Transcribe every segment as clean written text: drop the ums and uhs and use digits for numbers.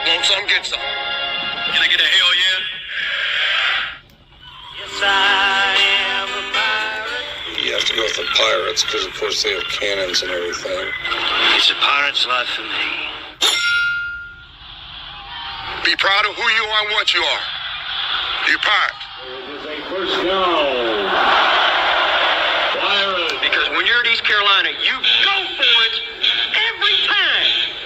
Want some, get some. Can I get a hell yeah? Yes, I am a pirate. You have to go with the pirates because, of course, they have cannons and everything. It's a pirate's life for me. Be proud of who you are and what you are. You're pirate. It is a first down. Pirates. Because when you're at East Carolina, you go for it every time.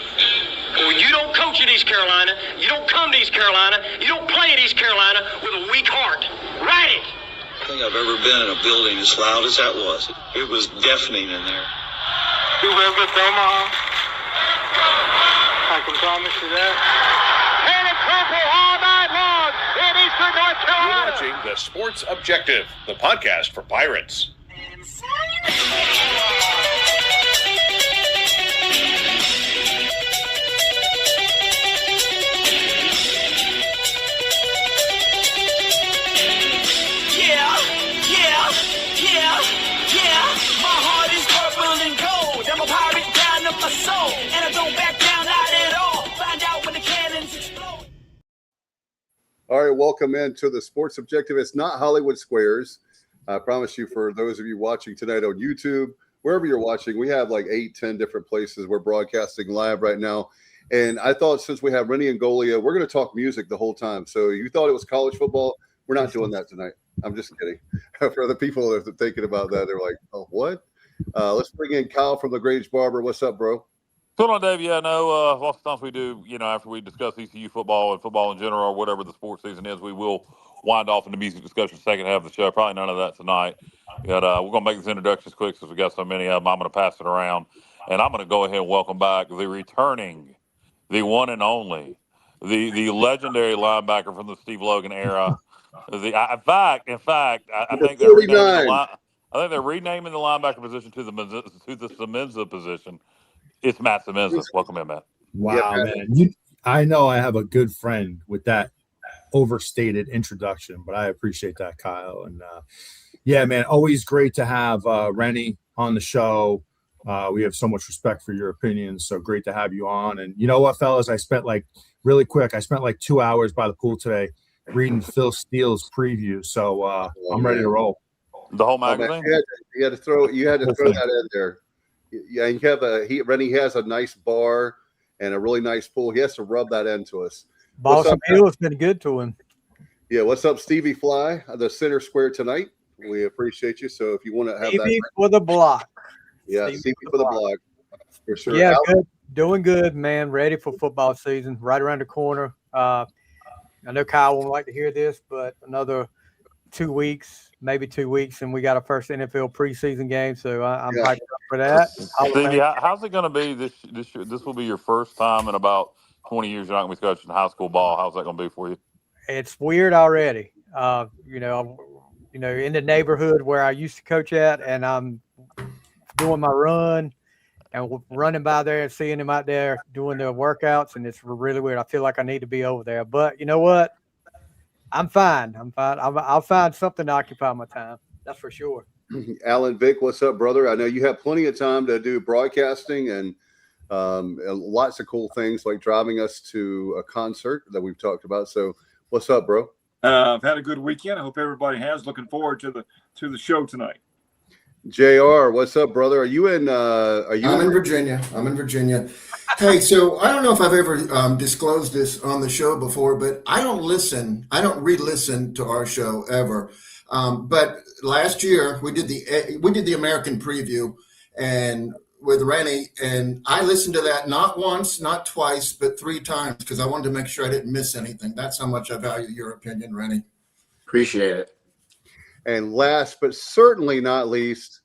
Well, you don't coach at East Carolina, you don't come to East Carolina, you don't play at East Carolina with a weak heart. Write it. I think I've ever been in a building as loud as that was. It was deafening in there. Whoever Omaha, I can promise you that. And it's purple all night long in Eastern North You're Carolina. watching The Sports Objective, the podcast for Pirates. My heart is purple and gold. I'm a pirate down of my soul, and I don't back down, not at all. Find out when the cannons explode. All right, welcome into the Sports Objective. It's not Hollywood Squares. I promise you, for those of you watching tonight on YouTube, wherever you're watching, we have like 8-10 different places we're broadcasting live right now. And I thought, since we have Rene Ingoglia, we're going to talk music the whole time. So you thought it was college football. We're not doing that tonight. I'm just kidding. For the people that are thinking about that, they're like, oh, what? Let's bring in Kyle from the Grange Barber. What's up, bro? What's going on, Dave? Yeah, no, lots of times we do, after we discuss ECU football and football in general or whatever the sports season is, we will wind off into music discussion second half of the show. Probably none of that tonight. But we're going to make these introductions quick since we got so many of them. I'm going to pass it around. And I'm going to go ahead and welcome back the returning, the one and only, the legendary linebacker from the Steve Logan era. In fact, I think they're renaming the linebacker position to the Semenza position. It's Matt Semenza. Welcome in, Matt. Wow, man. I know I have a good friend with that overstated introduction, but I appreciate that, Kyle. And yeah, man, always great to have Rene on the show. We have so much respect for your opinions. So great to have you on. And you know what, fellas, I spent like 2 hours by the pool today reading Phil Steele's preview. So I'm ready to roll. The whole magazine? You had to throw that in there. Yeah, you have Rene has a nice bar and a really nice pool. He has to rub that into us. Balsam Hill has been good to him. Yeah, what's up, Stevie Fly, the center square tonight? We appreciate you. So if you want to have Stevie that for the block. Yeah, Stevie for the block. For sure. Yeah, good. Doing good, man. Ready for football season. Right around the corner. I know Kyle won't like to hear this, but another 2 weeks, maybe 2 weeks, and we got our first NFL preseason game. So I'm hyped up for that. Stevie, how's it going to be this year? This will be your first time in about 20 years you're not going to be coaching high school ball. How's that going to be for you? It's weird already. In the neighborhood where I used to coach at, and I'm doing my run and running by there and seeing them out there doing their workouts, and it's really weird. I feel like I need to be over there. But you know what? I'm fine. I'll find something to occupy my time. That's for sure. Alan Vick, what's up, brother? I know you have plenty of time to do broadcasting and lots of cool things like driving us to a concert that we've talked about. So what's up, bro? I've had a good weekend. I hope everybody has. Looking forward to the show tonight. JR, what's up, brother? Are you in I'm in Virginia. Hey, so I don't know if I've ever disclosed this on the show before, but I don't re-listen to our show ever. But last year we did the American preview and with Rene, and I listened to that not once, not twice, but 3 times because I wanted to make sure I didn't miss anything. That's how much I value your opinion, Rene. Appreciate it. And last but certainly not least,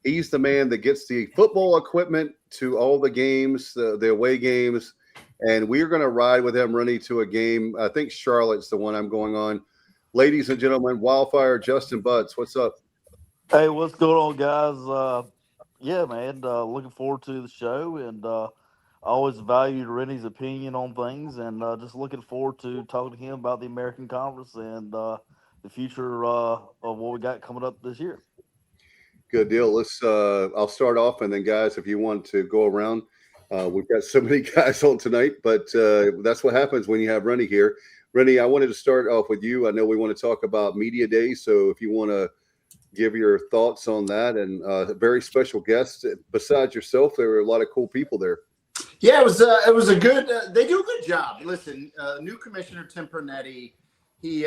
he's the man that gets the football equipment to all the games, the away games. And we're going to ride with him, Rene, to a game. I think Charlotte's the one I'm going on. Ladies and gentlemen, Wildfire Justin Butts, what's up? Hey, what's going on, guys? Yeah, man, looking forward to the show. And I always valued Rene's opinion on things. And just looking forward to talking to him about the American Conference and the future of what we got coming up this year. Good deal. Let's. I'll start off, and then guys, if you want to go around, We've got so many guys on tonight, but that's what happens when you have Rene here. Rene, I wanted to start off with you. I know we want to talk about Media Day, so if you want to give your thoughts on that, and a very special guest besides yourself, there were a lot of cool people there. Yeah, it was a good. They do a good job. Listen, new commissioner Tim Pernetti, he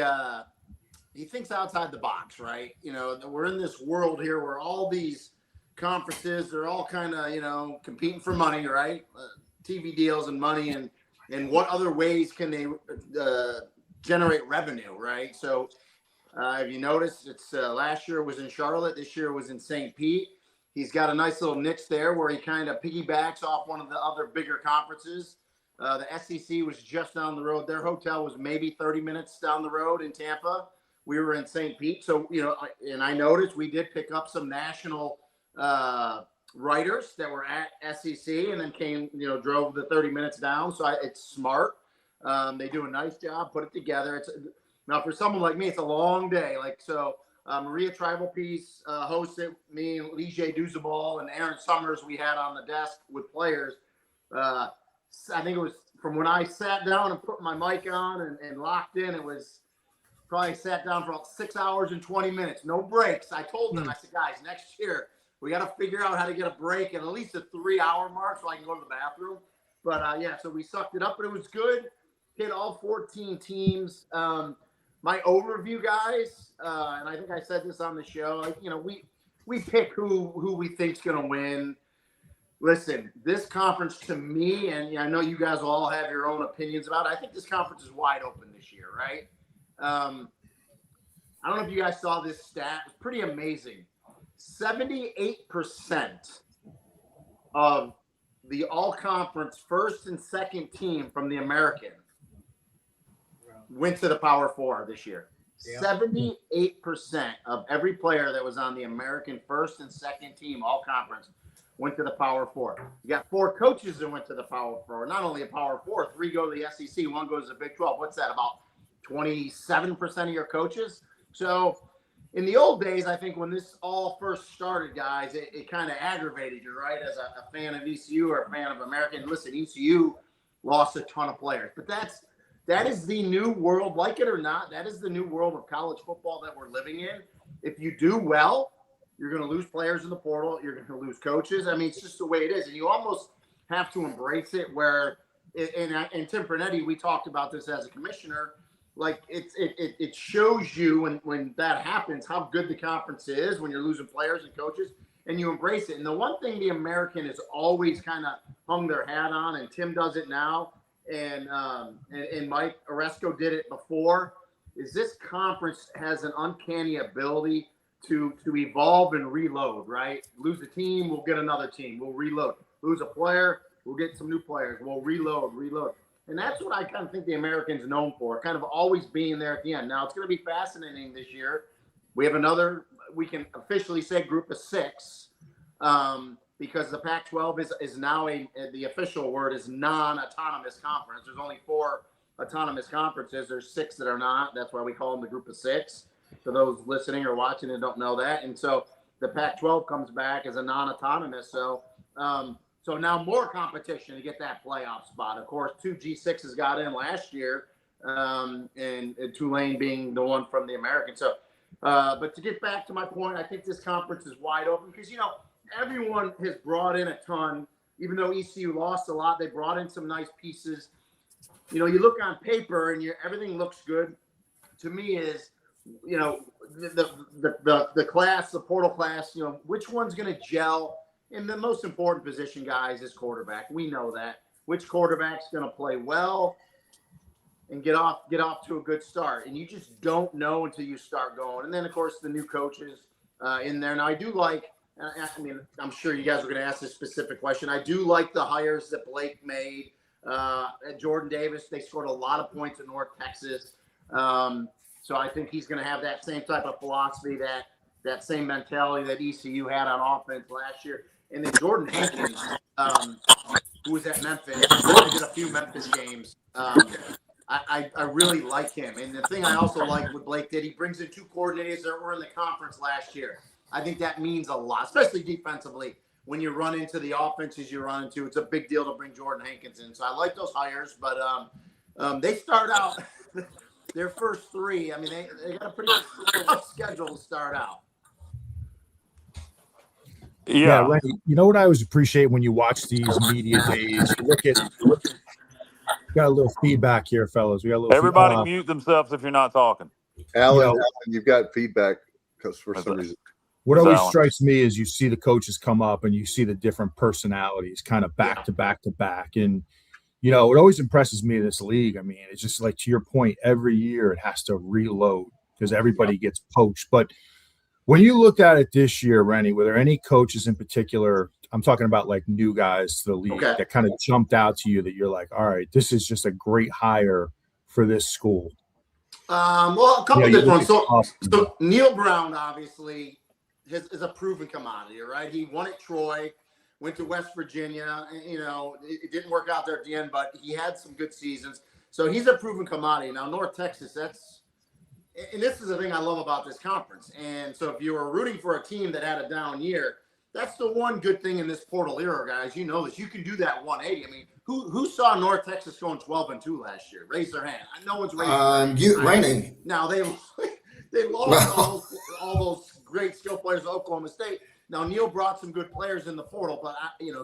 thinks outside the box, right? You know, we're in this world here where all these conferences, they're all kind of competing for money, right? TV deals and money, and what other ways can they generate revenue, right? So. If you notice, it's last year was in Charlotte. This year was in St. Pete. He's got a nice little niche there where he kind of piggybacks off one of the other bigger conferences. The SEC was just down the road. Their hotel was maybe 30 minutes down the road in Tampa. We were in St. Pete. So, and I noticed we did pick up some national writers that were at SEC and then drove the 30 minutes down. So it's smart. They do a nice job, put it together. Now, for someone like me, it's a long day. Maria Tribal Peace hosted me and Lige Duzabal and Aaron Summers. We had on the desk with players. I think it was from when I sat down and put my mic on and locked in. It was probably sat down for about 6 hours and 20 minutes, no breaks. I told them, I said, guys, next year we got to figure out how to get a break at least a 3-hour mark so I can go to the bathroom. But so we sucked it up, but it was good. Hit all 14 teams. My overview, guys, and I think I said this on the show, we pick who we think's going to win. Listen, this conference to me, and I know you guys will all have your own opinions about it, I think this conference is wide open this year, right? I don't know if you guys saw this stat. It's pretty amazing. 78% of the all-conference first and second team from the American went to the Power Four this year. Yeah. 78% of every player that was on the American first and second team, all conference, went to the Power Four. You got 4 coaches that went to the Power Four. Not only a Power Four, 3 go to the SEC, 1 goes to the Big 12. What's that, about 27% of your coaches? So in the old days, I think when this all first started, guys, it kind of aggravated you, right? As a fan of ECU or a fan of American. Listen, ECU lost a ton of players, but that is the new world, like it or not. That is the new world of college football that we're living in. If you do well, you're going to lose players in the portal. You're going to lose coaches. I mean, it's just the way it is. And you almost have to embrace it where, and Tim Pernetti, we talked about this as a commissioner, like it shows you when that happens how good the conference is when you're losing players and coaches, and you embrace it. And the one thing the American has always kind of hung their hat on, and Tim does it now, and Mike Oresco did it before, is this conference has an uncanny ability to evolve and reload, right? Lose a team, we'll get another team. We'll reload. Lose a player, we'll get some new players. We'll reload. And that's what I kind of think the American's known for, kind of always being there at the end. Now, it's going to be fascinating this year. We have another, we can officially say group of 6, because the Pac-12 is now the official word is non-autonomous conference. There's only 4 autonomous conferences. There's 6 that are not. That's why we call them the group of 6, for those listening or watching and don't know that. And so the Pac-12 comes back as a non-autonomous. So now more competition to get that playoff spot. Of course, 2 G6s got in last year, and Tulane being the one from the American. So, but to get back to my point, I think this conference is wide open because, everyone has brought in a ton. Even though ECU lost a lot, they brought in some nice pieces. You look on paper and everything looks good. To me, is the class, the portal class. Which one's going to gel? And the most important position, guys, is quarterback. We know that. Which quarterback's going to play well and get off to a good start? And you just don't know until you start going. And then, of course, the new coaches in there. Now, I do like. I mean, I'm sure you guys are going to ask this specific question. I do like the hires that Blake made. Jordan Davis, they scored a lot of points in North Texas. So I think he's going to have that same type of philosophy, that same mentality that ECU had on offense last year. And then Jordan Hankins, who was at Memphis, I did a few Memphis games. I really like him. And the thing I also like with Blake that he brings in 2 coordinators that were in the conference last year. I think that means a lot, especially defensively, when you run into the offenses you run into. It's a big deal to bring Jordan Hankins in. So I like those hires, but they start out their first three. I mean, they got a pretty tough schedule to start out. Yeah, Rennie, you know what I always appreciate when you watch these media days? You look at got a little feedback here, fellas. We got a little. Everybody mute themselves if you're not talking. Alan, you've got feedback because for some reason. What always strikes me is you see the coaches come up and you see the different personalities kind of back to back to back. And, you know, it always impresses me in this league. I mean, it's just like, to your point, every year it has to reload because everybody gets poached. But when you looked at it this year, Rennie, were there any coaches in particular, I'm talking about like new guys to the league, that kind of jumped out to you that you're like, all right, this is just a great hire for this school? Well, a couple different ones. So Neil Brown, obviously, is a proven commodity, right? He won at Troy, went to West Virginia. You know, it didn't work out there at the end, but he had some good seasons. So he's a proven commodity. Now, North Texas, and this is the thing I love about this conference. And so if you were rooting for a team that had a down year, that's the one good thing in this portal era, guys. You know this. You can do that 180. I mean, who saw North Texas going 12-2 last year? Raise their hand. No one's raised their hand. Raining. Now, they lost all those great skill players at Oklahoma State. Now, Neil brought some good players in the portal, but,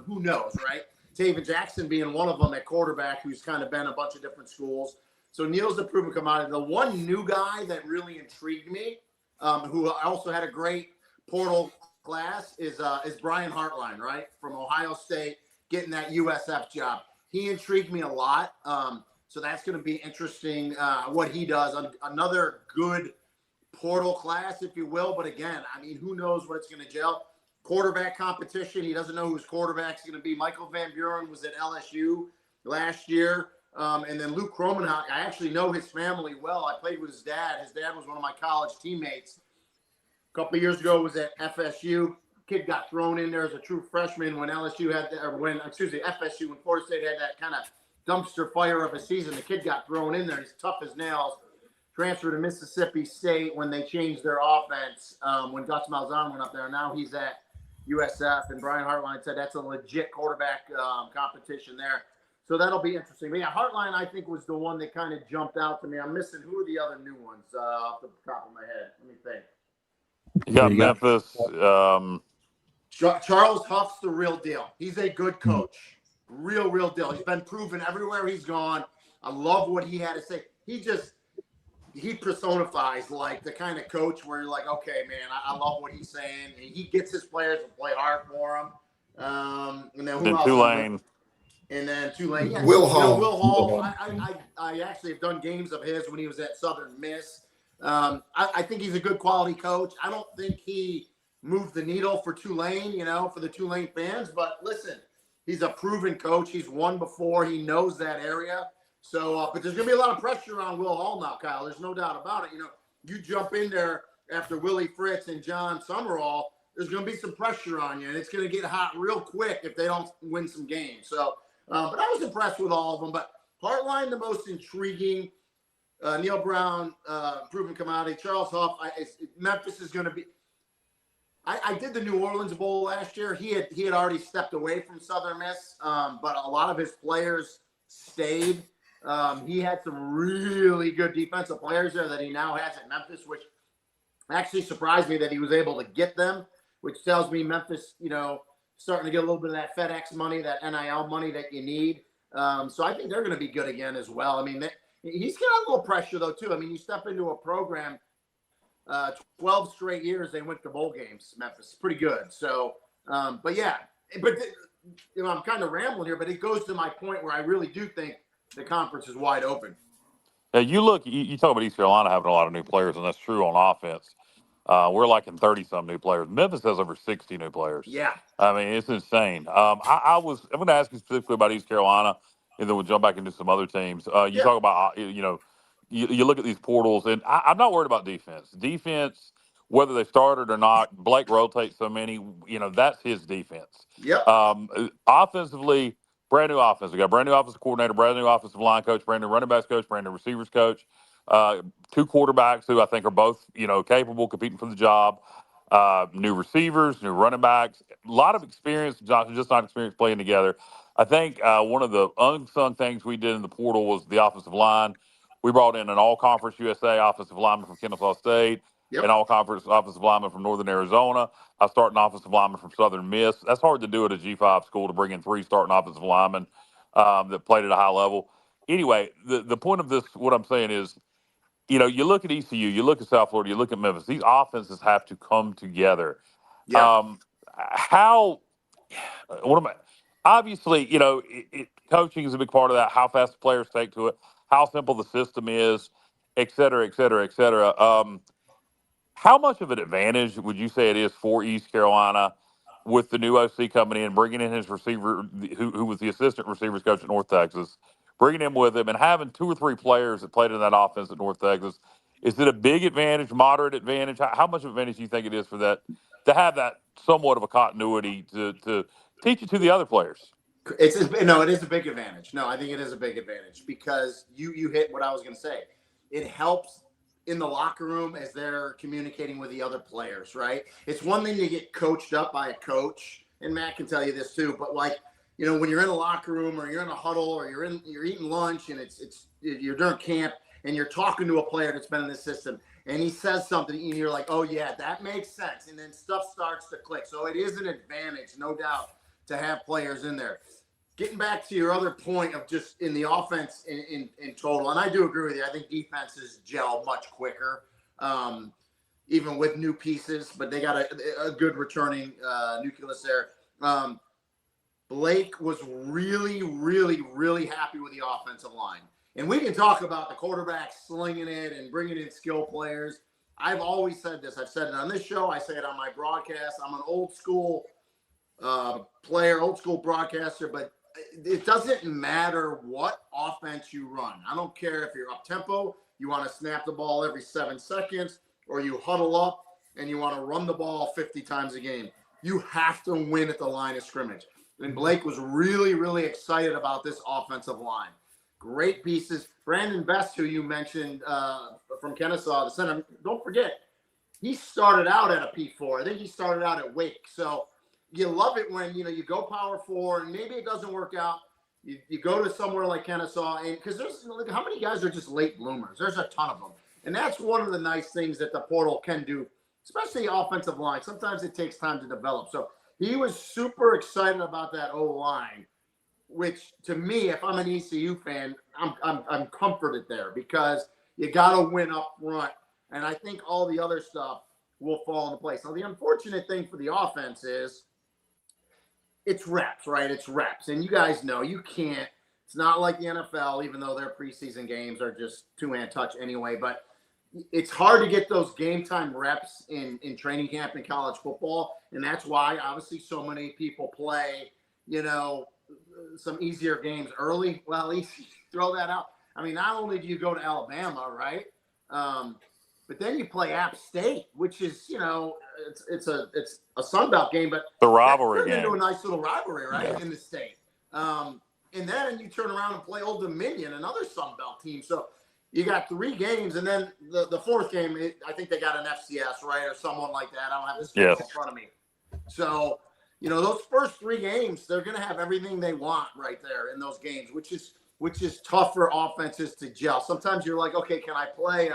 who knows, right? Taven Jackson being one of them at quarterback, who's kind of been a bunch of different schools. So Neil's a proven commodity. The one new guy that really intrigued me, who also had a great portal class, is Brian Hartline, right? From Ohio State, getting that USF job. He intrigued me a lot. So that's going to be interesting what he does. Another good portal class, if you will. But again, I mean, who knows what's going to gel. Quarterback competition. He doesn't know whose quarterback's going to be. Michael Van Buren was at LSU last year. And then Luke Kromenhoek, I actually know his family well. I played with his dad. His dad was one of my college teammates. A couple of years ago was at FSU. Kid got thrown in there as a true freshman when FSU, when Florida State had that kind of dumpster fire of a season. The kid got thrown in there. He's tough as nails. Transferred to Mississippi State when they changed their offense, when Gus Malzahn went up there. Now he's at USF, and Brian Hartline said that's a legit quarterback competition there. So that'll be interesting. But yeah, Hartline, I think, was the one that kind of jumped out to me. I'm missing, who are the other new ones off the top of my head? Let me think. You got Memphis. Charles Huff's the real deal. He's a good coach. Real deal. He's been proven everywhere he's gone. I love what he had to say. He personifies like the kind of coach where you're like, okay, man, I love what he's saying. And he gets his players to play hard for him. And then who else? Tulane. And then Tulane. Yeah. Will Hall. Will Hall. I actually have done games of his when he was at Southern Miss. I think he's a good quality coach. I don't think he moved the needle for Tulane, for the Tulane fans. But listen, he's a proven coach. He's won before. He knows that area. So, but there's going to be a lot of pressure on Will Hall now, Kyle. There's no doubt about it. You jump in there after Willie Fritz and John Summerall, there's going to be some pressure on you, and it's going to get hot real quick if they don't win some games. So, but I was impressed with all of them. But Hartline, the most intriguing. Neil Brown, proven commodity. Charles Huff. Memphis is going to be. I did the New Orleans Bowl last year. He had already stepped away from Southern Miss, but a lot of his players stayed. He had some really good defensive players there that he now has at Memphis, which actually surprised me that he was able to get them, which tells me Memphis, starting to get a little bit of that FedEx money, that NIL money that you need. So I think they're going to be good again as well. I mean, he's got a little pressure, though, too. I mean, you step into a program, 12 straight years they went to bowl games, Memphis. Pretty good. So, but yeah. But, I'm kind of rambling here, but it goes to my point where I really do think the conference is wide open. Yeah, you talk about East Carolina having a lot of new players, and that's true on offense. We're like in 30-some new players. Memphis has over 60 new players. Yeah. I mean, it's insane. I'm going to ask you specifically about East Carolina, and then we'll jump back into some other teams. You talk about, you look at these portals, and I'm not worried about defense. Defense, whether they started or not, Blake rotates so many, that's his defense. Yep. Offensively, brand new offense. We got brand new offensive coordinator, brand new offensive line coach, brand new running backs coach, brand new receivers coach. Two quarterbacks who I think are both, capable, competing for the job. new receivers, new running backs, a lot of experience, just not experience playing together. I think one of the unsung things we did in the portal was the offensive line. We brought in an all-conference USA offensive lineman from Kennesaw State, an all-conference offensive lineman from Northern Arizona, a starting offensive lineman from Southern Miss. That's hard to do at a G5 school, to bring in 3 starting offensive linemen that played at a high level. Anyway, the point of this, what I'm saying is, you look at ECU, you look at South Florida, you look at Memphis. These offenses have to come together. Yeah. Obviously, coaching is a big part of that. How fast the players take to it, how simple the system is, et cetera, et cetera, et cetera. How much of an advantage would you say it is for East Carolina with the new OC coming in, bringing in his receiver, who was the assistant receivers coach at North Texas, bringing him with him, and having 2 or 3 players that played in that offense at North Texas? Is it a big advantage, moderate advantage? How much of an advantage do you think it is for that, to have that somewhat of a continuity to teach it to the other players? It is a big advantage. No, I think it is a big advantage because you hit what I was going to say. It helps in the locker room as they're communicating with the other players, right? It's one thing to get coached up by a coach, and Matt can tell you this too, but when you're in a locker room or you're in a huddle or you're eating lunch and you're during camp and you're talking to a player that's been in the system and he says something and you're like, oh yeah, that makes sense. And then stuff starts to click. So it is an advantage, no doubt, to have players in there. Getting back to your other point of just in the offense in total, and I do agree with you. I think defenses gel much quicker, even with new pieces, but they got a good returning nucleus there. Blake was really, really, really happy with the offensive line. And we can talk about the quarterback slinging it and bringing in skill players. I've always said this. I've said it on this show. I say it on my broadcast. I'm an old school player, old school broadcaster, but it doesn't matter what offense you run. I don't care if you're up tempo, you want to snap the ball every 7 seconds, or you huddle up and you want to run the ball 50 times a game. You have to win at the line of scrimmage. And Blake was really, really excited about this offensive line. Great pieces. Brandon Best, who you mentioned from Kennesaw, the center, don't forget, he started out at a P4. I think he started out at Wake. So you love it when, you go Power 4 and maybe it doesn't work out. You go to somewhere like Kennesaw, and because there's how many guys are just late bloomers? There's a ton of them. And that's one of the nice things that the portal can do, especially offensive line. Sometimes it takes time to develop. So he was super excited about that O-line, which to me, if I'm an ECU fan, I'm comforted there because you got to win up front. And I think all the other stuff will fall into place. Now, the unfortunate thing for the offense is it's reps, right? It's reps. And you guys know you can't. It's not like the NFL, even though their preseason games are just two-hand touch anyway. But it's hard to get those game time reps in training camp in college football. And that's why, obviously, so many people play, some easier games early. Well, easy, throw that out. I mean, not only do you go to Alabama, right? But then you play App State, which is, it's a Sun Belt game, but the rivalry game. Into a nice little rivalry, right, in the state. And then you turn around and play Old Dominion, another Sun Belt team. So you got 3 games, and then the fourth game, I think they got an FCS, right, or someone like that. I don't have this in front of me. So, those first 3 games, they're going to have everything they want right there in those games, which is tough for offenses to gel. Sometimes you're like, okay, can I play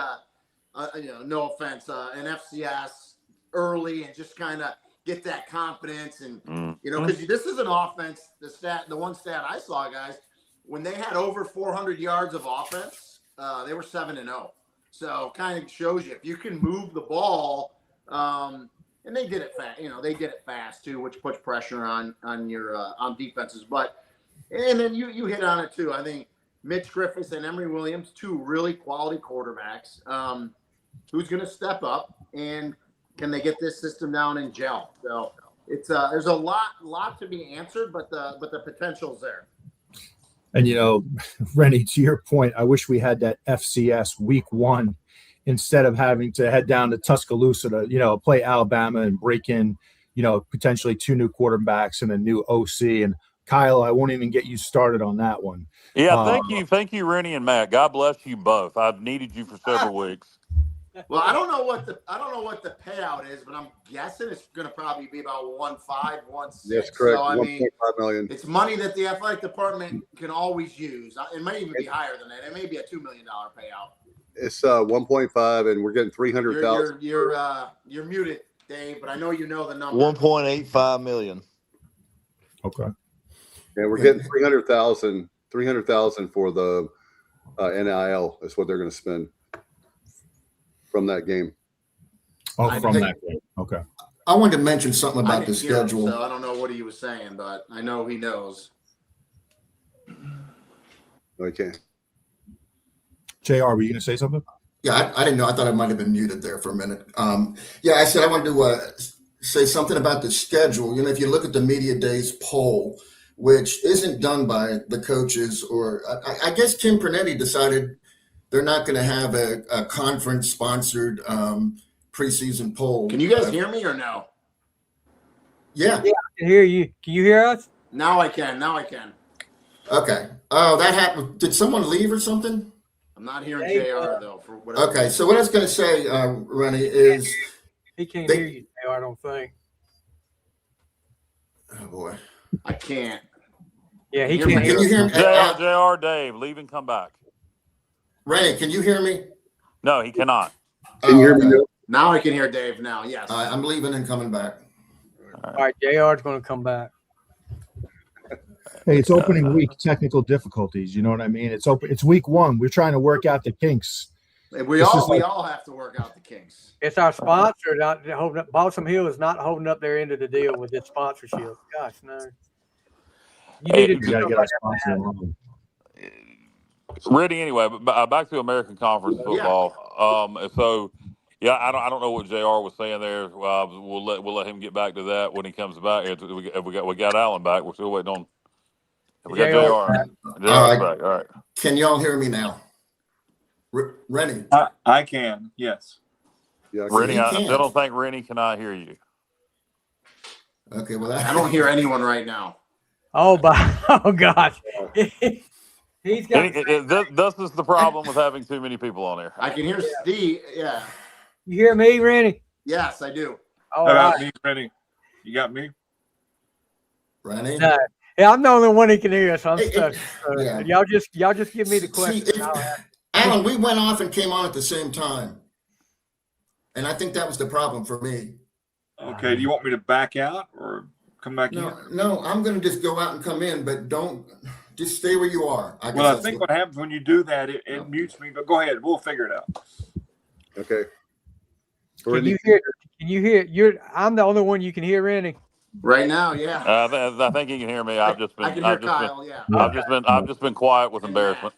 no offense, an FCS early and just kind of get that confidence and because this is an offense. The one stat I saw, guys, when they had over 400 yards of offense, they were 7-0. So kind of shows you if you can move the ball, and they did it fast. They did it fast too, which puts pressure on your on defenses. But and then you hit on it too. I think Mitch Griffiths and Emory Williams, 2 really quality quarterbacks. Who's going to step up and can they get this system down and gel? So it's there's a lot to be answered, but the potential's there. And Rene, to your point, I wish we had that FCS week 1 instead of having to head down to Tuscaloosa to play Alabama and break in potentially 2 new quarterbacks and a new OC. And Kyle, I won't even get you started on that one. Yeah, thank you, Rene and Matt. God bless you both. I've needed you for several weeks. Well, I don't know what the payout is, but I'm guessing it's going to probably be about 1.5, 1.6. That's correct. So I 1.5 mean, million. it's money that the athletic department can always use. It may even be higher than that. It may be a $2 million payout. It's 1.5, and we're getting 300,000. You're muted, Dave, but I know you know the number. 1.85 million. Okay. And we're getting 300,000 for the NIL. That's what they're going to spend from that game. Oh, from that game. Okay. I wanted to mention something I about the didn't hear him, schedule. so I don't know what he was saying, but I know he knows. Okay. JR, were you going to say something? Yeah, I didn't know. I thought I might have been muted there for a minute. Yeah, I said I wanted to say something about the schedule. You know, if you look at the Media Days poll, which isn't done by the coaches, or I guess Tim Pernetti decided they're not going to have a conference-sponsored preseason poll. Can you guys hear me or no? Yeah. Yeah, I can hear you. Can you hear us? Now I can. Okay. Oh, that happened. Did someone leave or something? I'm not hearing JR though. For whatever. Okay, so what I was going to say, Rene, is he can't hear you, JR, I don't think. Oh boy, I can't. Yeah, he Can can't hear you hear me? JR, Dave, leave and come back. Rene, can you hear me? No, he cannot. Can you hear me? Now I can hear Dave now. Yes. I'm leaving and coming back. All right, JR's going to come back. Hey, it's opening week technical difficulties. You know what I mean? It's week one. We're trying to work out the kinks. We all have to work out the kinks. It's our sponsor not holding up. Balsam Hill is not holding up their end of the deal with this sponsorship. Gosh, no. You need to got to get our sponsor along. Ready anyway, but back to American Conference football. So yeah, I don't know what JR was saying there. We'll let him get back to that when he comes back. We got Allen back. We're still waiting on. We got JR. JR's back. All right. Can y'all hear me now? Rennie. I can. Yes. Yeah, Rennie, I still don't think Rennie cannot hear you. Okay, well, I don't hear anyone right now. Oh, gosh. He's got. This is the problem with having too many people on there. I can hear Steve. Yeah. You hear me, Rennie? Yes, I do. All How about right. me, Rennie? You got me? Rennie? No. Yeah, I'm the only one who can hear, so I'm Hey, stuck. yeah. Y'all just give me the question. See, Alan, we went off and came on at the same time. And I think that was the problem for me. Okay. Do you want me to back out or come back in? No, I'm going to just go out and come in, but just stay where you are. I think what happens when you do that, it mutes me, but go ahead. We'll figure it out. Okay. Can you hear? I'm the only one you can hear, Rennie. Right now, yeah. I think he can hear me. I've just been. I can hear Kyle. Yeah. I've just been quiet with embarrassment.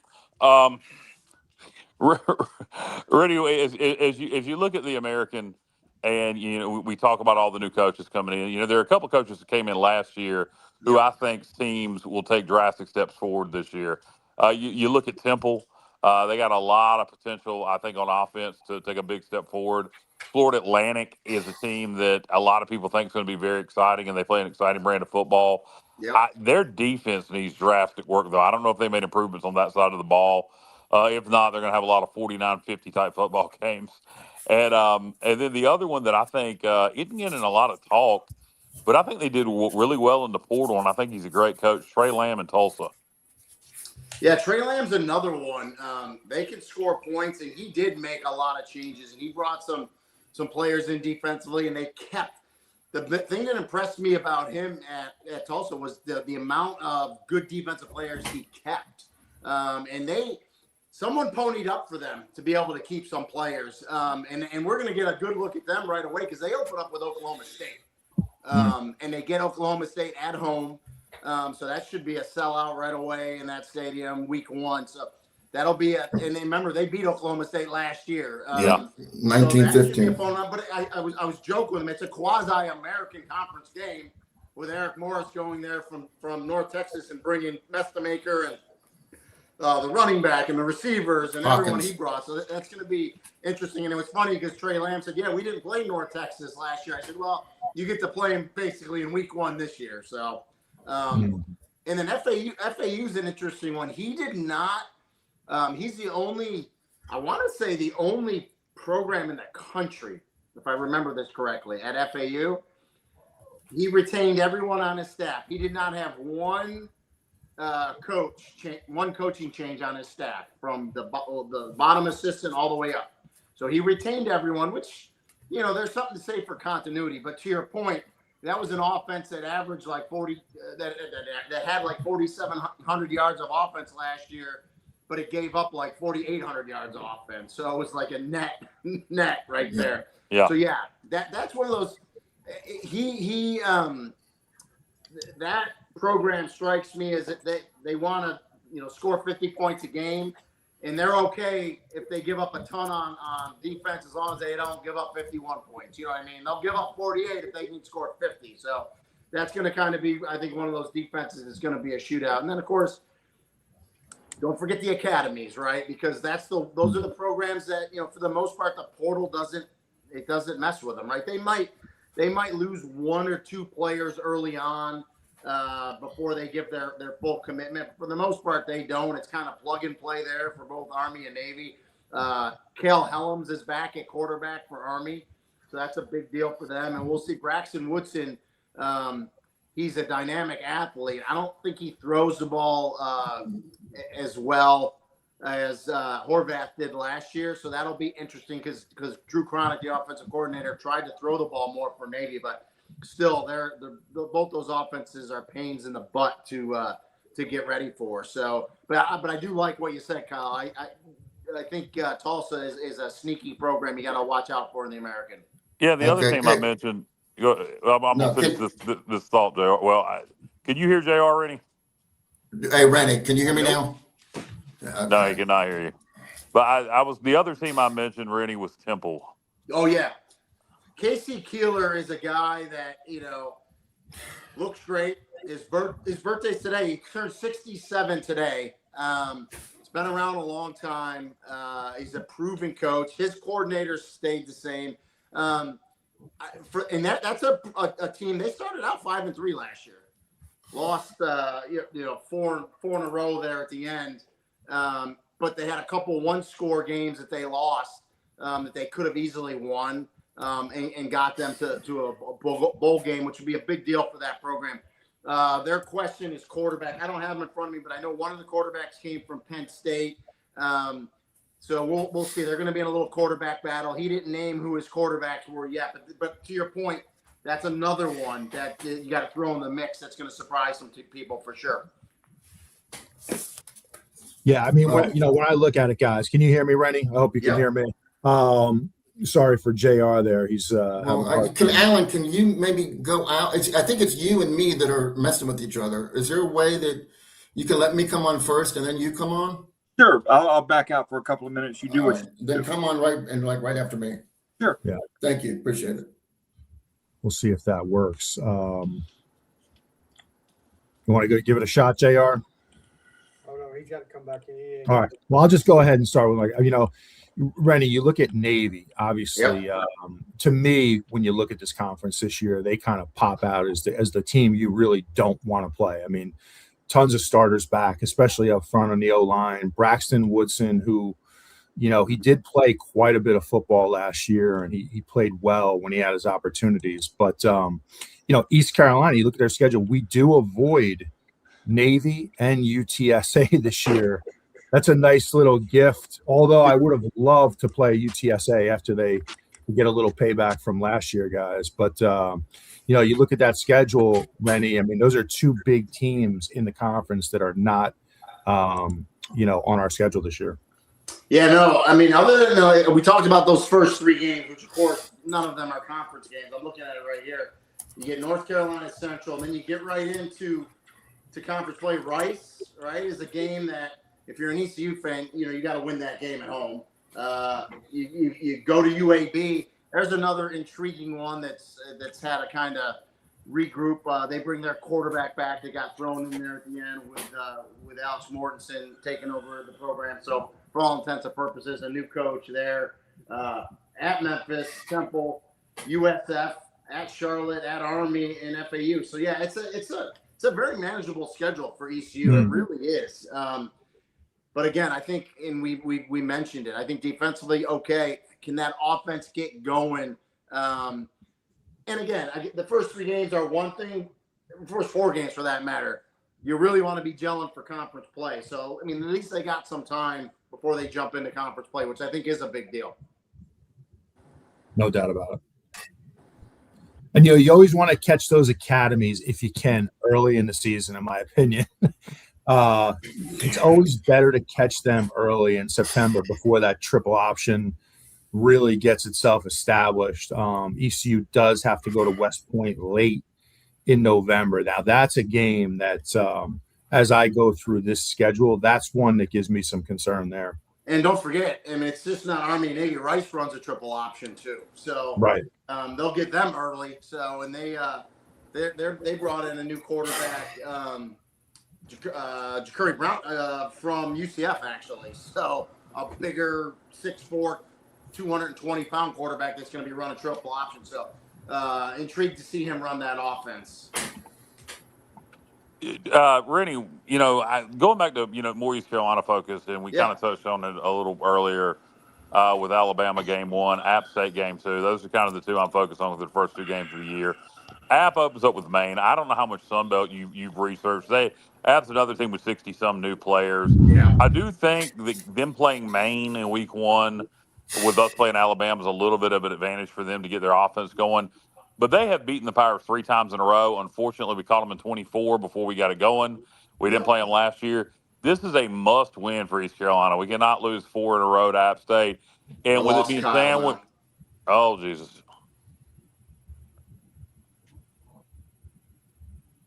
Rennie, as you look at the American, and we talk about all the new coaches coming in. There are a couple coaches that came in last year who I think teams will take drastic steps forward this year. You look at Temple. They got a lot of potential, I think, on offense to take a big step forward. Florida Atlantic is a team that a lot of people think is going to be very exciting, and they play an exciting brand of football. Yep. Their defense needs drastic work, though. I don't know if they made improvements on that side of the ball. If not, they're going to have a lot of 49-50 type football games. And then the other one that I think isn't getting a lot of talk, but I think they did really well in the portal, and I think he's a great coach, Trey Lamb in Tulsa. Yeah, Trey Lamb's another one. They can score points, and he did make a lot of changes, and he brought some players in defensively, and they kept the thing that impressed me about him at Tulsa was the amount of good defensive players he kept. And someone ponied up for them to be able to keep some players. And we're going to get a good look at them right away because they open up with Oklahoma State. And they get Oklahoma State at home. So that should be a sellout right away in that stadium week one. So that'll be and remember, they beat Oklahoma State last year. 1915. But I was joking with them. It's a quasi-American conference game with Eric Morris going there from North Texas and bringing Mestamaker and the running back and the receivers and everyone he brought. So that's going to be interesting. And it was funny because Trey Lamb said, yeah, we didn't play North Texas last year. I said, well, you get to play him basically in week one this year. So, and then FAU's an interesting one. He did not, he's the only, I want to say the only program in the country, if I remember this correctly, at FAU. He retained everyone on his staff. He did not have one coaching change on his staff from the bottom assistant all the way up. So he retained everyone, which, there's something to say for continuity. But to your point, that was an offense that averaged like 40, that had like 4,700 yards of offense last year, but it gave up like 4,800 yards of offense. So it was like a net right there. Yeah. So yeah, that's one of those. That program strikes me as that they want to score 50 points a game, and they're okay if they give up a ton on defense as long as they don't give up 51 points. You know what I mean? They'll give up 48 if they can score 50. So that's going to kind of be, I think, one of those defenses is going to be a shootout. And then of course, don't forget the academies, right? Because those are the programs that for the most part the portal doesn't mess with them, right? They might lose one or two players early on before they give their full commitment. For the most part, they don't. It's kind of plug and play there for both Army and Navy. Cale Helms is back at quarterback for Army, so that's a big deal for them. And we'll see Braxton Woodson. He's a dynamic athlete. I don't think he throws the ball as well as Horvath did last year. So that'll be interesting because Drew Cronick, the offensive coordinator, tried to throw the ball more for Navy, but still, they're both those offenses are pains in the butt to get ready for. So, but I do like what you said, Kyle. I think Tulsa is a sneaky program you got to watch out for in the American. Yeah, the other team I mentioned. I'm gonna finish this thought, JR. Well, can you hear JR, Rennie? Hey, Rennie, can you hear me now? Okay. No, he cannot hear you. But I was the other team I mentioned, Rennie, was Temple. Oh yeah, Casey Keeler is a guy that looks great. His birthday's today. He turned 67 today. He's been around a long time. He's a proven coach. His coordinators stayed the same. That's a team. They started out 5-3 last year. Lost 4 in a row there at the end. But they had a couple one-score games that they lost that they could have easily won and got them to a bowl game, which would be a big deal for that program. Their question is quarterback. I don't have them in front of me, but I know one of the quarterbacks came from Penn State. So we'll see. They're going to be in a little quarterback battle. He didn't name who his quarterbacks were yet, but to your point, that's another one that you got to throw in the mix. That's going to surprise some people for sure. Yeah, I mean, when I look at it, guys, can you hear me, Rennie? I hope you can hear me. Sorry for JR there. He's Alan, can you maybe go out? I think it's you and me that are messing with each other. Is there a way that you can let me come on first and then you come on? Sure, I'll back out for a couple of minutes. You do what you then come on right after me. Sure. Yeah. Thank you. Appreciate it. We'll see if that works. You want to go give it a shot, JR? Oh no, he's got to come back in. All right. Well, I'll just go ahead and start with Rennie, you look at Navy, obviously. To me, when you look at this conference this year, they kind of pop out as the team you really don't want to play. I mean, tons of starters back, especially up front on the O-line. Braxton Woodson, who, he did play quite a bit of football last year, and he played well when he had his opportunities. But, East Carolina, you look at their schedule, we do avoid Navy and UTSA this year. That's a nice little gift, although I would have loved to play UTSA after they get a little payback from last year, guys. But, you look at that schedule, Rennie, I mean, those are two big teams in the conference that are not, on our schedule this year. Yeah, no, I mean, other than we talked about those first 3 games, which, of course, none of them are conference games. I'm looking at it right here. You get North Carolina Central, and then you get right into conference play. Rice, right, is a game that, if you're an ECU fan, you got to win that game at home. You go to UAB. There's another intriguing one that's had a kind of regroup. They bring their quarterback back. They got thrown in there at the end with Alex Mortensen taking over the program. So for all intents and purposes, a new coach there. At Memphis, Temple, USF, at Charlotte, at Army, and FAU. So yeah, it's a very manageable schedule for ECU. It really is. But again, I think, and we mentioned it, I think defensively, okay, can that offense get going? And again, the first 3 games are one thing, the first 4 games for that matter. You really want to be gelling for conference play. So, I mean, at least they got some time before they jump into conference play, which I think is a big deal. No doubt about it. And, you always want to catch those academies if you can early in the season, in my opinion. It's always better to catch them early in September before that triple option really gets itself established. ECU does have to go to West Point late in November. Now, that's a game that, as I go through this schedule, that's one that gives me some concern there. And don't forget, I mean, it's just not Army and Navy. Rice runs a triple option too, so right. They'll get them early. So, and they brought in a new quarterback, Ja'Cory Brown from UCF actually. So a bigger 6'4", 220-pound quarterback that's going to be running triple option. So intrigued to see him run that offense. Rennie, going back to, more East Carolina focus, and we kind of touched on it a little earlier with Alabama game 1, App State game 2. Those are kind of the 2 I'm focused on for the first 2 games of the year. App opens up with Maine. I don't know how much Sunbelt you've researched. App's another team with 60-some new players. Yeah. I do think that them playing Maine in week 1 with us playing Alabama is a little bit of an advantage for them to get their offense going. But they have beaten the Pirates 3 times in a row. Unfortunately, we caught them in 24 before we got it going. We didn't play them last year. This is a must-win for East Carolina. We cannot lose 4 in a row to App State. And with it being sandwiched, oh Jesus,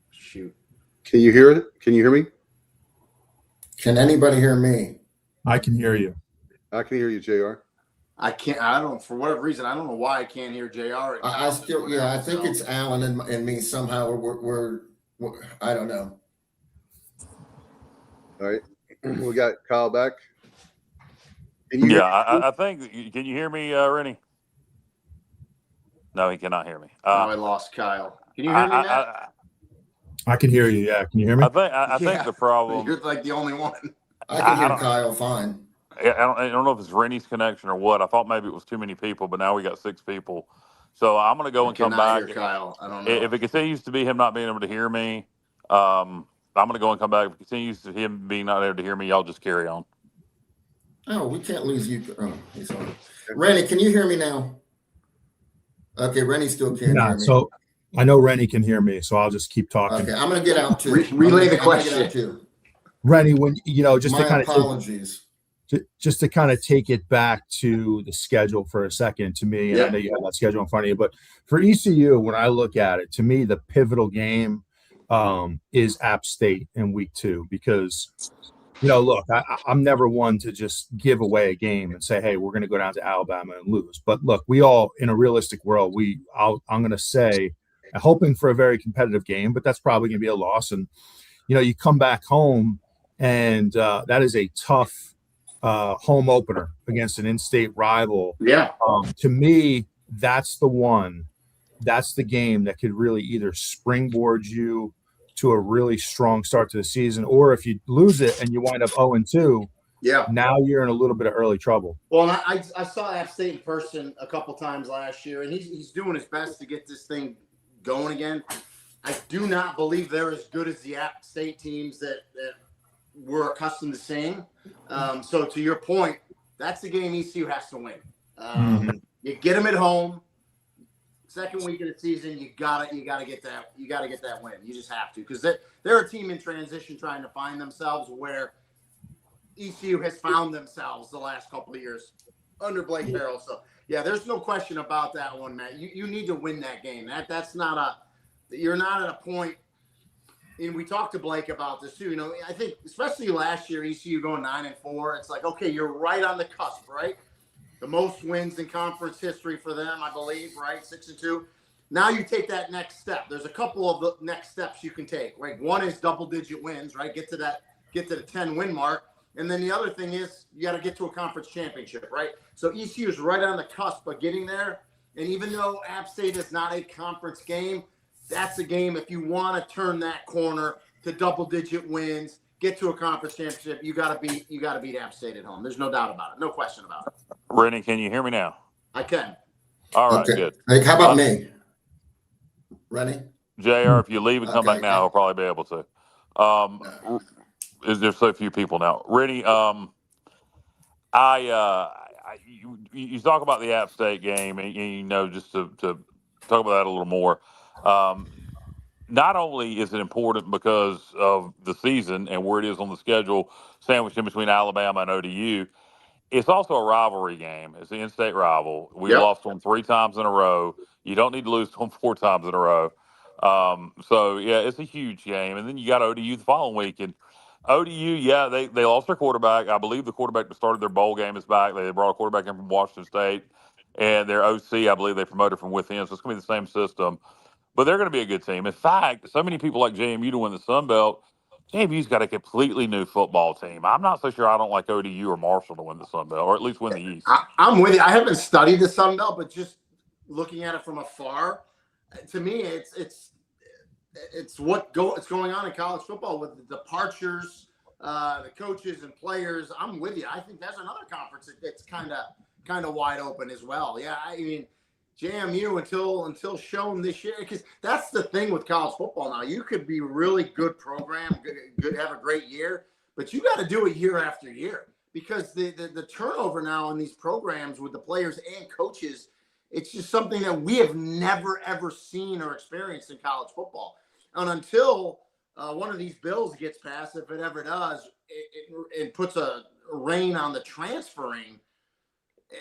shoot! Can you hear it? Can you hear me? Can anybody hear me? I can hear you. I can hear you, JR. I can't. I don't. For whatever reason, I don't know why I can't hear JR. I still, I think it's Alan and me somehow. We're I don't know. All right, we got Kyle back. I think. Can you hear me, Rennie? No, he cannot hear me. I lost Kyle. Can you hear me now? I can hear you. Yeah, can you hear me? I think the problem. You're like the only one. I can hear Kyle fine. I don't know if it's Rennie's connection or what. I thought maybe it was too many people, but now we got 6 people. So I'm going to go and come back. Hear Kyle. I don't know. If it continues to be him not being able to hear me, I'm going to go and come back. If it continues to him being not able to hear me, y'all just carry on. Oh, we can't lose you. Oh, he's on. Rennie, can you hear me now? Okay, Rennie still can't hear me. So I know Rennie can hear me, so I'll just keep talking. Okay, I'm going to get out too. Relay the question. Rennie, when just My to kind apologies. Just to kind of take it back to the schedule for a second, to me, and I know you have that schedule in front of you, but for ECU, when I look at it, to me, the pivotal game is App State in week 2, because, look, I'm never one to just give away a game and say, hey, we're going to go down to Alabama and lose. But look, we all, in a realistic world, I'm going to say, hoping for a very competitive game, but that's probably going to be a loss. And, you come back home, and that is a tough home opener against an in-state rival. Yeah. To me, that's the game that could really either springboard you to a really strong start to the season, or if you lose it and you wind up 0-2, now you're in a little bit of early trouble. Well, I saw App State in person a couple times last year, and he's doing his best to get this thing going again. I do not believe they're as good as the App State teams that we're accustomed to seeing. So to your point, that's the game ECU has to win. You get them at home. Second week of the season, you gotta get that win. You just have to, because they're a team in transition trying to find themselves where ECU has found themselves the last couple of years under Blake Harrell. So yeah, there's no question about that one, Matt. You need to win that game. You're not at a point. And we talked to Blake about this too. I think especially last year, ECU going 9-4. It's like, okay, you're right on the cusp, right? The most wins in conference history for them, I believe, right? 6-2. Now you take that next step. There's a couple of the next steps you can take, right? One is double-digit wins, right? Get to the 10-win mark. And then the other thing is you got to get to a conference championship, right? So ECU is right on the cusp of getting there. And even though App State is not a conference game, that's a game if you want to turn that corner to double-digit wins get to a conference championship, you got to beat App State at home. There's no doubt about it. No question about it. Rennie, can you hear me now? I can. All right, Okay. good. Like, how about me? Rennie? JR, if you leave and come Okay. back now, I'll probably be able to. There's so few people now. Rennie, you talk about the App State game, and you know, just to talk about that a little more. Not only is it important because of the season and where it is on the schedule, sandwiched in between Alabama and ODU, it's also a rivalry game. It's an in-state rival. We've lost them 3 times in a row. You don't need to lose to them 4 times in a row. So, yeah, it's a huge game. And then you got ODU the following week. And ODU, yeah, they lost their quarterback. I believe the quarterback that started their bowl game is back. They brought a quarterback in from Washington State. And their OC, I believe they promoted from within. So it's going to be the same system. But they're going to be a good team. In fact, so many people like JMU to win the Sun Belt. JMU's got a completely new football team. I'm not so sure I don't like ODU or Marshall to win the Sun Belt, or at least win the East. I'm with you. I haven't studied the Sun Belt, but just looking at it from afar, to me, it's what's going on in college football with the departures, the coaches and players. I'm with you. I think that's another conference that's kind of wide open as well. Yeah, I mean, JMU until shown this year, because that's the thing with college football now. You could be really good program, good have a great year, but you got to do it year after year because the turnover now in these programs with the players and coaches, it's just something that we have never ever seen or experienced in college football. And until one of these bills gets passed, if it ever does, it puts a rein on the transferring.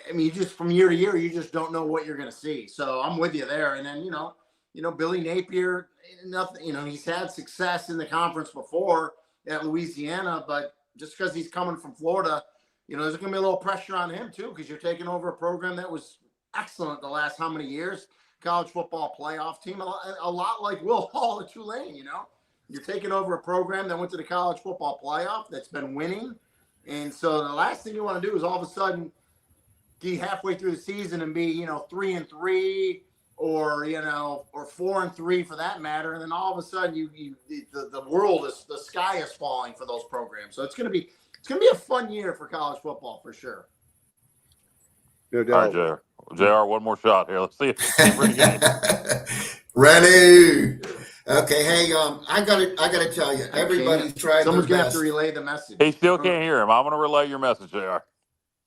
I mean, you just from year to year, you just don't know what you're going to see. So I'm with you there. And then, you know, Billy Napier, nothing, you know, he's had success in the conference before at Louisiana, but just because he's coming from Florida, you know, there's going to be a little pressure on him too, because you're taking over a program that was excellent the last how many years, college football playoff team, a lot like Will Hall at Tulane, you know. You're taking over a program that went to the college football playoff that's been winning. And so the last thing you want to do is all of a sudden be halfway through the season and be, you know, 3-3 or, you know, or 4-3 for that matter. And then all of a sudden the sky is falling for those programs. So it's going to be a fun year for college football for sure. No doubt. All right, JR, one more shot here. Let's see if we're again. Ready. Okay, hey, I gotta tell you, everybody's tried. Someone's gonna have to relay the message. He still can't hear him. I'm gonna relay your message, JR.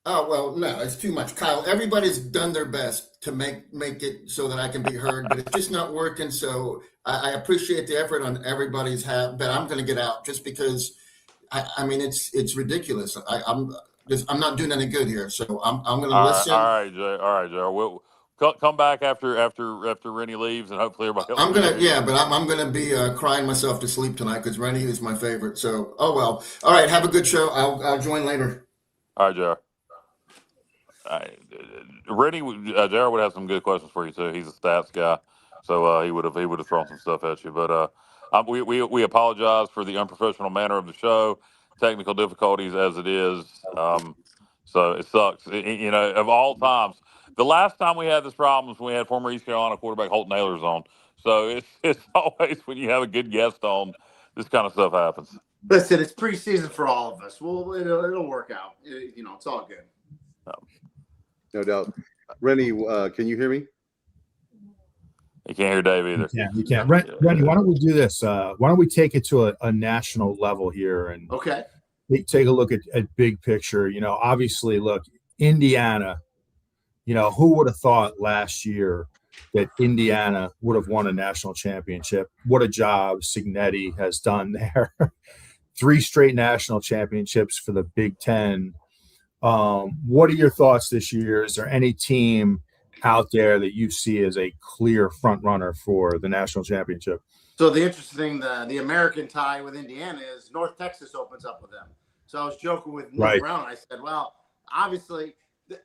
Oh, well, no, it's too much. Kyle, everybody's done their best to make it so that I can be heard, but it's just not working. So I appreciate the effort on everybody's hat, but I'm going to get out just because, I mean, it's ridiculous. I'm not doing any good here. So I'm going to listen. All right, Jay. We'll come back after Rennie leaves, and hopefully everybody else. I'm going to be crying myself to sleep tonight because Rennie is my favorite. So, oh, well. All right. Have a good show. I'll join later. All right, JR. Rennie, JR would have some good questions for you too. He's a stats guy, so he would have thrown some stuff at you. But we apologize for the unprofessional manner of the show, technical difficulties as it is. So it sucks. You know, of all times, the last time we had this problem was when we had former East Carolina quarterback Holt Naylor's on. So it's always when you have a good guest on, this kind of stuff happens. Listen, it's preseason for all of us. Well, it'll work out. You know, it's all good. No doubt. Rennie, can you hear me? You can't hear Dave either. You can't. Rennie, why don't we do this? Why don't we take it to a national level here and take a look at big picture? You know, obviously, look, Indiana, you know, who would have thought last year that Indiana would have won a national championship? What a job Signetti has done there. 3 straight national championships for the Big Ten. What are your thoughts this year? Is there any team out there that you see as a clear front runner for the national championship? So the interesting thing, the American tie with Indiana is North Texas opens up with them. So I was joking with Nick Brown. I said, well, obviously,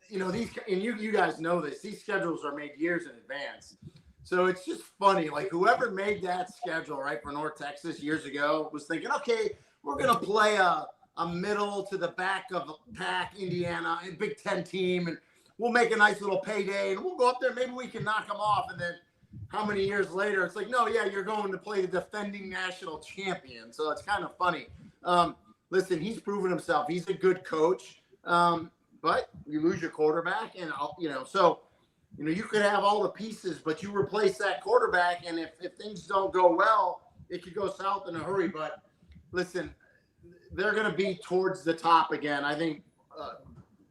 you know, these, and you guys know this, these schedules are made years in advance. So it's just funny. Like whoever made that schedule, right, for North Texas years ago was thinking, okay, we're going to play a middle to the back of the pack Indiana and Big Ten team, and we'll make a nice little payday, and we'll go up there. Maybe we can knock them off. And then how many years later, it's like, no, yeah, you're going to play the defending national champion. So it's kind of funny. Listen, he's proven himself. He's a good coach, but you lose your quarterback, and so you could have all the pieces, but you replace that quarterback, and if things don't go well, it could go south in a hurry. But listen, they're going to be towards the top again. I think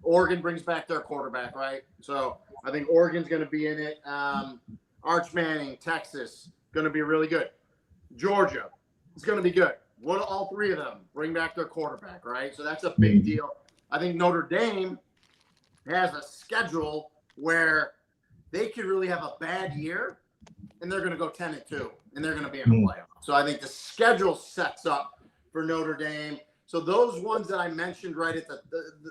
Oregon brings back their quarterback, right? So I think Oregon's going to be in it. Arch Manning, Texas, going to be really good. Georgia is going to be good. What all three of them bring back their quarterback, right? So that's a big deal. I think Notre Dame has a schedule where they could really have a bad year, and they're going to go 10-2, and they're going to be in the playoff. So I think the schedule sets up for Notre Dame. So those ones that I mentioned right at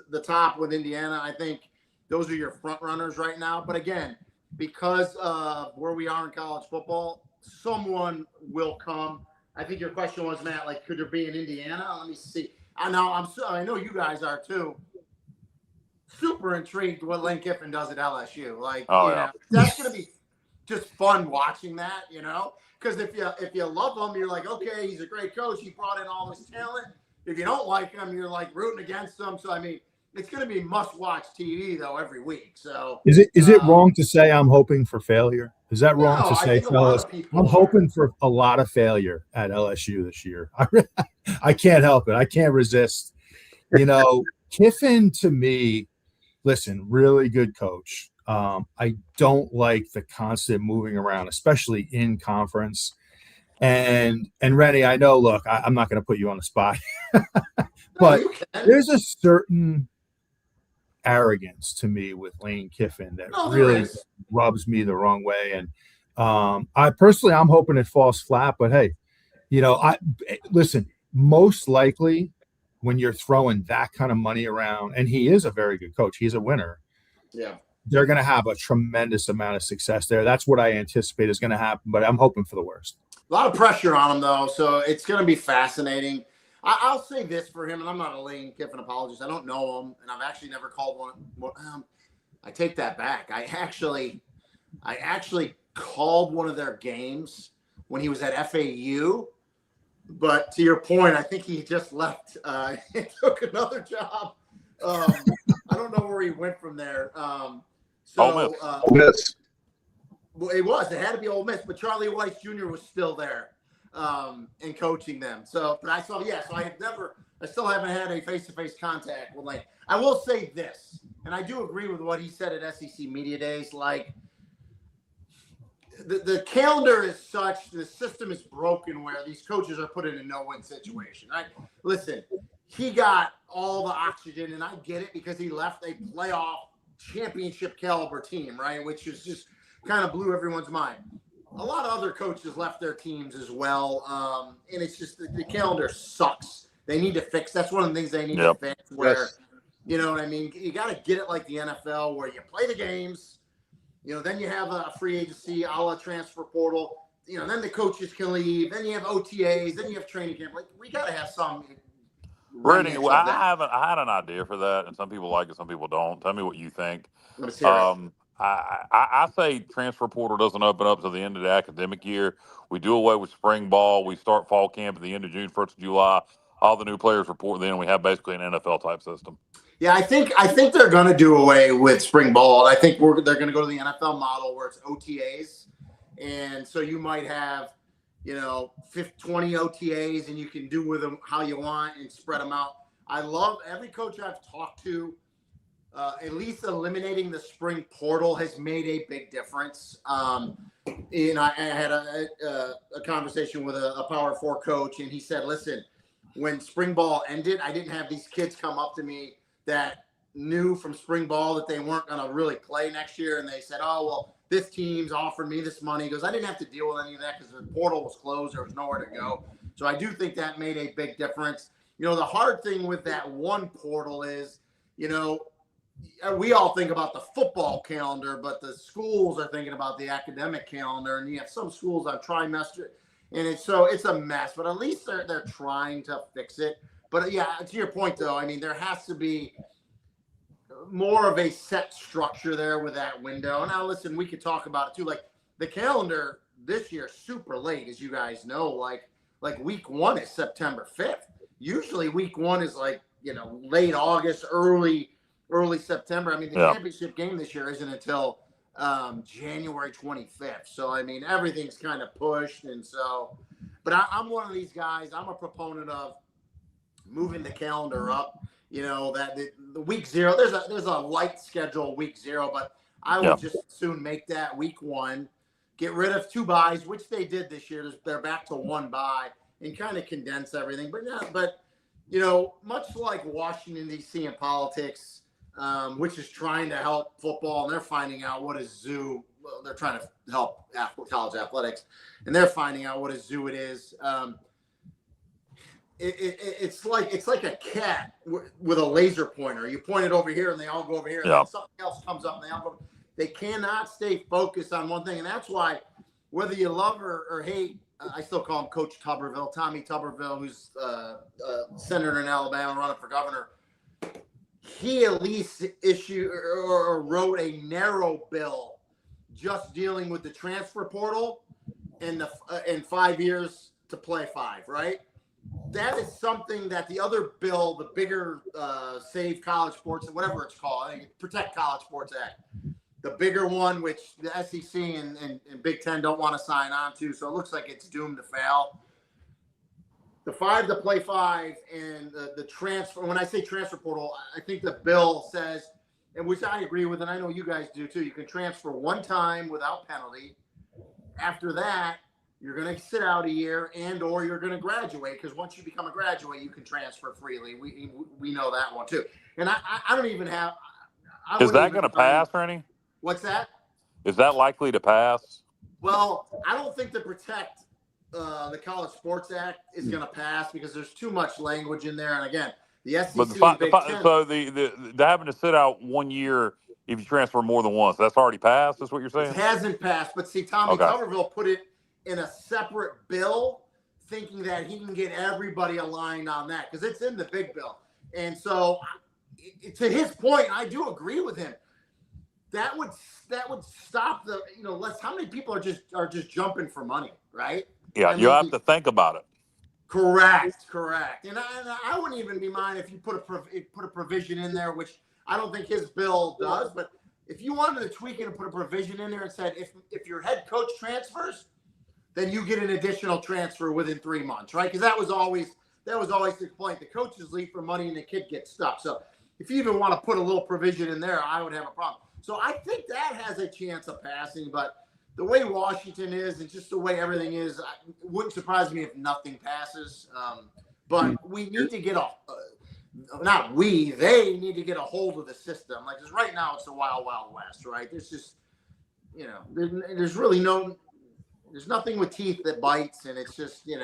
the top with Indiana, I think those are your front runners right now. But again, because of where we are in college football, someone will come. I think your question was, Matt, like, could there be in Indiana? Let me see. I know you guys are too. Super intrigued what Lane Kiffin does at LSU. Like, that's going to be just fun watching that, because if you love him, you're like, okay, he's a great coach. He brought in all this talent. If you don't like him, you're like rooting against him. So, I mean, it's going to be must-watch TV, though, every week. So is it wrong to say I'm hoping for failure? Is that wrong to say, fellas? I'm hoping for a lot of failure at LSU this year. I can't help it. I can't resist. Kiffin, to me, listen, really good coach. I don't like the constant moving around, especially in conference. And Rene, I know, look, I'm not going to put you on the spot, but there's a certain arrogance to me with Lane Kiffin that really rubs me the wrong way. And I'm hoping it falls flat, but hey, listen, most likely when you're throwing that kind of money around, and he is a very good coach, he's a winner. Yeah. They're going to have a tremendous amount of success there. That's what I anticipate is going to happen, but I'm hoping for the worst. A lot of pressure on him, though, so it's going to be fascinating. I'll say this for him, and I'm not a Lane Kiffin apologist. I don't know him, and I've actually never called one. I take that back. I actually called one of their games when he was at FAU. But to your point, I think he just left and took another job. I don't know where he went from there. Ole Miss. Well, it was. It had to be Ole Miss, but Charlie Weiss Jr. was still there and coaching them. So, but I still haven't had a face-to-face contact with Lane. I will say this, and I do agree with what he said at SEC Media Days. Like, the calendar is such, the system is broken where these coaches are put in a no-win situation. Right? Listen, he got all the oxygen, and I get it because he left a playoff championship caliber team, right? Which is just kind of blew everyone's mind. A lot of other coaches left their teams as well, and it's just the calendar sucks. They need to fix. That's one of the things they need to fix. Where, you know what I mean? You got to get it like the NFL, where you play the games. Then you have a free agency, a la transfer portal. Then the coaches can leave. Then you have OTAs. Then you have training camp. Like, we got to have some. Rene, I had an idea for that, and some people like it, some people don't. Tell me what you think. Let's hear it. I say transfer portal doesn't open up to the end of the academic year. We do away with spring ball. We start fall camp at the end of June, 1st of July. All the new players report then. We have basically an NFL type system. Yeah, I think they're going to do away with spring ball. I think they're going to go to the NFL model where it's OTAs, and so you might have 20 OTAs, and you can do with them how you want and spread them out. I love every coach I've talked to. At least eliminating the spring portal has made a big difference. I had a conversation with a Power 4 coach, and he said, listen, when spring ball ended, I didn't have these kids come up to me that knew from spring ball that they weren't going to really play next year. And they said, oh, well, this team's offered me this money. He goes, I didn't have to deal with any of that because the portal was closed. There was nowhere to go. So I do think that made a big difference. The hard thing with that one portal is, we all think about the football calendar, but the schools are thinking about the academic calendar, and you have some schools on trimester, and it's a mess. But at least they're trying to fix it. But yeah, to your point though, I mean, there has to be more of a set structure there with that window. Now, listen, we could talk about it too. Like the calendar this year, super late, as you guys know. Like week 1 is September 5th. Usually week 1 is like, late August, early September. I mean, the championship game this year isn't until January 25th. So, I mean, everything's kind of pushed. And so, but I'm one of these guys. I'm a proponent of moving the calendar up. That the week 0, there's a light schedule week 0, but I would just soon make that week 1, get rid of 2 byes, which they did this year. They're back to 1 bye and kind of condense everything. But much like Washington, D.C. and politics, which is trying to help football, and they're finding out what a zoo. Well, they're trying to help college athletics, and they're finding out what a zoo it is. It's like a cat with a laser pointer. You point it over here, and they all go over here. And then something else comes up, and they all go. They cannot stay focused on one thing, and that's why, whether you love or hate, I still call him Coach Tuberville, Tommy Tuberville, who's senator in Alabama running for governor. He at least issued or wrote a narrow bill just dealing with the transfer portal and in 5 years to play 5, right? That is something that the other bill, the bigger Save College Sports, whatever it's called, I think Protect College Sports Act, the bigger one, which the SEC and Big Ten don't want to sign on to, so it looks like it's doomed to fail. The 5 to play 5 and the transfer, when I say transfer portal, I think the bill says, and which I agree with, and I know you guys do too, you can transfer 1 time without penalty. After that, you're going to sit out a year or you're going to graduate, because once you become a graduate, you can transfer freely. We know that one too. And I don't even have – Is that going to pass, Rene? What's that? Is that likely to pass? Well, I don't think the Protect the College Sports Act is going to pass, because there's too much language in there. And again, the SEC and Big Ten. So the having to sit out 1 year if you transfer more than once, that's already passed, is what you're saying? It hasn't passed. But see, Tommy Tuberville put it in a separate bill, thinking that he can get everybody aligned on that, because it's in the big bill. And so to his point, I do agree with him. That would stop the how many people are just jumping for money, right? Yeah, you have to think about it. Correct. And I wouldn't even be mind if you put a provision in there, which I don't think his bill does. But if you wanted to tweak it and put a provision in there and said if your head coach transfers, then you get an additional transfer within 3 months, right? Because that was always the complaint. The coaches leave for money and the kid gets stuck. So if you even want to put a little provision in there, I would have a problem. So I think that has a chance of passing, but the way Washington is and just the way everything is, it wouldn't surprise me if nothing passes. But we need to get they need to get a hold of the system. Like, because right now it's the wild, wild west, right? There's just, there's really there's nothing with teeth that bites, and it's just, and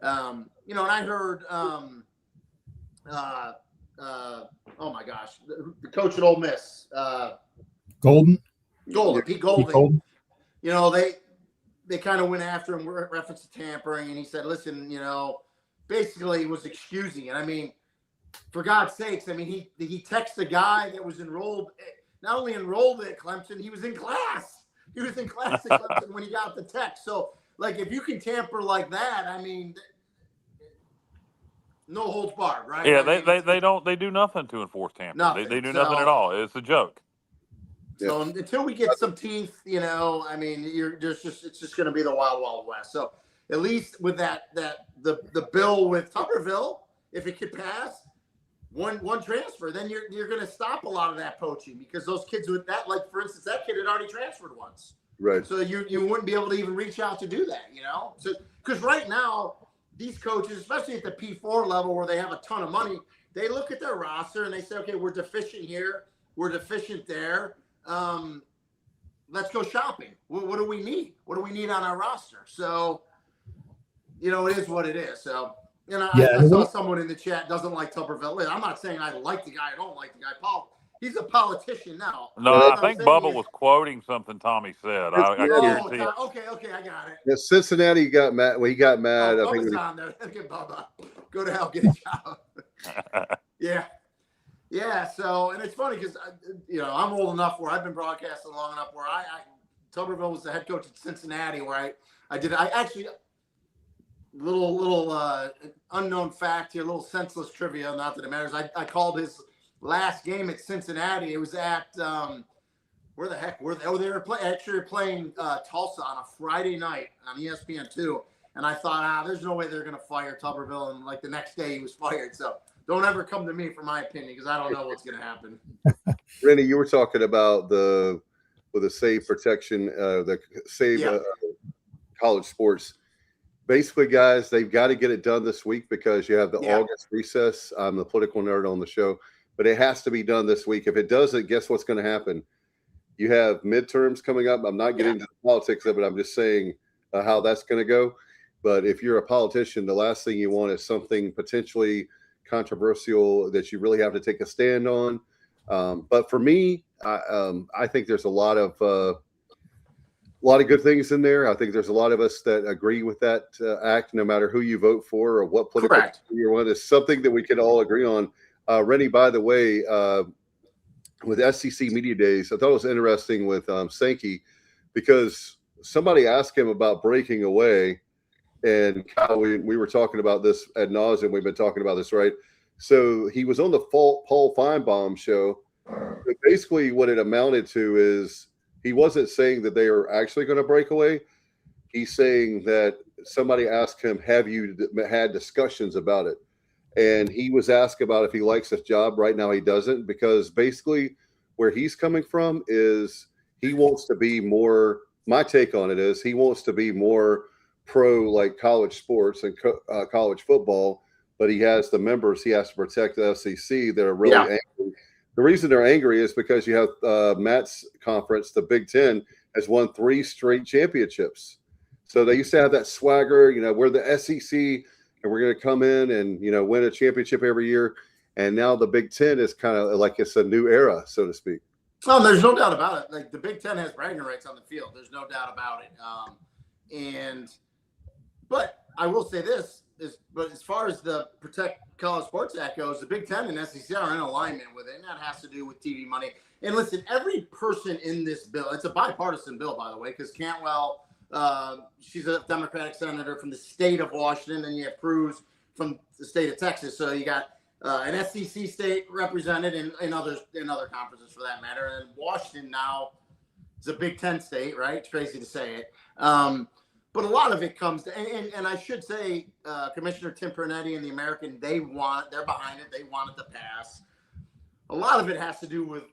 I heard, oh my gosh, the coach at Ole Miss, Golden. Pete Golden. They kind of went after him, reference to tampering, and he said, listen, basically he was excusing it. I mean, for God's sakes, I mean, he texted a guy that was not only enrolled at Clemson, he was in class. He was in class at Clemson when he got the text. So, like, if you can tamper like that, I mean, no holds barred, right? Yeah, they do nothing to enforce tampering. They do nothing at all. It's a joke. So until we get some teeth, I mean, it's just going to be the wild, wild west. So at least with the bill with Tuberville, if it could pass one transfer, then you're going to stop a lot of that poaching, because those kids with that, like for instance, that kid had already transferred once, right? So you wouldn't be able to even reach out to do that, So because right now these coaches, especially at the P4 level where they have a ton of money, they look at their roster and they say, okay, we're deficient here, we're deficient there. Let's go shopping. What do we need? What do we need on our roster? So, it is what it is. So, I saw someone in the chat doesn't like Tuberville. I'm not saying I like the guy. I don't like the guy. Paul, he's a politician now. No, I think Bubba was quoting something Tommy said. I guarantee it. Okay, I got it. Yeah, Cincinnati got mad. Well, he got mad. I think on there. Get Bubba. Go to hell, get a job. Yeah, so, and it's funny because, I'm old enough where I've been broadcasting long enough where Tuberville was the head coach at Cincinnati, where I actually, little unknown fact here, a little senseless trivia. Not that it matters. I called his last game at Cincinnati. It was at where the heck were they? Oh, they were actually playing Tulsa on a Friday night on ESPN2. And I thought, there's no way they're going to fire Tuberville. And like the next day he was fired. So don't ever come to me for my opinion because I don't know what's going to happen. Rennie, you were talking about the save protection, the save college sports. Basically, guys, they've got to get it done this week because you have the August recess. I'm the political nerd on the show, but it has to be done this week. If it doesn't, guess what's going to happen? You have midterms coming up. I'm not getting into the politics of it. I'm just saying how that's going to go. But if you're a politician, the last thing you want is something potentially controversial that you really have to take a stand on. But for me, I think there's a lot of good things in there. I think there's a lot of us that agree with that act, no matter who you vote for or what political party you're on. It's something that we can all agree on. Rennie, by the way, with SEC Media Days, I thought it was interesting with Sankey because somebody asked him about breaking away. And Kyle, we were talking about this ad nauseum. We've been talking about this, right? So he was on the Paul Feinbaum show. But basically, what it amounted to is he wasn't saying that they are actually going to break away. He's saying that somebody asked him, have you had discussions about it? And he was asked about if he likes his job. Right now, he doesn't, because basically where he's coming from is he wants to be more, my take on it is he wants to be more pro like college sports and college football, but he has the members he has to protect the SEC that are really angry. The reason they're angry is because you have Matt's conference, the Big Ten, has won 3 straight championships. So they used to have that swagger, we're the SEC and we're going to come in and, win a championship every year. And now the Big Ten is kind of like it's a new era, so to speak. Oh, there's no doubt about it. Like the Big Ten has bragging rights on the field. There's no doubt about it. But I will say this but as far as the Protect College Sports Act goes, the Big Ten and SEC are in alignment with it, and that has to do with TV money. And listen, every person in this bill, it's a bipartisan bill, by the way, because Cantwell, she's a Democratic senator from the state of Washington, and you have Cruz from the state of Texas. So you got an SEC state represented in other conferences for that matter. And Washington now is a Big Ten state, right? It's crazy to say it. But a lot of it comes to, and I should say, Commissioner Tim Pernetti and the American, they're behind it. They want it to pass. A lot of it has to do with,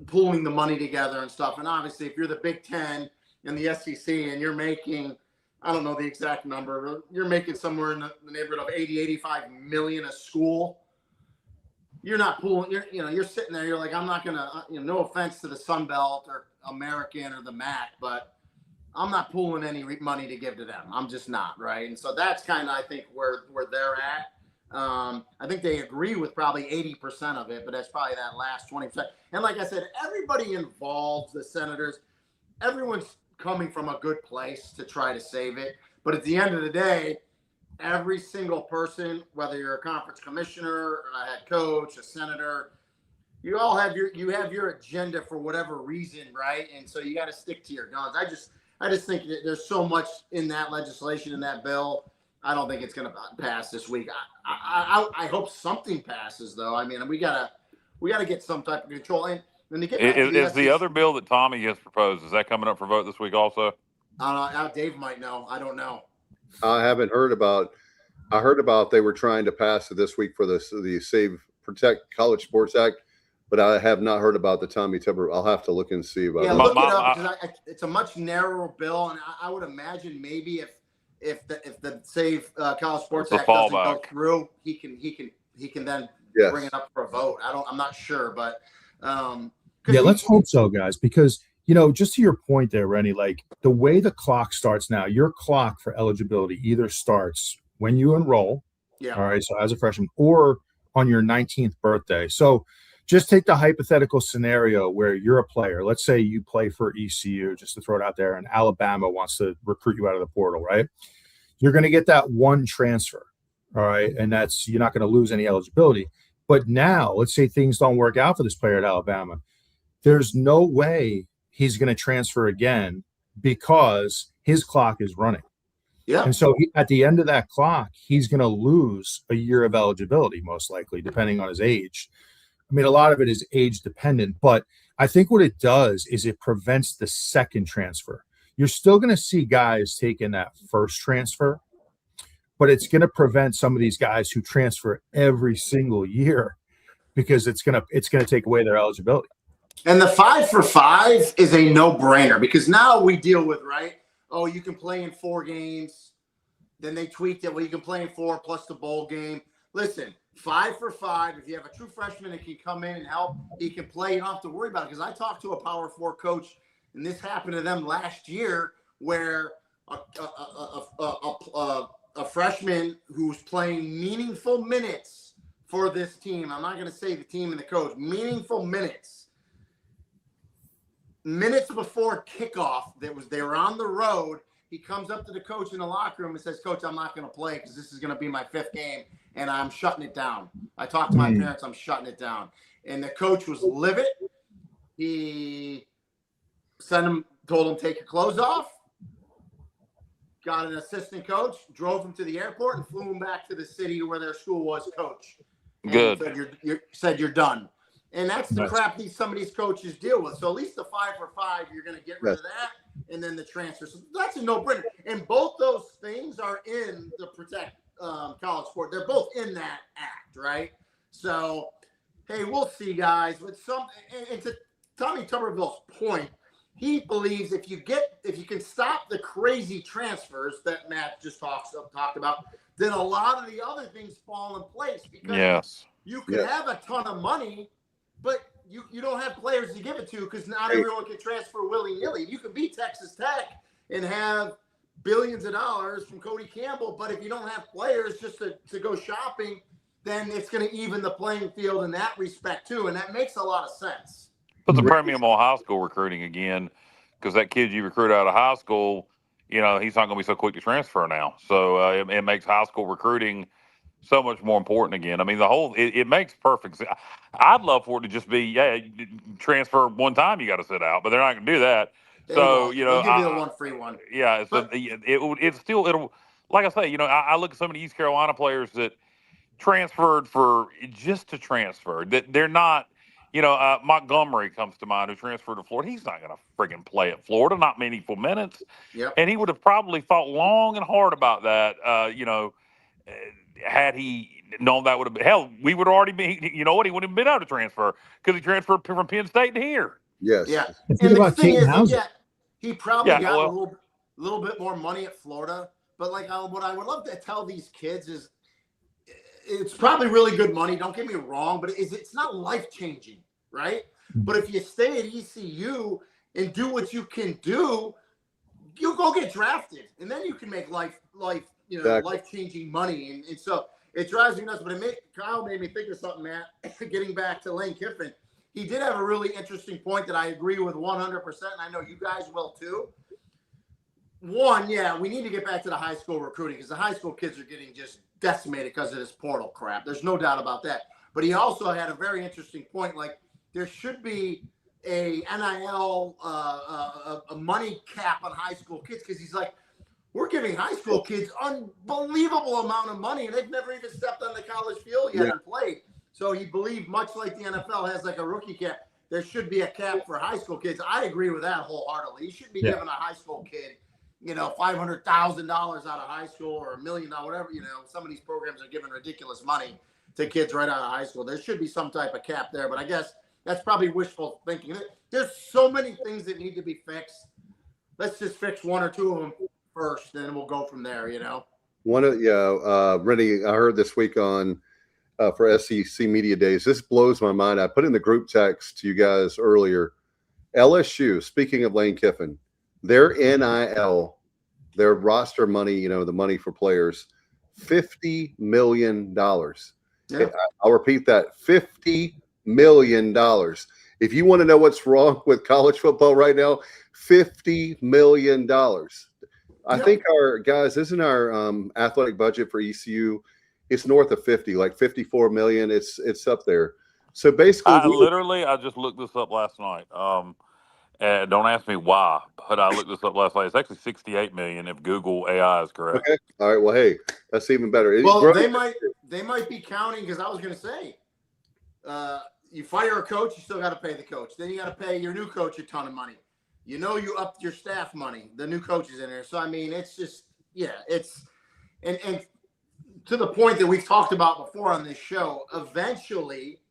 pooling the money together and stuff. And obviously, if you're the Big Ten and the SEC and you're making, I don't know the exact number, you're making somewhere in the neighborhood of 85 million a school. You're not pooling, you're sitting there, you're like, I'm not going to, no offense to the Sun Belt or American or the MAC, but I'm not pooling any money to give to them. I'm just not, right? And so that's kind of, I think, where they're at. I think they agree with probably 80% of it, but that's probably that last 20%. And like I said, everybody involved, the senators, everyone's coming from a good place to try to save it. But at the end of the day, every single person, whether you're a conference commissioner, a head coach, a senator, you all have your agenda for whatever reason, right? And so you got to stick to your guns. I just think that there's so much in that legislation, in that bill. I don't think it's going to pass this week. I hope something passes, though. I mean, we gotta get some type of control. And when they get back is the other bill that Tommy has proposed, is that coming up for vote this week also? Dave might know. I don't know. I haven't heard about. I heard about they were trying to pass it this week for the Save Protect College Sports Act. But I have not heard about the Tommy Tuber. I'll have to look and see about it. Look it up because it's a much narrower bill, and I would imagine maybe if the Save College Sports Act doesn't go through, he can then bring it up for a vote. I'm not sure, but let's hope so, guys, because just to your point there, Rennie, like the way the clock starts now, your clock for eligibility either starts when you enroll, all right, so as a freshman, or on your 19th birthday. So just take the hypothetical scenario where you're a player. Let's say you play for ECU, just to throw it out there, and Alabama wants to recruit you out of the portal, right? You're going to get that one transfer, all right? And you're not going to lose any eligibility. But now, let's say things don't work out for this player at Alabama. There's no way he's going to transfer again because his clock is running. Yeah. And so at the end of that clock, he's going to lose a year of eligibility, most likely, depending on his age. I mean, a lot of it is age dependent, but I think what it does is it prevents the second transfer. You're still going to see guys taking that first transfer, but it's going to prevent some of these guys who transfer every single year because it's going to take away their eligibility. And the 5 for 5 is a no-brainer because now we deal with, right? Oh, you can play in 4 games. Then they tweaked it. Well, you can play in 4 plus the bowl game. Listen, 5 for 5. If you have a true freshman that can come in and help, he can play. You don't have to worry about it. Because I talked to a Power 4 coach, and this happened to them last year, where a freshman who's playing meaningful minutes for this team. I'm not going to say the team and the coach. Meaningful minutes. Minutes before kickoff, they were on the road. He comes up to the coach in the locker room and says, "Coach, I'm not going to play because this is going to be my 5th game, and I'm shutting it down. I talked to my parents. I'm shutting it down." And the coach was livid. He told him, "Take your clothes off." Got an assistant coach, drove him to the airport, and flew him back to the city where their school was, coach. And Good. Said you're done. And that's the crap some of these coaches deal with. So at least the 5 for 5, you're going to get rid of that, and then the transfer. So that's a no-brainer. And both those things are in the Protect College Sport. They're both in that act, right? So, hey, we'll see, guys. But and to Tommy Tuberville's point, he believes if you can stop the crazy transfers that Matt just talked about, then a lot of the other things fall in place because you can have a ton of money, but you don't have players to give it to because not everyone can transfer willy-nilly. You can be Texas Tech and have billions of dollars from Cody Campbell, but if you don't have players just to go shopping, then it's going to even the playing field in that respect too, and that makes a lot of sense. Put the premium on high school recruiting again, because that kid you recruit out of high school, he's not going to be so quick to transfer now. So it makes high school recruiting so much more important again. I mean, it makes perfect sense. I'd love for it to just be, transfer one time, you got to sit out, but they're not going to do that. They'll give you the one free one. Yeah, so it'll like I say, I look at some of the East Carolina players that transferred for just to transfer. That they're not. Montgomery comes to mind, who transferred to Florida. He's not going to friggin' play at Florida, not meaningful minutes. Yep. And he would have probably thought long and hard about that. Had he known that would have been, hell, we would have already been, he wouldn't have been able to transfer because he transferred from Penn State to here. Yes. Yeah. And the thing is, he probably got a little bit more money at Florida. But what I would love to tell these kids is it's probably really good money. Don't get me wrong, but it's not life-changing, right? But if you stay at ECU and do what you can do, you'll go get drafted. And then you can make life-changing money. And so it drives me nuts. But Kyle made me think of something, Matt, getting back to Lane Kiffin. He did have a really interesting point that I agree with 100%, and I know you guys will too. One, we need to get back to the high school recruiting because the high school kids are getting just decimated because of this portal crap. There's no doubt about that. But he also had a very interesting point. Like, there should be a NIL, a money cap on high school kids because he's like, we're giving high school kids unbelievable amount of money, and they've never even stepped on the college field yet and played. So he believed, much like the NFL has like a rookie cap, there should be a cap for high school kids. I agree with that wholeheartedly. You shouldn't be giving a high school kid $500,000 out of high school or $1 million, whatever. Some of these programs are giving ridiculous money to kids right out of high school. There should be some type of cap there, but I guess that's probably wishful thinking. There's so many things that need to be fixed. Let's just fix one or two of them first, then we'll go from there. Rene, I heard this week on for SEC Media Days. This blows my mind. I put in the group text to you guys earlier. LSU, speaking of Lane Kiffin, their NIL, their roster money, the money for players, $50 million. Yeah. I'll repeat that, $50 million. If you want to know what's wrong with college football right now, $50 million. I think isn't our athletic budget for ECU, it's north of 50, like 54 million. It's up there. So basically, I just looked this up last night. Don't ask me why, but I looked this up last night. It's actually 68 million if Google AI is correct. Okay. All right. Well, hey, that's even better. Well, they might be counting, because I was going to say, you fire a coach, you still got to pay the coach. Then you got to pay your new coach a ton of money. You upped your staff money. The new coach is in there. So, I mean, it's just, it's – and to the point that we've talked about before on this show, eventually –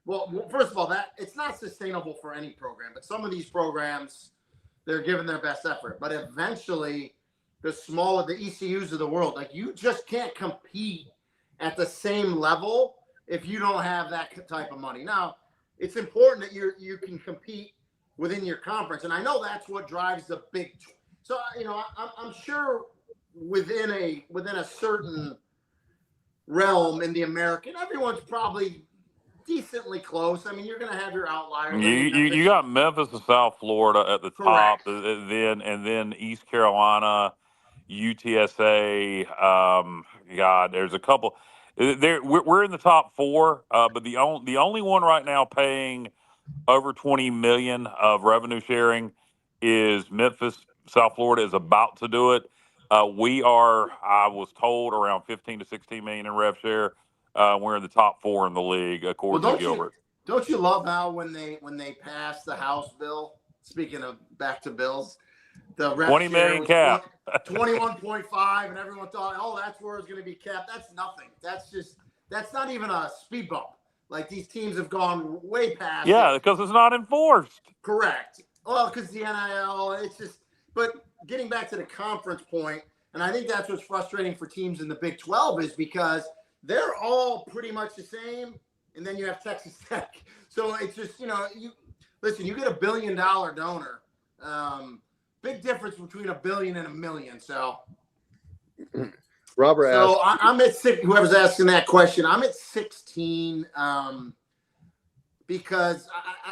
well, first of all, that it's not sustainable for any program, but some of these programs, they're giving their best effort. But eventually, the ECUs of the world, like, you just can't compete at the same level if you don't have that type of money. Now, it's important that you can compete within your conference, and I know that's what drives the big. So, I'm sure within a certain realm in the American, everyone's probably decently close. I mean, you're going to have your outliers. You got Memphis and South Florida at the top, and then East Carolina, UTSA. God, there's a couple. We're in the top four, but the only one right now paying over 20 million of revenue sharing is Memphis. South Florida is about to do it. We are, I was told, around 15 to 16 million in rev share. We're in the top four in the league, according to Gilbert. Don't you love how when they passed the House bill, speaking of back to bills, the rev 20 million cap, 21.5, and everyone thought, oh, that's where it's going to be capped. That's nothing. That's not even a speed bump. Like, these teams have gone way past. Yeah, because it's not enforced. Correct. Well, because the NIL, it's just. But getting back to the conference point, and I think that's what's frustrating for teams in the Big 12 is because they're all pretty much the same, and then you have Texas Tech. So it's just, you get $1 billion donor. Big difference between $1 billion and $1 million. So, Robert asked. I'm at 6. Whoever's asking that question, I'm at 16 because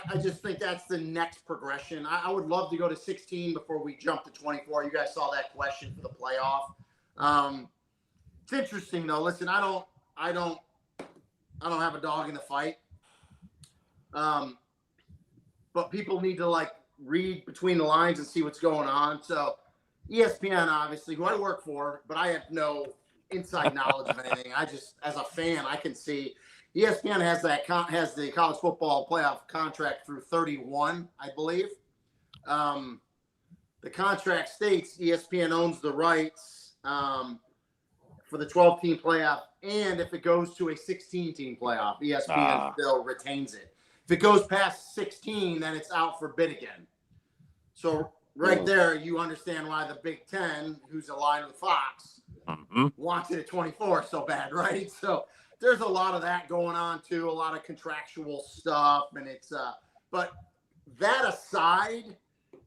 I just think that's the next progression. I would love to go to 16 before we jump to 24. You guys saw that question for the playoff. It's interesting though. Listen, I don't have a dog in the fight. But people need to read between the lines and see what's going on. So ESPN, obviously, who I work for, but I have no inside knowledge of anything. I just, as a fan, I can see ESPN has the college football playoff contract through 31, I believe. The contract states ESPN owns the rights for the 12-team playoff, and if it goes to a 16-team playoff, ESPN still retains it. If it goes past 16, then it's out for bid again. So right there, you understand why the Big Ten, who's aligned with Fox, wants it at 24 so bad, right? So there's a lot of that going on too, a lot of contractual stuff, and it's but that aside,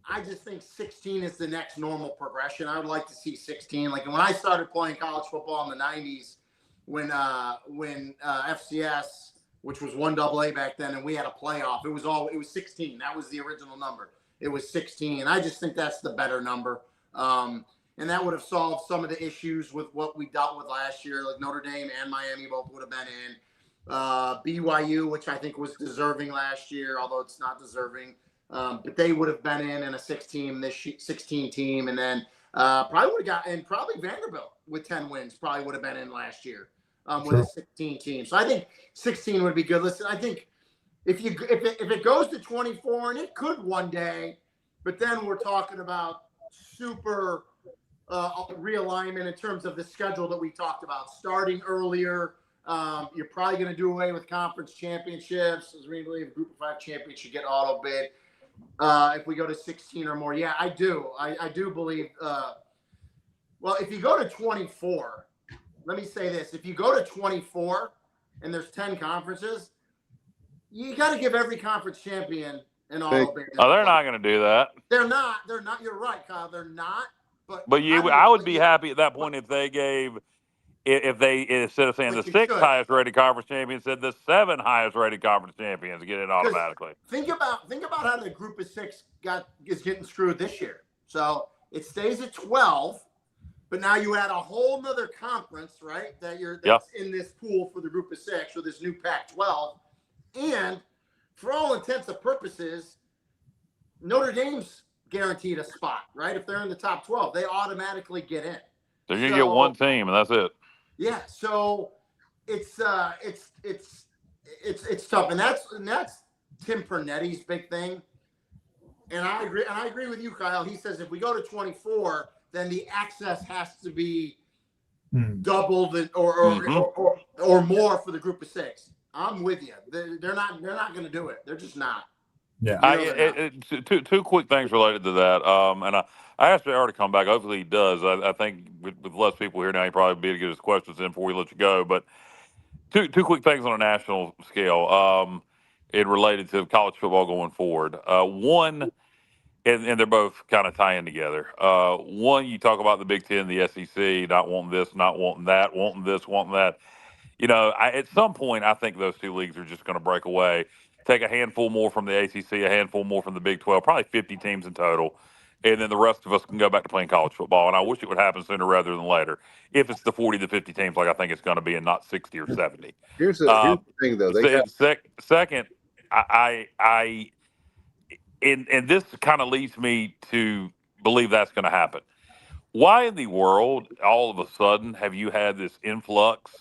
I just think 16 is the next normal progression. I would like to see 16. Like when I started playing college football in the 90s, when FCS, which was 1AA back then, and we had a playoff, it was 16. That was the original number. It was 16. I just think that's the better number. And that would have solved some of the issues with what we dealt with last year. Like Notre Dame and Miami both would have been in. BYU, which I think was deserving last year, although it's not deserving. But they would have been in a 16 team. And then probably would have got, and probably Vanderbilt with 10 wins probably would have been in last year with a 16 team. So I think 16 would be good. Listen, I think if it goes to 24, and it could one day, but then we're talking about super realignment in terms of the schedule that we talked about, starting earlier. You're probably going to do away with conference championships. As we believe, Group of 5 champions should get auto bid if we go to 16 or more. Yeah, I do. I do believe. Well, if you go to 24, let me say this: if you go to 24 and there's 10 conferences, you got to give every conference champion an auto bid. Oh, they're not going to do that. They're not. You're right, Kyle. They're not. But I would be happy at that point if they gave, if they, instead of saying the 6 highest rated conference champions, said the 7 highest rated conference champions get it automatically. Think about how the Group of 6 is getting screwed this year. So it stays at 12, but now you add a whole nother conference, right? That's in this pool for the Group of 6 or this new Pac-12, and for all intents and purposes, Notre Dame's guaranteed a spot, right? If they're in the top 12, they automatically get in. They're going to get one team, and that's it. Yeah, so it's tough, and that's Tim Pernetti's big thing. And I agree with you, Kyle. He says if we go to 24, then the access has to be doubled or more for the group of 6. I'm with you. They're not going to do it. They're just not. Yeah. Two quick things related to that. And I asked JR to come back. Hopefully he does. I think with less people here now, he probably be able to get his questions in before we let you go. But two quick things on a national scale. It related to college football going forward. One, and they're both kind of tying together. One, you talk about the Big Ten, the SEC, not wanting this, not wanting that, wanting this, wanting that. At some point, I think those two leagues are just going to break away. Take a handful more from the ACC, a handful more from the Big 12, probably 50 teams in total. And then the rest of us can go back to playing college football. And I wish it would happen sooner rather than later. If it's the 40 to 50 teams like I think it's going to be and not 60 or 70. Here's the thing, though. Second, and this kind of leads me to believe that's going to happen. Why in the world, all of a sudden, have you had this influx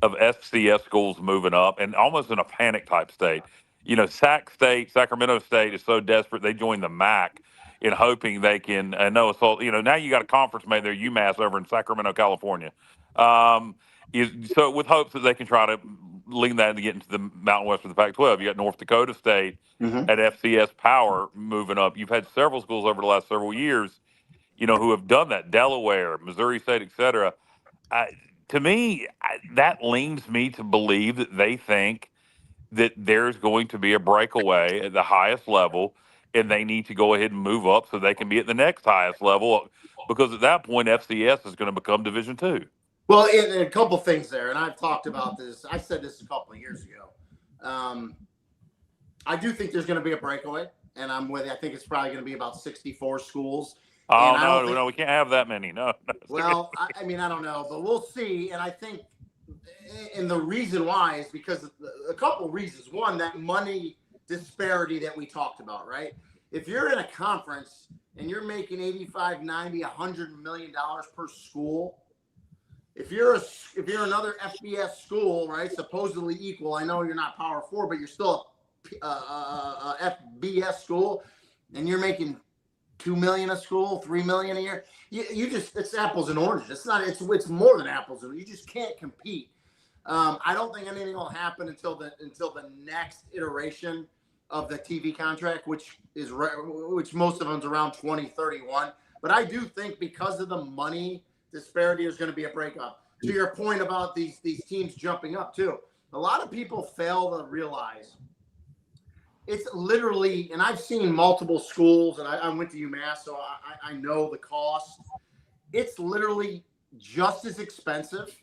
of FCS schools moving up and almost in a panic type state? Sacramento State is so desperate they joined the MAC in hoping they can now you got a conference made there, UMass over in Sacramento, California. So with hopes that they can try to lean that and get into the Mountain West of the Pac-12. You got North Dakota State at FCS Power moving up. You've had several schools over the last several years, who have done that. Delaware, Missouri State, et cetera. To me, that leans me to believe that they think that there's going to be a breakaway at the highest level, and they need to go ahead and move up so they can be at the next highest level, because at that point, FCS is going to become Division II. Well, and a couple things there, and I've talked about this. I said this a couple of years ago. I do think there's going to be a breakaway, and I'm with you. I think it's probably going to be about 64 schools. Oh, no, we can't have that many. No. Well, I mean, I don't know, but we'll see. And I think, and the reason why is because a couple of reasons. One, that money disparity that we talked about, right? If you're in a conference and you're making 85, 90, $100 million per school, if you're another FBS school, right, supposedly equal, I know you're not Power 4, but you're still a FBS school, and you're making $2 million a school, $3 million a year. You just, it's apples and oranges. It's more than apples and oranges. You just can't compete. I don't think anything will happen until the next iteration of the TV contract, which most of them's around 2031. But I do think because of the money disparity, there's going to be a breakup. To your point about these teams jumping up too, a lot of people fail to realize it's literally, and I've seen multiple schools, and I went to UMass, so I know the cost. It's literally just as expensive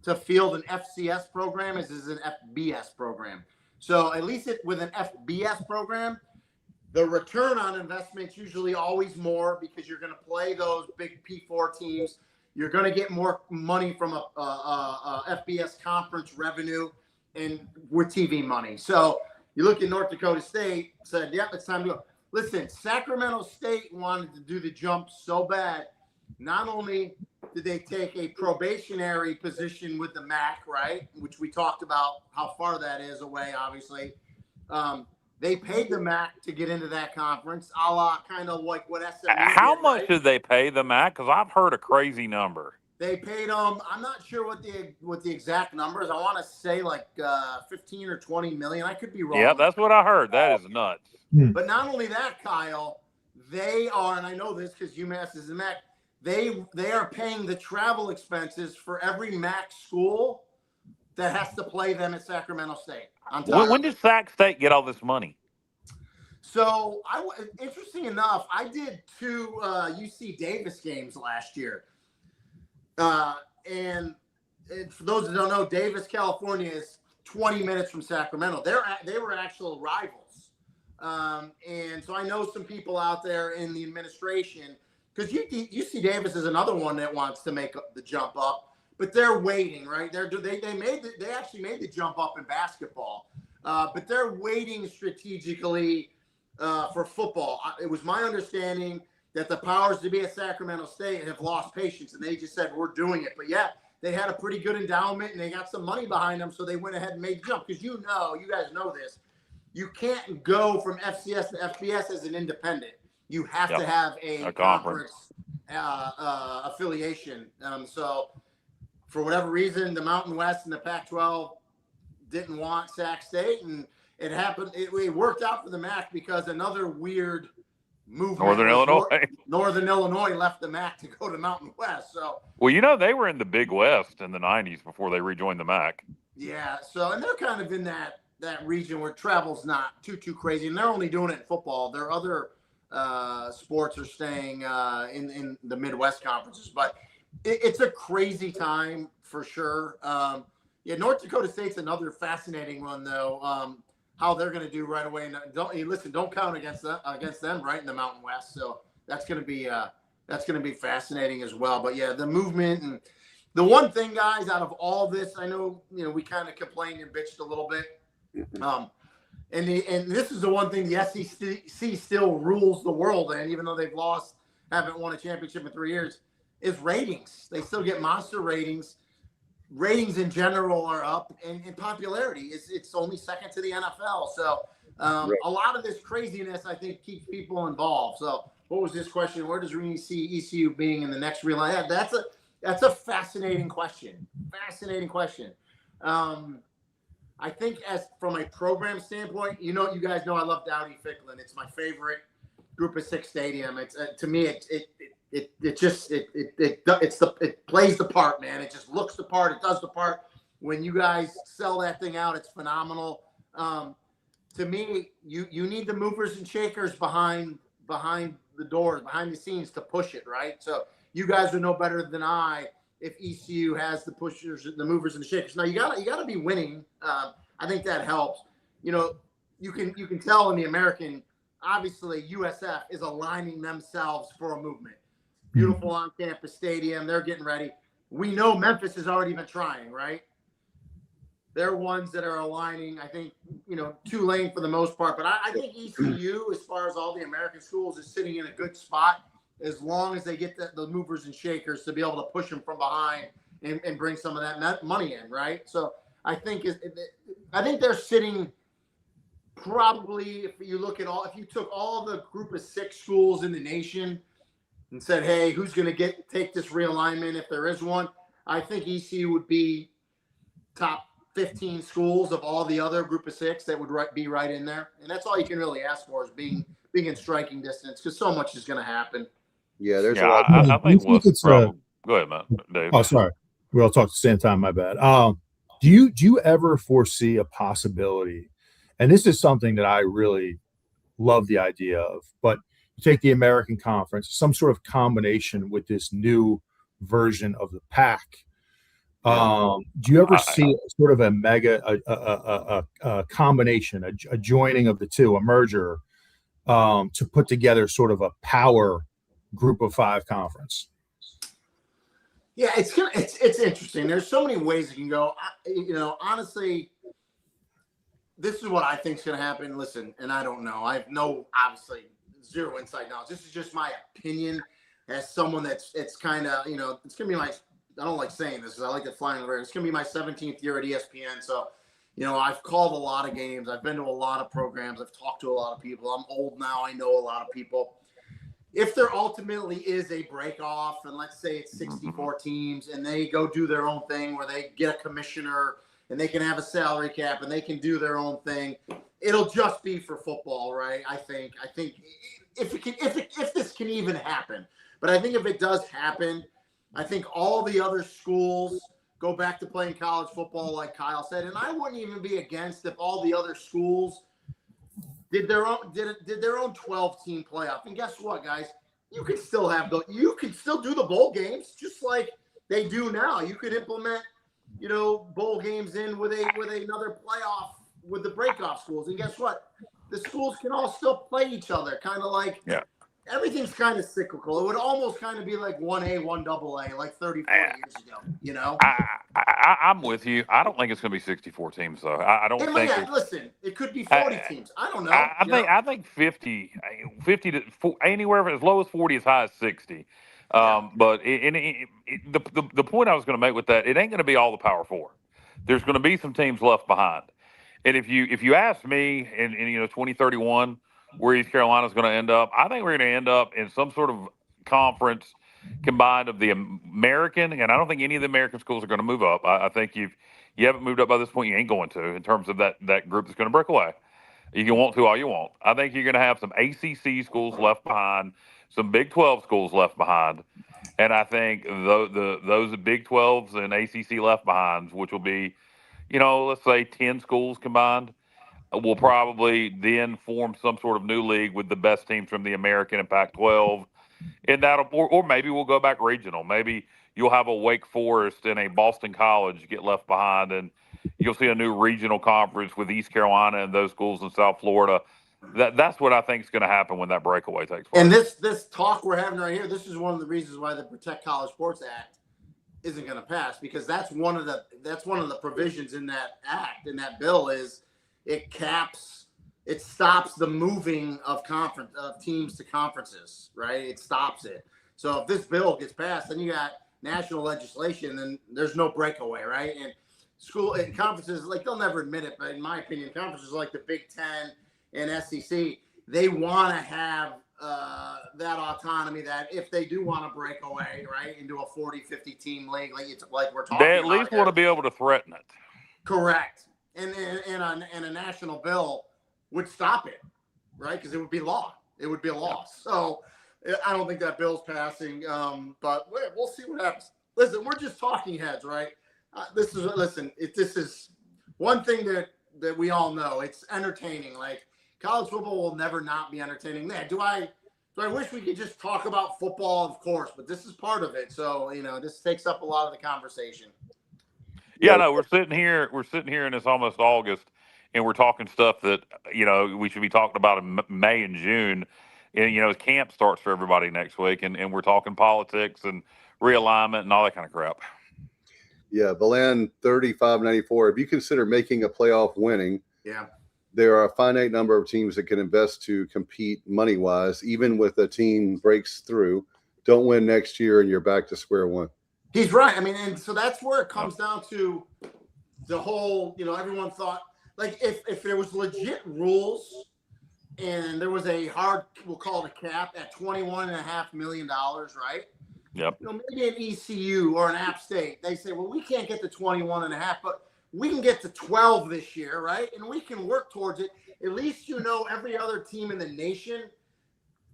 to field an FCS program as is an FBS program. So at least with an FBS program, the return on investment is usually always more because you're going to play those big P4 teams. You're going to get more money from a FBS conference revenue and with TV money. So you look at North Dakota State, said, yep, it's time to go. Listen, Sacramento State wanted to do the jump so bad. Not only did they take a probationary position with the MAC, right, which we talked about how far that is away, obviously. They paid the MAC to get into that conference, a la kind of like what SMU How did, much right? did they pay the MAC? Because I've heard a crazy number. They paid them. I'm not sure what the exact numbers. I want to say like 15 or 20 million. I could be wrong. Yeah, that's what I heard. That is nuts. But not only that, Kyle, they are, and I know this because UMass is the MAC. They are paying the travel expenses for every MAC school that has to play them at Sacramento State. When did Sac State get all this money? So, interesting enough, I did 2 UC Davis games last year. And for those that don't know, Davis, California is 20 minutes from Sacramento. They were actual rivals. And so I know some people out there in the administration, because UC Davis is another one that wants to make the jump up, but they're waiting, right? They actually made the jump up in basketball, but they're waiting strategically for football. It was my understanding that the powers to be at Sacramento State have lost patience, and they just said, we're doing it. But, yeah, they had a pretty good endowment, and they got some money behind them, so they went ahead and made the jump. Because you guys know this, you can't go from FCS to FBS as an independent. You have to have a conference affiliation. So for whatever reason, the Mountain West and the Pac-12 didn't want Sac State, and it happened. It worked out for the MAC because another weird movement. Northern Illinois left the MAC to go to Mountain West. So well, they were in the Big West in the 90s before they rejoined the MAC. Yeah. So, and they're kind of in that region where travel's not too crazy, and they're only doing it in football. Their other sports are staying in the Midwest conferences, but it's a crazy time for sure. North Dakota State's another fascinating one, though. How they're going to do right away. And don't count against them right in the Mountain West. So that's going to be fascinating as well. But yeah, the movement and the one thing, guys, out of all this, I know we kind of complained and bitched a little bit. And this is the one thing the SEC still rules the world in, even though haven't won a championship in 3 years, is ratings. They still get monster ratings. Ratings in general are up, and popularity it's only second to the NFL. So a lot of this craziness, I think, keeps people involved. So what was this question? Where does Rene see ECU being in the next real life? That's a fascinating question. Fascinating question. I think from a program standpoint, you guys know I love Dowdy Ficklin. It's my favorite Group of Six stadium. It's to me, it plays the part, man. It just looks the part. It does the part. When you guys sell that thing out, it's phenomenal. To me, you need the movers and shakers behind the doors, behind the scenes to push it, right? So you guys would know better than I if ECU has the pushers, the movers and the shakers. Now you gotta be winning. I think that helps. You can tell in the American, obviously USF is aligning themselves for a movement. Beautiful on-campus stadium. They're getting ready. We know Memphis has already been trying, right? They're ones that are aligning. I think, Tulane for the most part. But I think ECU, as far as all the American schools, is sitting in a good spot as long as they get the movers and shakers to be able to push them from behind and bring some of that money in, right? So I think they're sitting probably, if you took all the Group of Six schools in the nation and said, hey, who's going to take this realignment if there is one, I think ECU would be top 15 schools of all the other Group of Six that would be right in there. And that's all you can really ask for, is being in striking distance, because so much is going to happen. Yeah, there's a lot. I think what's go ahead, man. Dave. Oh, sorry. We all talk at the same time. My bad. Do you ever foresee a possibility? And this is something that I really love the idea of, but you take the American Conference, some sort of combination with this new version of the PAC. Do you ever see sort of a mega a combination, a joining of the two, a merger, to put together sort of a power Group of Five conference? Yeah, it's interesting. There's so many ways it can go. Honestly, this is what I think is going to happen. Listen, and I don't know. I have obviously zero inside knowledge. This is just my opinion as someone it's kind of, it's going to be my, I don't like saying this because I like to fly in the radar. It's going to be my 17th year at ESPN. So, I've called a lot of games. I've been to a lot of programs. I've talked to a lot of people. I'm old now. I know a lot of people. If there ultimately is a break off, and let's say it's 64 teams and they go do their own thing where they get a commissioner and they can have a salary cap and they can do their own thing, it'll just be for football, right? I think if this can even happen, but I think if it does happen, I think all the other schools go back to playing college football, like Kyle said, and I wouldn't even be against if all the other schools did their own 12-team playoff. And guess what, guys? You can still do the bowl games just like they do now. You could implement, bowl games in with another playoff with the breakoff schools. And guess what? The schools can all still play each other, kind of like everything's kind of cyclical. It would almost kind of be like 1A, 1AA, like 30, 40 years ago, you know? I'm with you. I don't think it's going to be 64 teams, though. I don't think. Listen, it could be 40 teams. I don't know. I think 50 to anywhere as low as 40, as high as 60. But the point I was going to make with that, it ain't going to be all the Power Four. There's going to be some teams left behind. And if you ask me in 2031 where East Carolina is going to end up, I think we're going to end up in some sort of conference combined of the American, and I don't think any of the American schools are going to move up. I think you haven't moved up by this point, you ain't going to, in terms of that group that's going to break away. You can want to all you want. I think you're going to have some ACC schools left behind, some Big 12 schools left behind, and I think those Big 12s and ACC left behinds, which will be, let's say 10 schools combined, will probably then form some sort of new league with the best teams from the American and Pac-12. And or maybe we'll go back regional. Maybe you'll have a Wake Forest and a Boston College get left behind, and you'll see a new regional conference with East Carolina and those schools in South Florida. That's what I think is going to happen when that breakaway takes place. And this talk we're having right here, this is one of the reasons why the Protect College Sports Act isn't going to pass, because that's one of the provisions in that act, in that bill, is it stops the moving of teams to conferences, right? It stops it. So if this bill gets passed, then you got national legislation, then there's no breakaway, right? And school and conferences, like, they'll never admit it, but in my opinion, conferences like the Big Ten and SEC, they want to have that autonomy, that if they do want to break away, right, into a 40, 50 team league, like we're talking about, they at least want to be able to threaten it. Correct. And a national bill would stop it, right? Because it would be law. It would be a law. So I don't think that bill's passing, but we'll see what happens. Listen, we're just talking heads, right? This is one thing that we all know. It's entertaining. Like, college football will never not be entertaining. Man, do I wish we could just talk about football? Of course, but this is part of it. So, this takes up a lot of the conversation. Yeah, no, we're sitting here and it's almost August, and we're talking stuff that, we should be talking about in May and June. And, camp starts for everybody next week, and we're talking politics and realignment and all that kind of crap. Yeah, Valan 3594. If you consider making a playoff winning, there are a finite number of teams that can invest to compete money-wise. Even with a team breaks through, don't win next year, and you're back to square one. He's right. I mean, and so that's where it comes down to the whole, everyone thought, like, if there was legit rules and there was a hard, we'll call it a cap at $21.5 million, right? Yep. Maybe an ECU or an App State, they say, well, we can't get to 21.5, but we can get to 12 this year, right? And we can work towards it. At least every other team in the nation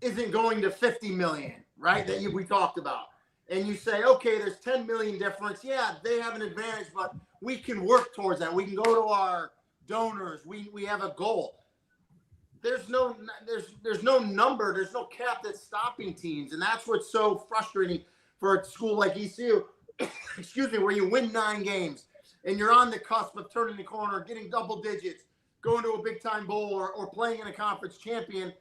isn't going to 50 million, right? That we talked about. And you say, okay, there's 10 million difference. Yeah, they have an advantage, but we can work towards that. We can go to our donors. We have a goal. There's no number. There's no cap that's stopping teams, and that's what's so frustrating for a school like ECU. Excuse me, where you win 9 games and you're on the cusp of turning the corner, getting double digits, going to a big time bowl, or playing in a conference champion.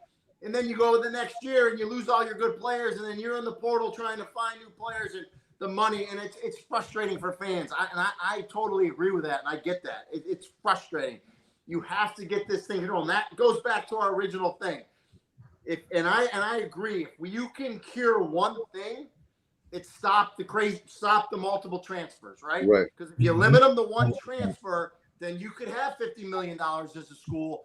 And then you go the next year and you lose all your good players, and then you're in the portal trying to find new players and the money, and it's frustrating for fans. I totally agree with that, and I get that. It's frustrating. You have to get this thing going. That goes back to our original thing. And I agree. If you can cure one thing, it's stop the multiple transfers, right? Right. Because if you limit them to one transfer, then you could have $50 million as a school.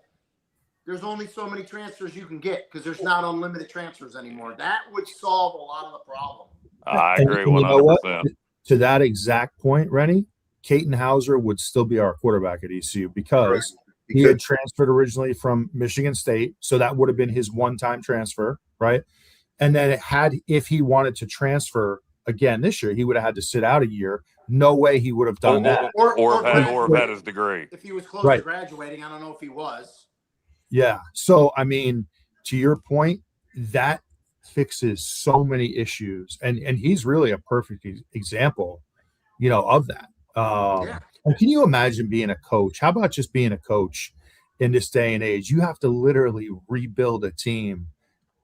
There's only so many transfers you can get because there's not unlimited transfers anymore. That would solve a lot of the problem. I agree 100%. You know what? To that exact point, Rennie, Caton Hauser would still be our quarterback at ECU because he had transferred originally from Michigan State. So that would have been his one-time transfer, right? And then if he wanted to transfer again this year, he would have had to sit out a year. No way he would have done that. Or have had his degree. If he was close to graduating, I don't know if he was. Yeah. So, I mean, to your point, that fixes so many issues. And he's really a perfect example, of that. And can you imagine being a coach? How about just being a coach in this day and age? You have to literally rebuild a team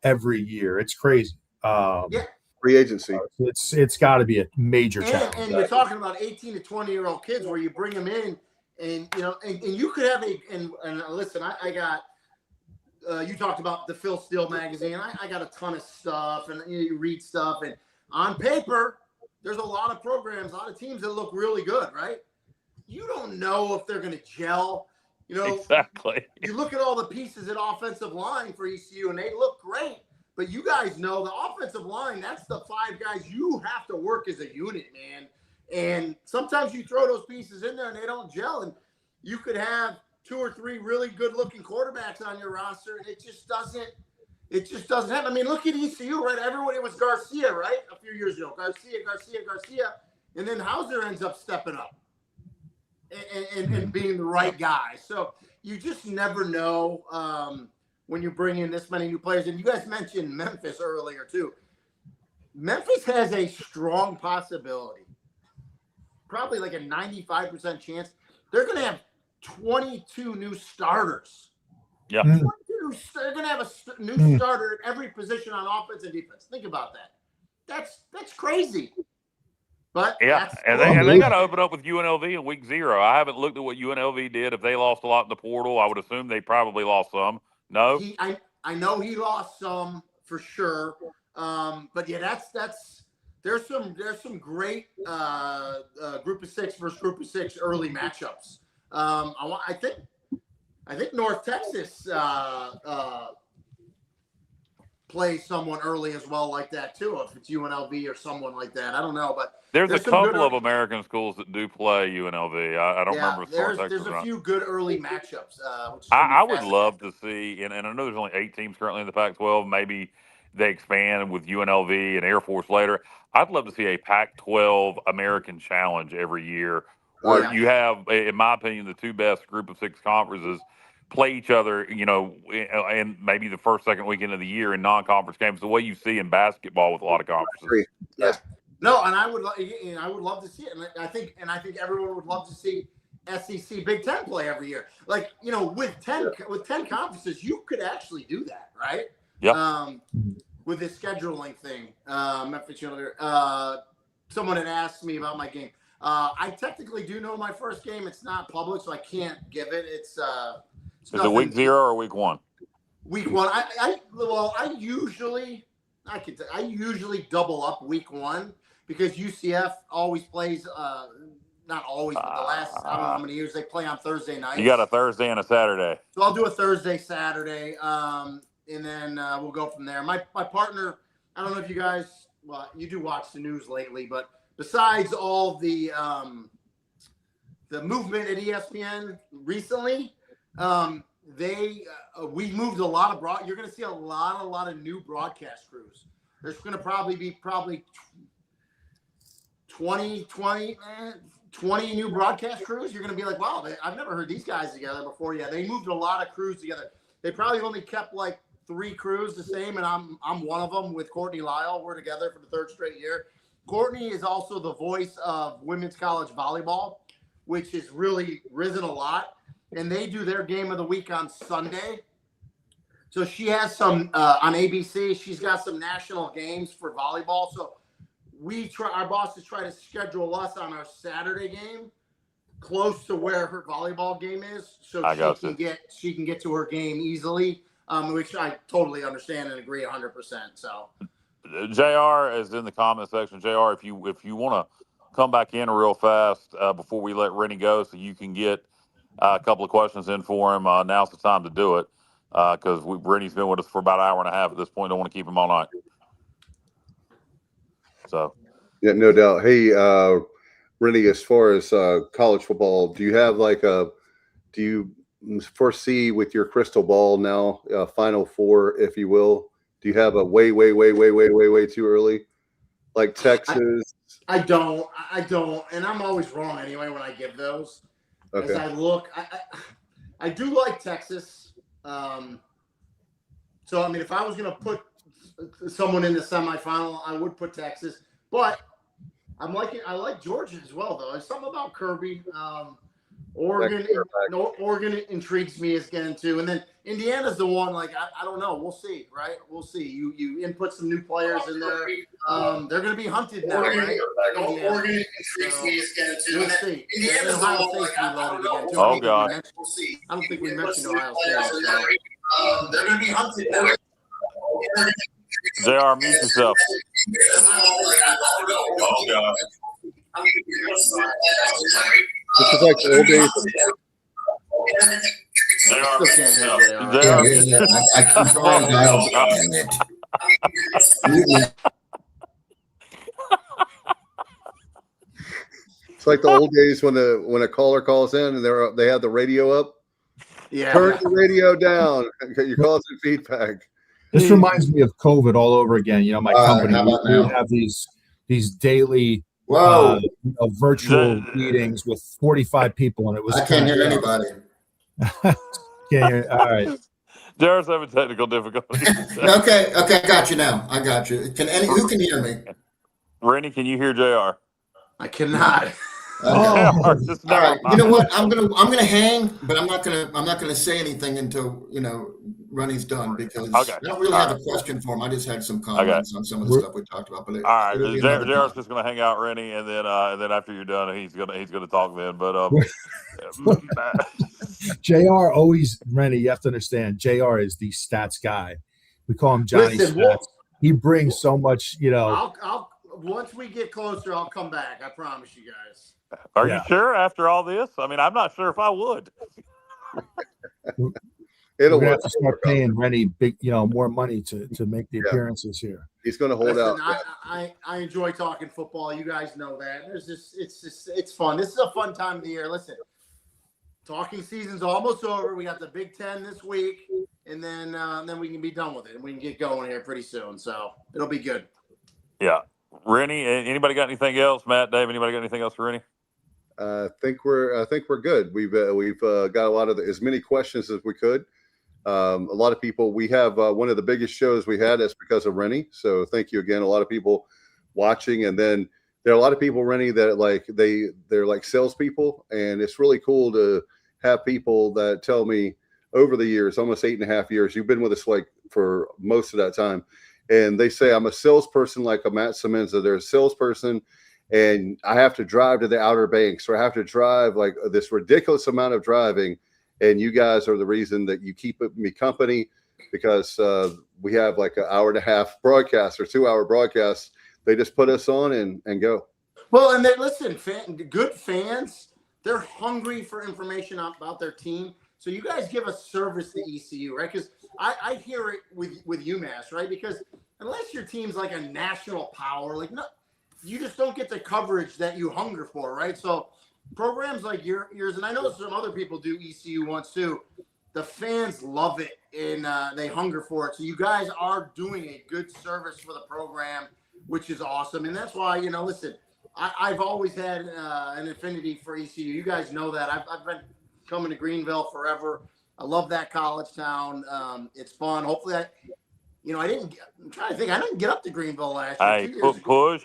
every year. It's crazy. Yeah. Free agency. It's got to be a major challenge. And you're talking about 18 to 20-year-old kids where you bring them in, and and you could have and listen, I got. You talked about the Phil Steele magazine. I got a ton of stuff, and you read stuff, and on paper, there's a lot of programs, a lot of teams that look really good, right? You don't know if they're going to gel. Exactly. You look at all the pieces at offensive line for ECU, and they look great. But you guys know the offensive line, that's the 5 guys you have to work as a unit, man. And sometimes you throw those pieces in there, and they don't gel, and you could have 2 or 3 really good-looking quarterbacks on your roster, and it just doesn't happen. I mean, look at ECU, right? Everybody was Garcia, right? A few years ago. Garcia. And then Hauser ends up stepping up and being the right guy. So you just never know when you bring in this many new players. And you guys mentioned Memphis earlier, too. Memphis has a strong possibility, probably like a 95% chance. They're going to have 22 new starters. Yeah. They're going to have a new starter at every position on offense and defense. Think about that. That's crazy. But yeah, and they got to open up with UNLV in week 0. I haven't looked at what UNLV did. If they lost a lot in the portal, I would assume they probably lost some. No, I know he lost some for sure. But yeah, there's some great group of 6 versus group of 6 early matchups. I think North Texas plays someone early as well like that too. If it's UNLV or someone like that, I don't know, but there's a couple of American schools that do play UNLV. I don't remember if North Texas. There's a few good early matchups. I would love to see, and I know there's only 8 teams currently in the Pac-12. Maybe they expand with UNLV and Air Force later. I'd love to see a Pac-12 American Challenge every year, where you have, in my opinion, the 2 best group of 6 conferences play each other, and maybe the first, second weekend of the year in non-conference games, the way you see in basketball with a lot of conferences. Yeah. No, and I would love to see it, and I think everyone would love to see SEC Big Ten play every year. Like, with 10 conferences, you could actually do that, right? Yeah. With this scheduling thing, someone had asked me about my game. I technically do know my first game. It's not public, so I can't give it. Is it week 0 or week 1? Week 1. I usually double up week 1 because UCF always plays. Not always, but the last I don't know how many years they play on Thursday nights. You got a Thursday and a Saturday. So I'll do a Thursday, Saturday, and then we'll go from there. My partner, I don't know if you guys, you do watch the news lately, but besides all the movement at ESPN recently, we moved a lot of you're going to see a lot of new broadcast crews. There's going to probably be 20 new broadcast crews. You're going to be like, wow, I've never heard these guys together before. Yeah, they moved a lot of crews together. They probably only kept like 3 crews the same, and I'm one of them with Courtney Lyle. We're together for the 3rd straight year. Courtney is also the voice of women's college volleyball, which has really risen a lot. And they do their game of the week on Sunday. So she has some on ABC. She's got some national games for volleyball. So our bosses try to schedule us on our Saturday game close to where her volleyball game is, so she can get to her game easily, which I totally understand and agree 100%. So JR is in the comment section. JR, if you want to come back in real fast before we let Rennie go, so you can get a couple of questions in for him. Now's the time to do it because Rennie's been with us for about an hour and a half at this point. Don't want to keep him all night. So, yeah, no doubt. Hey, Rennie, as far as college football, do you foresee with your crystal ball now, Final Four, if you will? Do you have a way too early, like Texas? I don't, and I'm always wrong anyway when I give those. Okay. As I look, I do like Texas. So I mean, if I was going to put someone in the semifinal, I would put Texas. But I like Georgia as well, though. There's something about Kirby Oregon intrigues me again too, and then Indiana's the one. Like I don't know. We'll see, right? We'll see. You input some new players in there. They're going to be hunted now, right? Oregon intrigues me again too. We'll see. Indiana's the Ohio one. State's reloaded again too. Oh God. We'll see. I don't think we mentioned Ohio State. So. They're going to be hunted now. JR, mute yourself. Oh God. This is like the old days. I still can't hear I keep trying, Kyle. Damn it. It's like the old days when a caller calls in and they have the radio up. Yeah. Turn the radio down. Your calls and feedback. This reminds me of COVID all over again. You know, my company, how about we now? would have these daily virtual meetings with 45 people, and it was I can't hear anybody. Can't hear. All right. JR's having technical difficulties. Okay, I got you now. I got you. Who can hear me? Rennie, can you hear JR? I cannot. All right. You know what? I'm gonna hang, but I'm not gonna say anything until Ronnie's done, because I don't really have a question for him. I just had some comments on some of the stuff we talked about. But all right, JR's just gonna hang out, Rennie, and then after you're done, he's gonna talk then. But JR always, Rennie, you have to understand, JR is the stats guy. We call him Johnny Stats. He brings so much, I'll once we get closer, I'll come back. I promise you guys. Are you sure after all this? I mean, I'm not sure if I would. It'll have to start paying Rennie more money to make the appearances here. He's going to hold out. I enjoy talking football. You guys know that. It's fun. This is a fun time of the year. Listen, talking season's almost over. We got the Big Ten this week, and then we can be done with it, and we can get going here pretty soon. So it'll be good. Yeah, Rennie. Anybody got anything else? Matt, Dave, anybody got anything else for Rennie? I think we're good. We've got a lot of as many questions as we could. A lot of people. We have one of the biggest shows we had. That's because of Rennie. So thank you again. A lot of people watching, and then there are a lot of people, Rennie, that they're like salespeople, and it's really cool to have people that tell me over the years, almost 8.5 years, you've been with us for most of that time, and they say I'm a salesperson like a Matt Simmons. That they're a salesperson. And I have to drive to the Outer Banks, or I have to drive like this ridiculous amount of driving. And you guys are the reason that you keep me company, because we have like an hour-and-a-half broadcast or 2-hour broadcast. They just put us on and go. Well, and listen, good fans, they're hungry for information about their team. So you guys give a service to ECU, right? Because I hear it with UMass, right? Because unless your team's like a national power, you just don't get the coverage that you hunger for, right? So programs like yours, and I know some other people do ECU once too, the fans love it, and they hunger for it. So you guys are doing a good service for the program, which is awesome. And that's why, listen, I've always had an affinity for ECU. You guys know that. I've been coming to Greenville forever. I love that college town. It's fun. Hopefully I'm trying to think. I didn't get up to Greenville last year. Hey, push.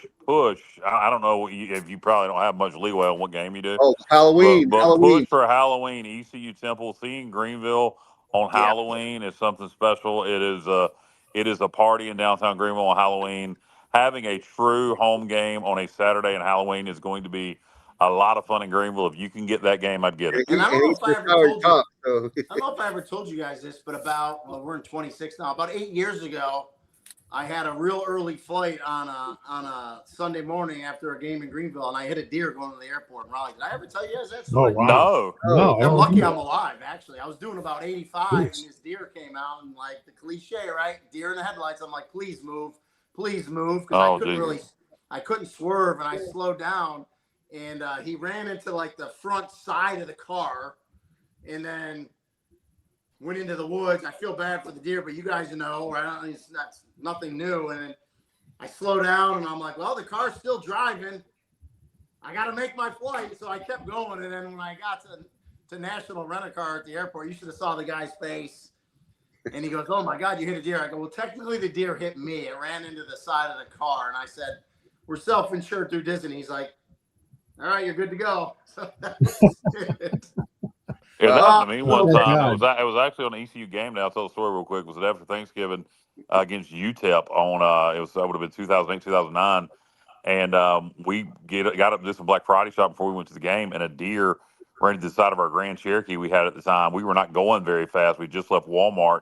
I don't know if you probably don't have much leeway on what game you do. Oh, Halloween. But Halloween. push for Halloween. ECU Temple. Seeing Greenville on Halloween is something special. It is a party in downtown Greenville on Halloween. Having a true home game on a Saturday and Halloween is going to be a lot of fun in Greenville. If you can get that game, I'd get it. And I don't know if I ever told you guys this, but we're in 26 now. About 8 years ago, I had a real early flight on a Sunday morning after a game in Greenville, and I hit a deer going to the airport in Raleigh. Did I ever tell you guys that story? Oh, wow. No. I'm lucky I'm alive, actually. I was doing about 85, and this deer came out, and like the cliche, right? Deer in the headlights. I'm like, please move, because I couldn't swerve, and I slowed down. And he ran into like the front side of the car and then went into the woods. I feel bad for the deer, but you guys know, right? It's nothing new. And then I slow down and I'm like, well, the car's still driving. I got to make my flight. So I kept going. And then when I got to National Rent-A-Car at the airport, you should have saw the guy's face. And he goes, oh my God, you hit a deer. I go, well, technically the deer hit me. It ran into the side of the car. And I said, we're self-insured through Disney. He's like, All right, you're good to go. So It happened to me one Oh, time. God. It was actually on an ECU game. Now I'll tell the story real quick. It was after Thanksgiving against UTEP on that would have been 2008, 2009, and we got up to do some Black Friday shopping before we went to the game, and a deer ran to the side of our Grand Cherokee we had at the time. We were not going very fast. We just left Walmart,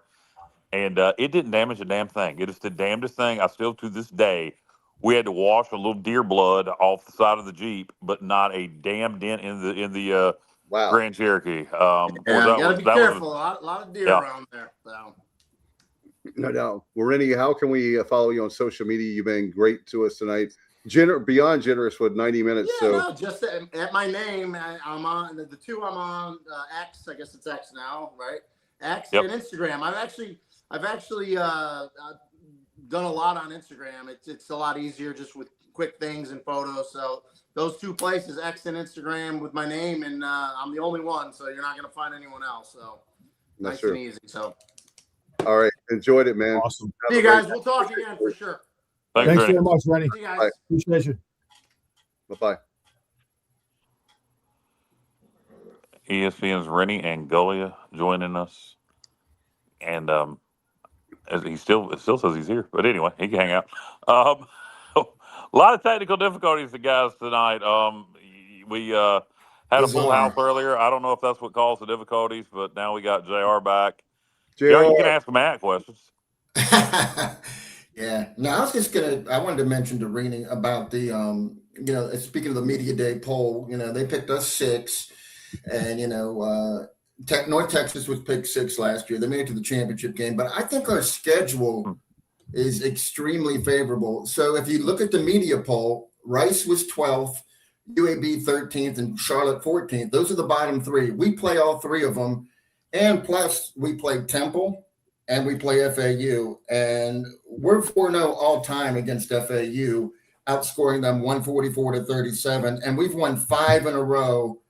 and it didn't damage a damn thing. It is the damnedest thing. I still to this day. We had to wash a little deer blood off the side of the Jeep, but not a damn dent in the Wow. Grand Cherokee. yeah, you gotta be careful. A lot of deer around there. So. No doubt. Well, Rennie, how can we follow you on social media? You've been great to us tonight. Beyond generous with 90 minutes. Yeah, so no, just at my name, I'm on the two. I'm on X. I guess it's X now, right? X and Instagram. I've actually done a lot on Instagram. It's a lot easier just with quick things and photos. So those two places, X and Instagram, with my name, and I'm the only one, so you're not going to find anyone else. So nice and easy. So all right, enjoyed it, man. Awesome. See you guys. We'll talk again for sure. Thanks very much, Rennie. See you guys. Appreciate you. Bye-bye. ESPN's Rene Ingoglia joining us, and as he still says he's here, but anyway, he can hang out. A lot of technical difficulties, the guys tonight. We had a full house earlier. I don't know if that's what caused the difficulties, but now we got JR back. JR, you can ask Matt questions. Yeah. No, I wanted to mention to Rene about the, speaking of the Media Day poll, they picked us 6, and, North Texas was picked 6 last year. They made it to the championship game, but I think our schedule is extremely favorable. So if you look at the media poll, Rice was 12th, UAB 13th, and Charlotte 14th. Those are the bottom 3. We play all 3 of them. And plus we play Temple and we play FAU, and we're 4-0 all time against FAU, outscoring them 144-37. And we've won 5 in a row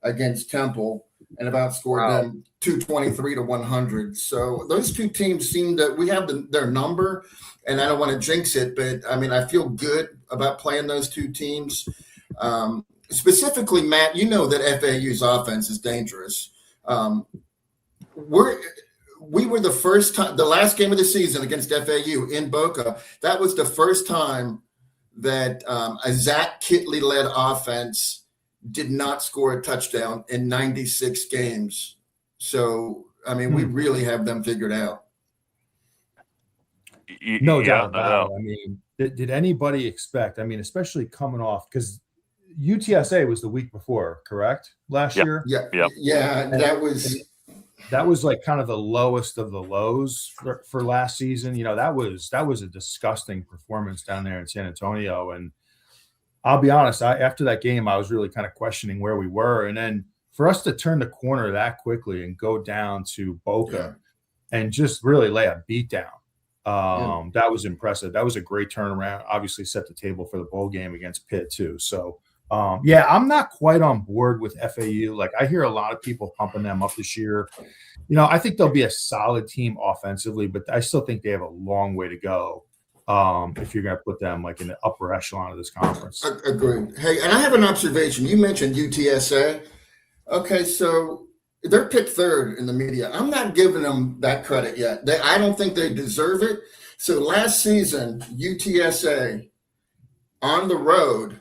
against Temple and have outscored them 223-100. So those two teams seem to, we have their number, and I don't want to jinx it, but I mean, I feel good about playing those two teams. Specifically, Matt, you know that FAU's offense is dangerous. We were the first time, the last game of the season against FAU in Boca, that was the first time that a Zach Kitley-led offense did not score a touchdown in 96 games. So, I mean, we really have them figured out. No doubt about it. I mean, did anybody expect, I mean, especially coming off, because UTSA was the week before, correct? Last year? Yeah, that was like kind of the lowest of the lows for last season. That was a disgusting performance down there in San Antonio. And I'll be honest, after that game, I was really kind of questioning where we were. And then for us to turn the corner that quickly and go down to Boca and just really lay a beat down, that was impressive. That was a great turnaround. Obviously set the table for the bowl game against Pitt too. So I'm not quite on board with FAU. Like, I hear a lot of people pumping them up this year. I think they'll be a solid team offensively, but I still think they have a long way to go if you're going to put them like in the upper echelon of this conference. Agreed. Hey, and I have an observation. You mentioned UTSA. Okay, so they're picked 3rd in the media. I'm not giving them that credit yet. I don't think they deserve it. So last season, UTSA on the road,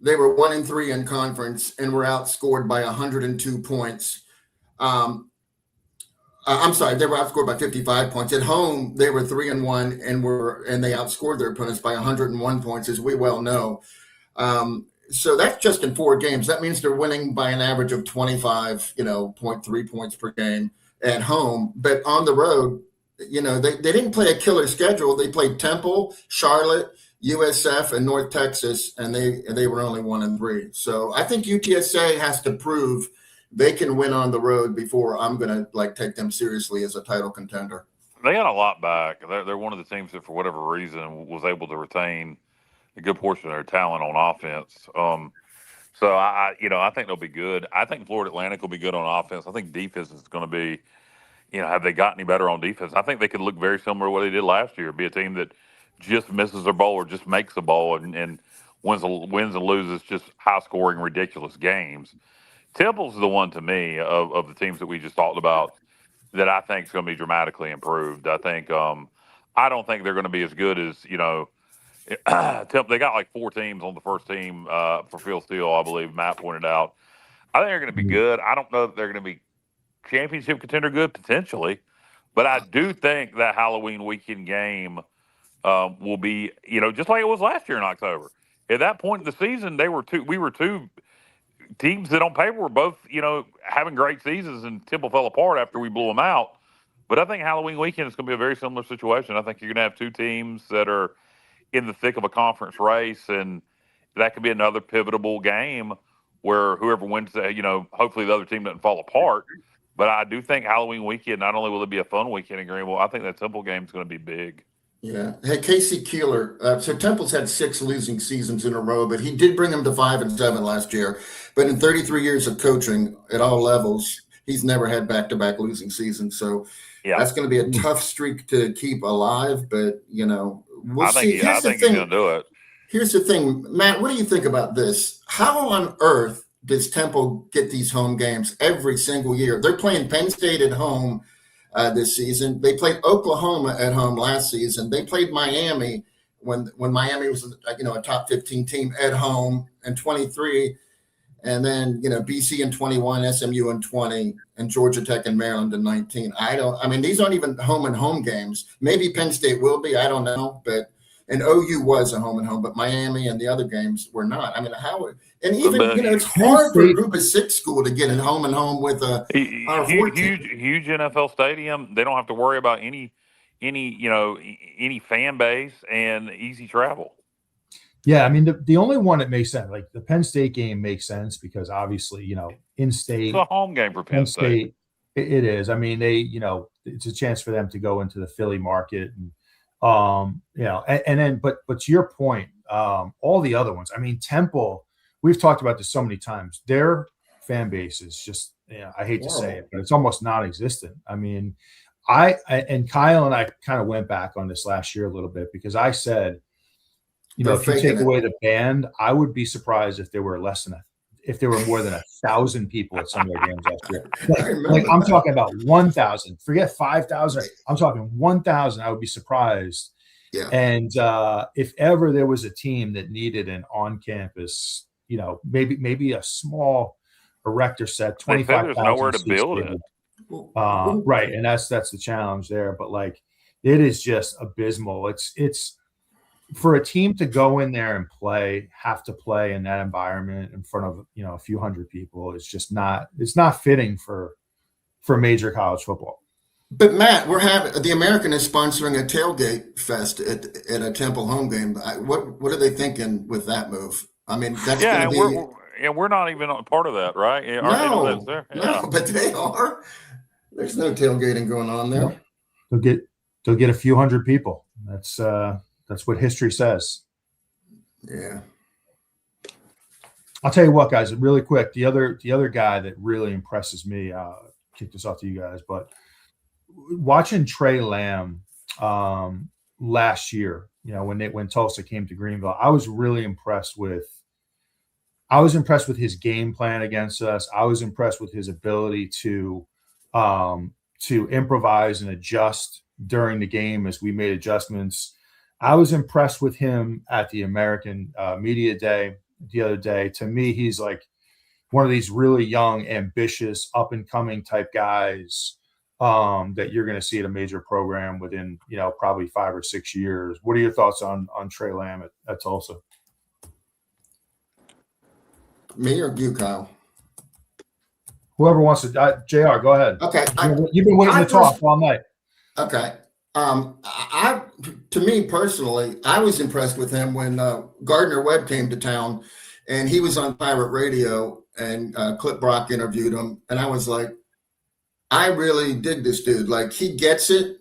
they were 1-3 in conference and were outscored by 102 points. I'm sorry, they were outscored by 55 points. At home, they were 3-1 and they outscored their opponents by 101 points, as we well know. So that's just in 4 games. That means they're winning by an average of 25.3 points per game at home. But on the road, they didn't play a killer schedule. They played Temple, Charlotte, USF, and North Texas, and they were only 1-3. So I think UTSA has to prove they can win on the road before I'm going to take them seriously as a title contender. They got a lot back. They're one of the teams that, for whatever reason, was able to retain a good portion of their talent on offense. So I think they'll be good. I think Florida Atlantic will be good on offense. I think defense is going to be, have they got any better on defense? I think they could look very similar to what they did last year. Be a team that just misses their bowl or just makes a bowl and wins and loses, just high scoring, ridiculous games. Temple's the one to me of the teams that we just talked about that I think is going to be dramatically improved. I think I don't think they're going to be as good as Temple. They got like 4 teams on the first team for Phil Steele, I believe Matt pointed out. I think they're going to be good. I don't know if they're going to be championship contender good potentially, but I do think that Halloween weekend game will be, just like it was last year in October. At that point in the season, we were two teams that on paper were both, having great seasons, and Temple fell apart after we blew them out. But I think Halloween weekend is going to be a very similar situation. I think you're going to have 2 teams that are in the thick of a conference race, and that could be another pivotal game where whoever wins, hopefully the other team doesn't fall apart. But I do think Halloween weekend, not only will it be a fun weekend in Greenville, I think that Temple game is going to be big. Yeah. Hey, Casey Keeler. So Temple's had 6 losing seasons in a row, but he did bring them to 5-7 last year. But in 33 years of coaching at all levels, he's never had back-to-back losing seasons. So that's going to be a tough streak to keep alive. But, we'll see. I think he's going to do it. Here's the thing, Matt, what do you think about this? How on earth does Temple get these home games every single year? They're playing Penn State at home this season. They played Oklahoma at home last season. They played Miami when Miami was a top 15 team at home in 23, and then BC in 21, SMU in 20, and Georgia Tech and Maryland in 19. These aren't even home and home games. Maybe Penn State will be, I don't know, and OU was a home and home, but Miami and the other games were not. It's hard for a group of 6 school to get in home and home with a huge NFL stadium. They don't have to worry about any fan base and easy travel. Yeah, the only one that makes sense, like the Penn State game, makes sense because obviously in state, it's a home game for Penn State. It is. It's a chance for them to go into the Philly market and. But to your point, all the other ones, Temple, we've talked about this so many times. Their fan base is just, I hate to say it, but it's almost non-existent. And Kyle and I kind of went back on this last year a little bit because I said, if you take away the band, I would be surprised if there were more than 1,000 people at some of their games last year. Like I'm talking about 1,000. Forget 5,000. I'm talking 1,000. I would be surprised. Yeah. And if ever there was a team that needed an on-campus, maybe a small erector set, 25,000. There's nowhere to build it. Right, and that's the challenge there. But it is just abysmal. It's for a team to go in there and have to play in that environment in front of a few hundred people. It's not fitting for major college football. But Matt, the American is sponsoring a tailgate fest at a Temple home game. What are they thinking with that move? That's going to be. We're not even a part of that, right? No, but they are. There's no tailgating going on there. They'll get a few hundred people. That's what history says. Yeah. I'll tell you what, guys, really quick. The other guy that really impresses me, kick this off to you guys, but watching Trey Lamb last year, when Tulsa came to Greenville, I was really impressed with his game plan against us. I was impressed with his ability to improvise and adjust during the game as we made adjustments. I was impressed with him at the American Media Day the other day. To me, he's like one of these really young, ambitious, up-and-coming type guys that you're going to see at a major program within, probably 5 or 6 years. What are your thoughts on Trey Lamb at Tulsa? Me or you, Kyle? Whoever wants to. JR, go ahead. Okay. You've been waiting to talk all night. Okay. To me personally, I was impressed with him when Gardner Webb came to town, and he was on pirate radio, and Clip Brock interviewed him, and I was like, I really dig this dude. Like, he gets it,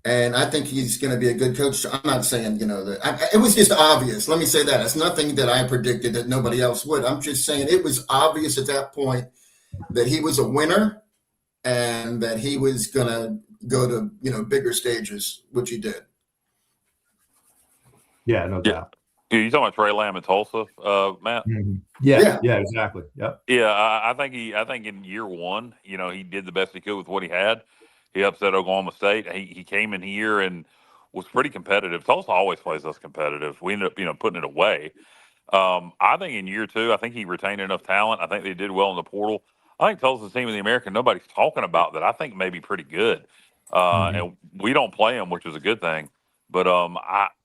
and I think he's going to be a good coach. I'm not saying that it was just obvious. Let me say that it's nothing that I predicted that nobody else would. I'm just saying it was obvious at that point that he was a winner, and that he was going to go to bigger stages, which he did. Yeah, no doubt. You talking about Trey Lamb in Tulsa, Matt? Yeah, exactly. Yep. Yeah, I think in year one, he did the best he could with what he had. He upset Oklahoma State. He came in here and was pretty competitive. Tulsa always plays us competitive. We ended up, putting it away. I think in year two, I think he retained enough talent. I think they did well in the portal. I think Tulsa's team in the American nobody's talking about that I think may be pretty good. And we don't play them, which is a good thing. But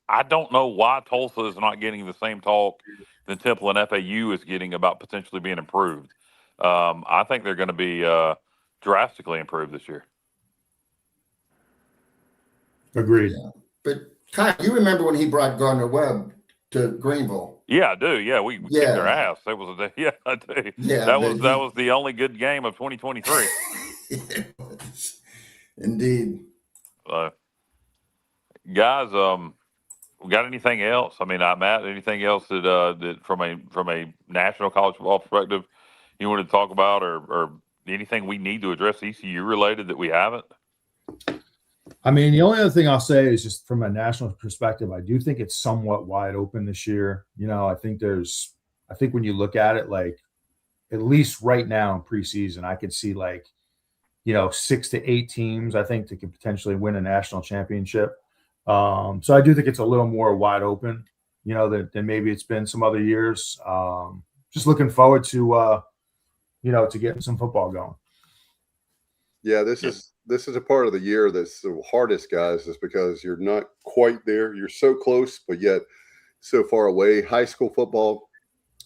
I don't know why Tulsa is not getting the same talk that Temple and FAU is getting about potentially being improved. I think they're going to be drastically improved this year. Agreed. Yeah. But Kyle, you remember when he brought Gardner Webb to Greenville? Yeah, I do. Yeah, we kicked their ass. That was a yeah, I do. Yeah, that was the only good game of 2023. It was. Indeed. Guys, got anything else? I mean, Matt, anything else that from a national college football perspective you wanted to talk about, or anything we need to address ECU related that we haven't? I mean, the only other thing I'll say is just from a national perspective, I do think it's somewhat wide open this year. I think when you look at it, like at least right now in preseason, I could see 6 to 8 teams, I think, that could potentially win a national championship. So I do think it's a little more wide open, than maybe it's been some other years. Just looking forward to, to getting some football going. Yeah, this is a part of the year that's the hardest, guys, is because you're not quite there. You're so close, but yet so far away. High school football,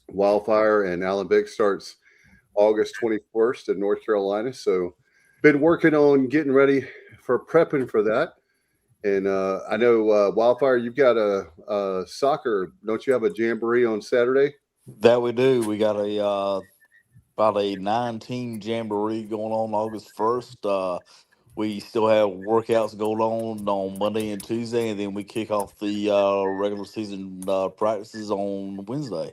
Wildfire and Allen Vick starts August 21st in North Carolina. So been working on getting ready for prepping for that. And I know, Wildfire, you've got a soccer. Don't you have a jamboree on Saturday? That we do. We got about a 9-team jamboree going on August 1st. We still have workouts going on Monday and Tuesday, and then we kick off the regular season practices on Wednesday.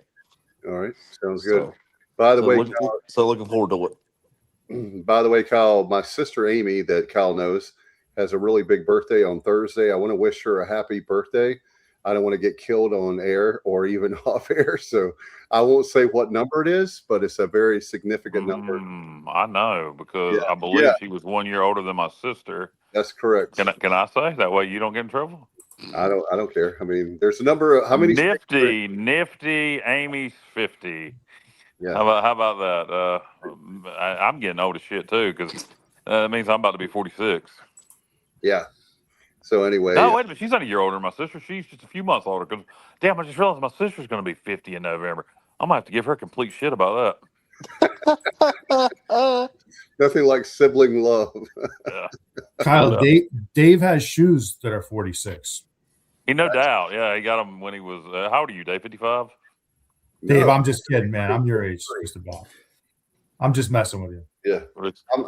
All right. Sounds good. By the way, looking forward to it. By the way, Kyle, my sister Amy, that Kyle knows, has a really big birthday on Thursday. I want to wish her a happy birthday. I don't want to get killed on air or even off air, so I won't say what number it is, but it's a very significant number. I know, because I believe she was 1 year older than my sister. That's correct. Can I say that way you don't get in trouble? I don't care. I mean, there's a number of how many nifty Amy's 50. Yeah. How about that? I'm getting old as shit too, because that means I'm about to be 46. Yeah. So anyway. No, wait a minute. She's not a year older than my sister. She's just a few months older. Because damn, I just realized my sister's going to be 50 in November. I'm gonna have to give her complete shit about that. Nothing like sibling love. Yeah. Kyle, Dave has shoes that are 46. No doubt. Yeah, he got them when he was. How old are you, Dave? 55. Dave, I'm just kidding, man. I'm your age, just about. I'm just messing with you. Yeah,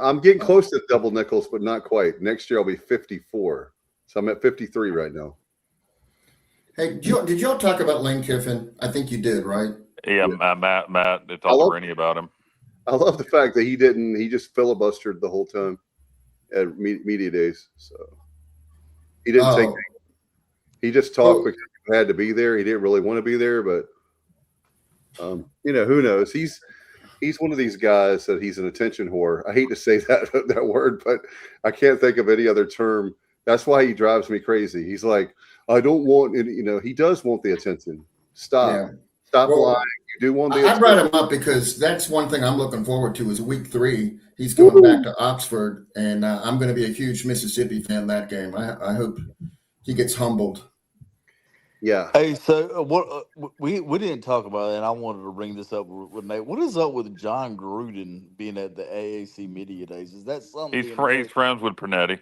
I'm getting close to double nickels, but not quite. Next year I'll be 54, so I'm at 53 right now. Hey, did y'all talk about Lane Kiffin? I think you did, right? Yeah. Matt, talked to Rennie about him. I love the fact that he just filibustered the whole time at media days. So he didn't take. He just talked because he had to be there. He didn't really want to be there, but who knows? He's one of these guys that he's an attention whore. I hate to say that word, but I can't think of any other term. That's why he drives me crazy. He's like, I don't want any, he does want the attention. Stop lying. You do want the attention. I brought him up because that's one thing I'm looking forward to is week 3. He's going back to Oxford, and I'm going to be a huge Mississippi fan that game. I hope he gets humbled. Yeah. Hey, so what we didn't talk about it, and I wanted to bring this up with Nate. What is up with John Gruden being at the AAC Media Days? Is that something? He's friends with Pernetti.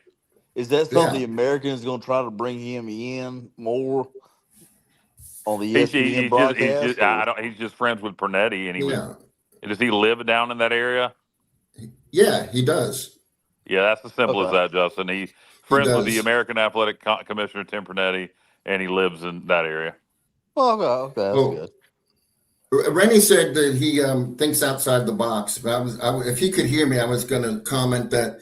Is that something the Americans going to try to bring him in more on the ESPN broadcast? He's just friends with Pernetti, and does he live down in that area? Yeah, he does. Yeah, that's as simple as that, Justin. He's friends with the American Athletic Commissioner Tim Pernetti, and he lives in that area. Oh, okay, that's good. Rennie said that he thinks outside the box. But if he could hear me, I was going to comment that.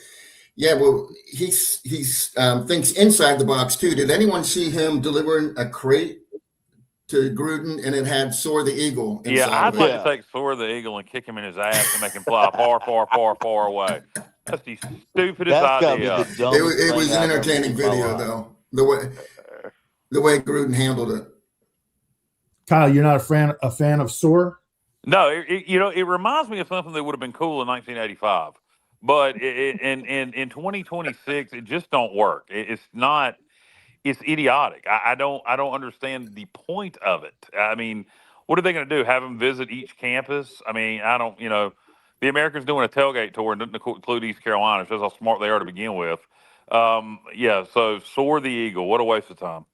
Yeah, well, he thinks inside the box too. Did anyone see him delivering a crate to Gruden, and it had "Soar the Eagle" inside Yeah, I'd of it. like to take Soar the Eagle and kick him in his ass and make him fly far, far, far, far away. That's the stupidest That's got to be idea. the dumbest It was thing an I've ever seen entertaining in my video, life. though. The way Gruden handled it. Kyle, you're not a fan of Soar? No, it reminds me of something that would have been cool in 1985, but in 2026, it just don't work. It's not. It's idiotic. I don't understand the point of it. I mean, what are they going to do? Have them visit each campus? I mean, I don't. The Americans doing a tailgate tour and didn't include East Carolina. Shows how smart they are to begin with. Yeah. So Soar the Eagle. What a waste of time.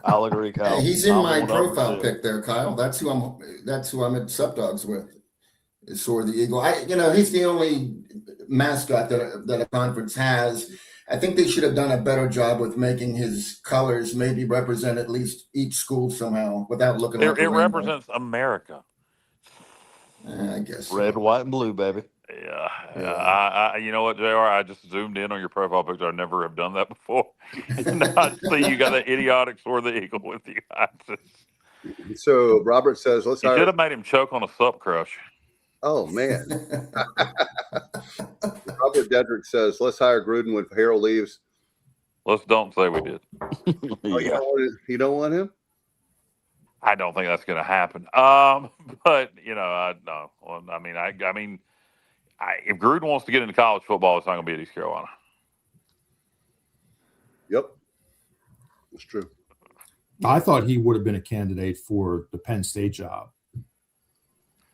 I'll agree, Kyle. He's in my 100%. profile pic there, Kyle. That's who I'm at Sub Dogs with. Is Soar the Eagle. He's the only mascot that a conference has. I think they should have done a better job with making his colors maybe represent at least each school somehow without looking like a It rainbow. represents America. I guess so. Red, white, and blue, baby. Yeah. I you know what, JR? I just zoomed in on your profile picture. I never have done that before. And I see you got that idiotic Soar the Eagle with you guys. So Robert says, let's You hire. should have made him choke on a sup crush. Oh, man. Robert Dedrick says, let's hire Gruden when Harold leaves. Let's don't say we did. Oh, you don't want him? I don't think that's going to happen. But I no. Well, I mean, if Gruden wants to get into college football, it's not going to be at East Carolina. Yep, that's true. I thought he would have been a candidate for the Penn State job.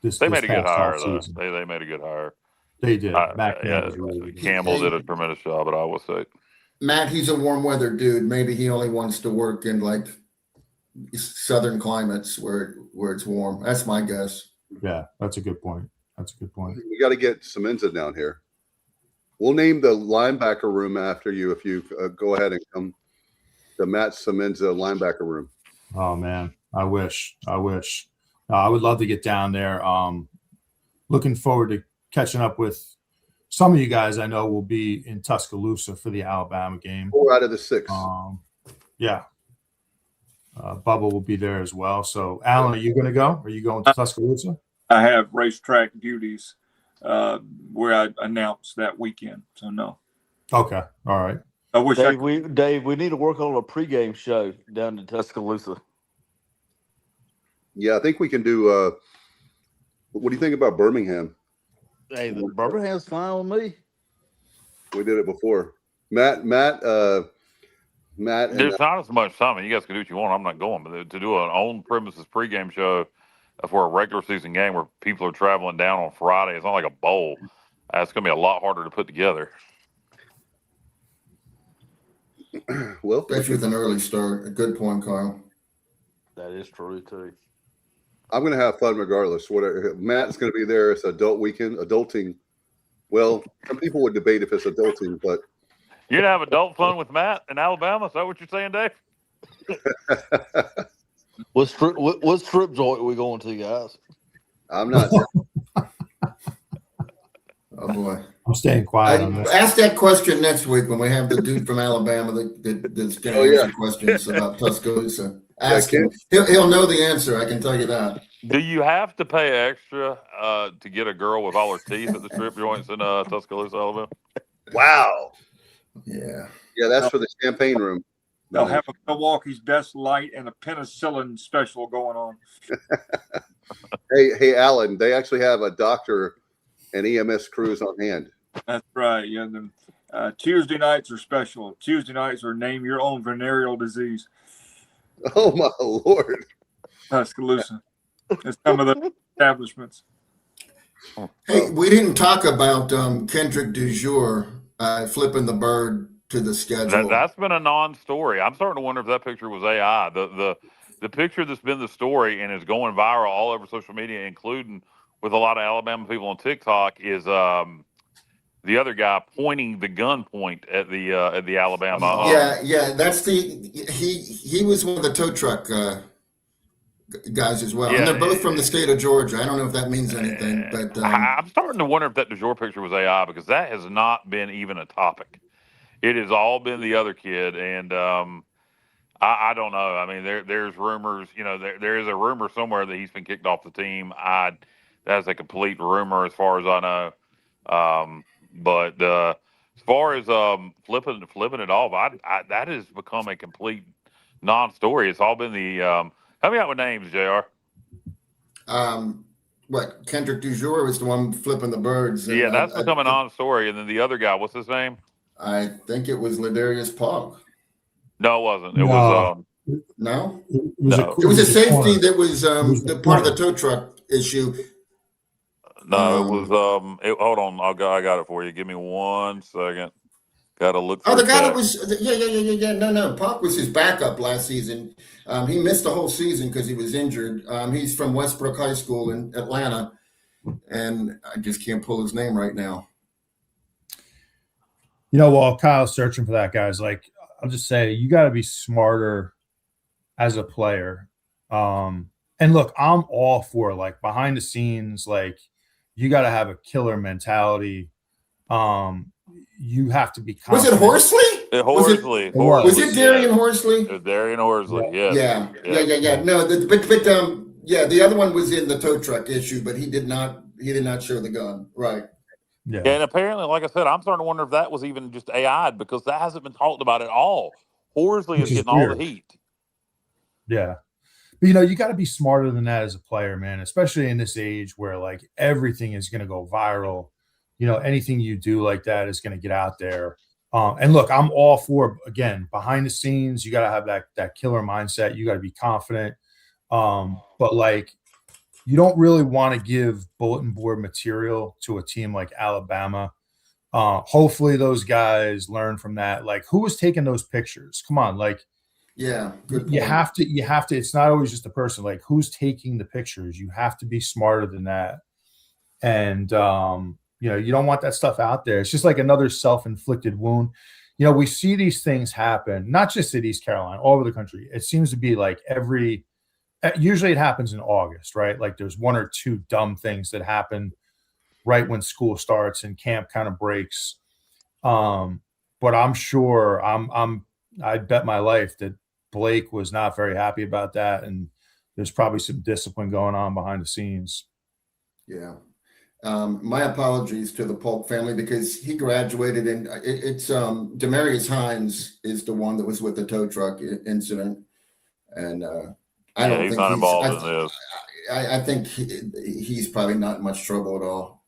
They made a good hire, though. offseason. They made a good hire. They did. Back then, was really good. Campbell did a tremendous job at Iowa State. Matt, he's a warm weather dude. Maybe he only wants to work in like southern climates where it's warm. That's my guess. Yeah, that's a good point. We got to get Semenza down here. We'll name the linebacker room after you if you go ahead and come. The Matt Semenza linebacker room. Oh man, I wish. I would love to get down there. Looking forward to catching up with some of you guys. I know will be in Tuscaloosa for the Alabama game. 4 out of the 6. Yeah. Bubba will be there as well. So, Alan, are you going to go? Are you going to Tuscaloosa? I have racetrack duties where I announced that weekend. So no. Okay. All right. I wish Dave, we need to work on a pregame show down in Tuscaloosa. Yeah, I think we can do. What do you think about Birmingham? Hey, Birmingham's fine with me. We did it before. Matt. There's not as much time. You guys can do what you want. I'm not going, but to do an on premises pregame show for a regular season game where people are traveling down on Friday, it's not like a bowl. It's going to be a lot harder to put together. Well, especially with an early start. A good point, Kyle. That is true too. I'm going to have fun regardless. Whatever. Matt's going to be there. It's adult weekend, adulting. Well, some people would debate if it's adulting, but you're going to have adult fun with Matt in Alabama. Is that what you're saying, Dave? What strip joint are we going to, guys? I'm not. Oh boy, I'm staying quiet on this. Ask that question next week when we have the dude from Alabama that's going to answer questions about Tuscaloosa. Ask him. He'll know the answer. I can tell you that. Do you have to pay extra to get a girl with all her teeth at the strip joints in Tuscaloosa, Alabama? Wow. Yeah. Yeah, that's for the champagne room. They'll have a Milwaukee's Best Light and a penicillin special going on. Hey, Alan, they actually have a doctor and EMS crews on hand. That's right. Yeah. Tuesday nights are special. Tuesday nights are name your own venereal disease. Oh my Lord. Tuscaloosa. It's some of the establishments. Hey, we didn't talk about Kendrick DuJour flipping the bird to the schedule. That's been a non-story. I'm starting to wonder if that picture was AI. The picture that's been the story and is going viral all over social media, including with a lot of Alabama people on TikTok, is the other guy pointing the gun point at the Alabama. Yeah, that's he was one of the tow truck guys as well, and they're both from the state of Georgia. I don't know if that means anything, but I'm starting to wonder if that DuJour picture was AI because that has not been even a topic. It has all been the other kid, and I don't know. I mean, there's rumors. There is a rumor somewhere that he's been kicked off the team. That's a complete rumor as far as I know. But as far as flipping it off, that has become a complete non-story. It's all been the help me out with names, Jr. What Kendrick Dujour was the one flipping the birds, and Yeah, that's become a non-story. And then the other guy, what's his name? I think it was Ladarius Pog. No, it wasn't. It was no. It was No. It was a safety corner. that was the part of the tow truck issue. No, it was hold on, I got it for you. Give me 1 second. Got to look. Oh, for the guy that text. was yeah. No. Pop was his backup last season. He missed the whole season because he was injured. He's from Westbrook High School in Atlanta, and I just can't pull his name right now. While Kyle's searching for that, guys, like I'll just say, you got to be smarter as a player. And look, I'm all for like behind the scenes, like you got to have a killer mentality. You have to be confident. Was it Horsley? Horsley. Was it Darian Horsley? It was Darian Horsley. Yes. Yeah. No, but the other one was in the tow truck issue, but he did not show the gun. Right. Yeah. And apparently, like I said, I'm starting to wonder if that was even just AI'd because that hasn't been talked about at all. Horsley is getting all the heat. Yeah. But, you got to be smarter than that as a player, man, especially in this age where like everything is going to go viral. Anything you do like that is going to get out there. And look, I'm all for, again, behind the scenes, you got to have that killer mindset. You got to be confident. But like, you don't really want to give bulletin board material to a team like Alabama. Hopefully those guys learn from that. Like, who was taking those pictures? Come on. Like, yeah, good point. You have to, it's not always just a person, like who's taking the pictures. You have to be smarter than that. And, you don't want that stuff out there. It's just like another self-inflicted wound. We see these things happen, not just at East Carolina, all over the country. It seems to be like usually it happens in August, right? Like there's one or two dumb things that happen right when school starts and camp kind of breaks. But I'm sure I'd bet my life that Blake was not very happy about that. And there's probably some discipline going on behind the scenes. Yeah. My apologies to the Polk family because he graduated and it's Demarius Hines is the one that was with the tow truck incident. And I don't think he's not involved in this. I think he's probably not in much trouble at all.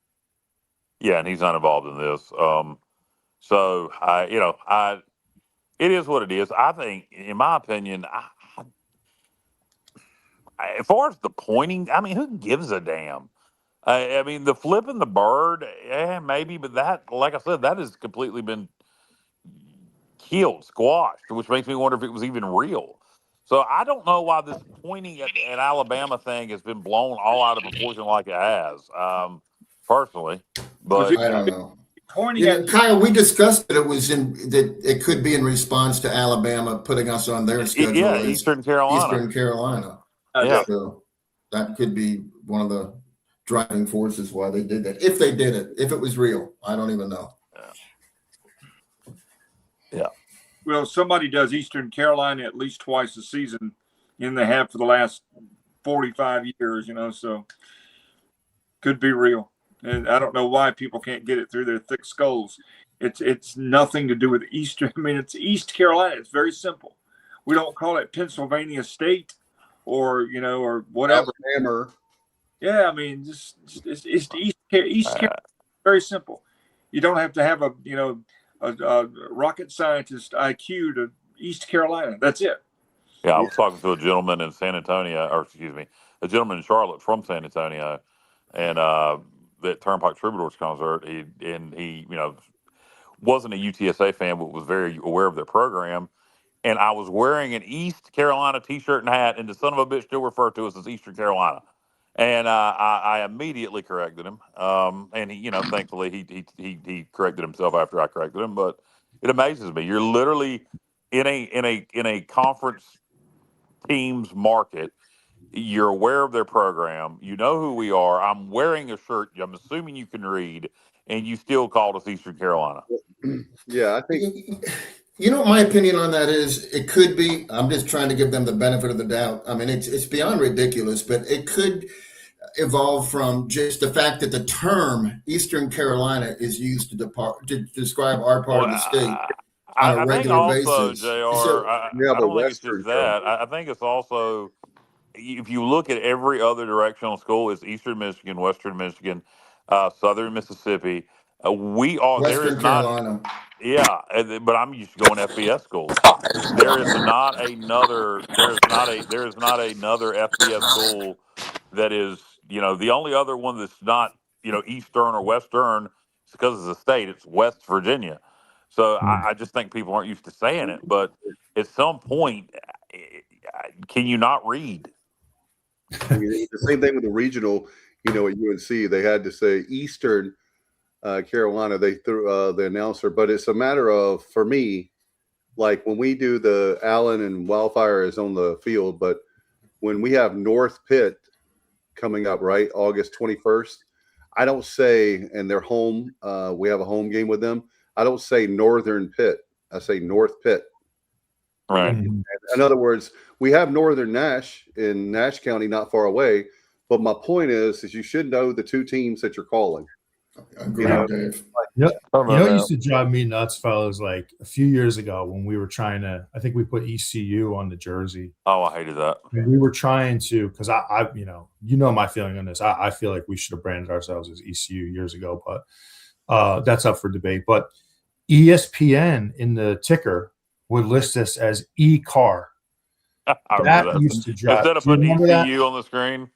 Yeah, and he's not involved in this. So it is what it is. I think, in my opinion, as far as the pointing, I mean, who gives a damn? I mean, the flipping the bird, maybe, but that, like I said, that has completely been killed, squashed, which makes me wonder if it was even real. So I don't know why this pointing at Alabama thing has been blown all out of proportion like it has, personally. But I don't know. Kyle, we discussed that it could be in response to Alabama putting us on their schedule. Yeah, Eastern Carolina. Eastern Carolina. Yeah. So that could be one of the driving forces why they did that. If they did it, if it was real, I don't even know. Yeah. Well, somebody does Eastern Carolina at least twice a season, and they have for the last 45 years, so could be real. And I don't know why people can't get it through their thick skulls. It's nothing to do with Eastern. I mean, it's East Carolina. It's very simple. We don't call it Pennsylvania State or whatever. Alabama. Yeah, I mean, it's East Carolina. Very simple. You don't have to have a rocket scientist IQ to East Carolina. That's it. Yeah, I was talking to a gentleman in San Antonio, a gentleman in Charlotte from San Antonio, and that Turnpike Troubadours concert. He wasn't a UTSA fan, but was very aware of their program. And I was wearing an East Carolina T-shirt and hat, and the son of a bitch still referred to us as Eastern Carolina. And I immediately corrected him. And he, thankfully he corrected himself after I corrected him. But it amazes me. You're literally in a conference team's market. You're aware of their program. You know who we are. I'm wearing a shirt I'm assuming you can read, and you still called us Eastern Carolina. Yeah, I think You know what my opinion on that is? It could be. I'm just trying to give them the benefit of the doubt. I mean, it's beyond ridiculous, but it could evolve from just the fact that the term Eastern Carolina is used to describe our part of the state on a I think regular also, basis. JR, So, I don't think it's just that. I think it's also, if you look at every other directional school, it's Eastern Michigan, Western Michigan, Southern Mississippi. There is Western not, Carolina. yeah, but I'm used to going FBS schools. There is not another, there is not another FBS school that is, the only other one that's not, Eastern or Western, it's because it's a state, it's West Virginia. So I just think people aren't used to saying it. But at some point, can you not read? I mean, the same thing with the regional. At UNC, they had to say Eastern Carolina. They threw the announcer, but it's a matter of, for me, like when we do the Allen and Wildfire is on the field, but when we have North Pitt coming up, right, August 21st, I don't say, and they're home. We have a home game with them. I don't say Northern Pitt. I say North Pitt. Right. In other words, we have Northern Nash in Nash County, not far away. But my point is you should know the two teams that you're calling. Dave. It used to drive me nuts, fellas. Like a few years ago when we were trying to, I think we put ECU on the jersey. Oh, I hated that. And we were trying to, because I my feeling on this. I feel like we should have branded ourselves as ECU years ago, but that's up for debate. But ESPN in the ticker would list us as E-Car. That used to drive. Instead of putting ECU on the screen.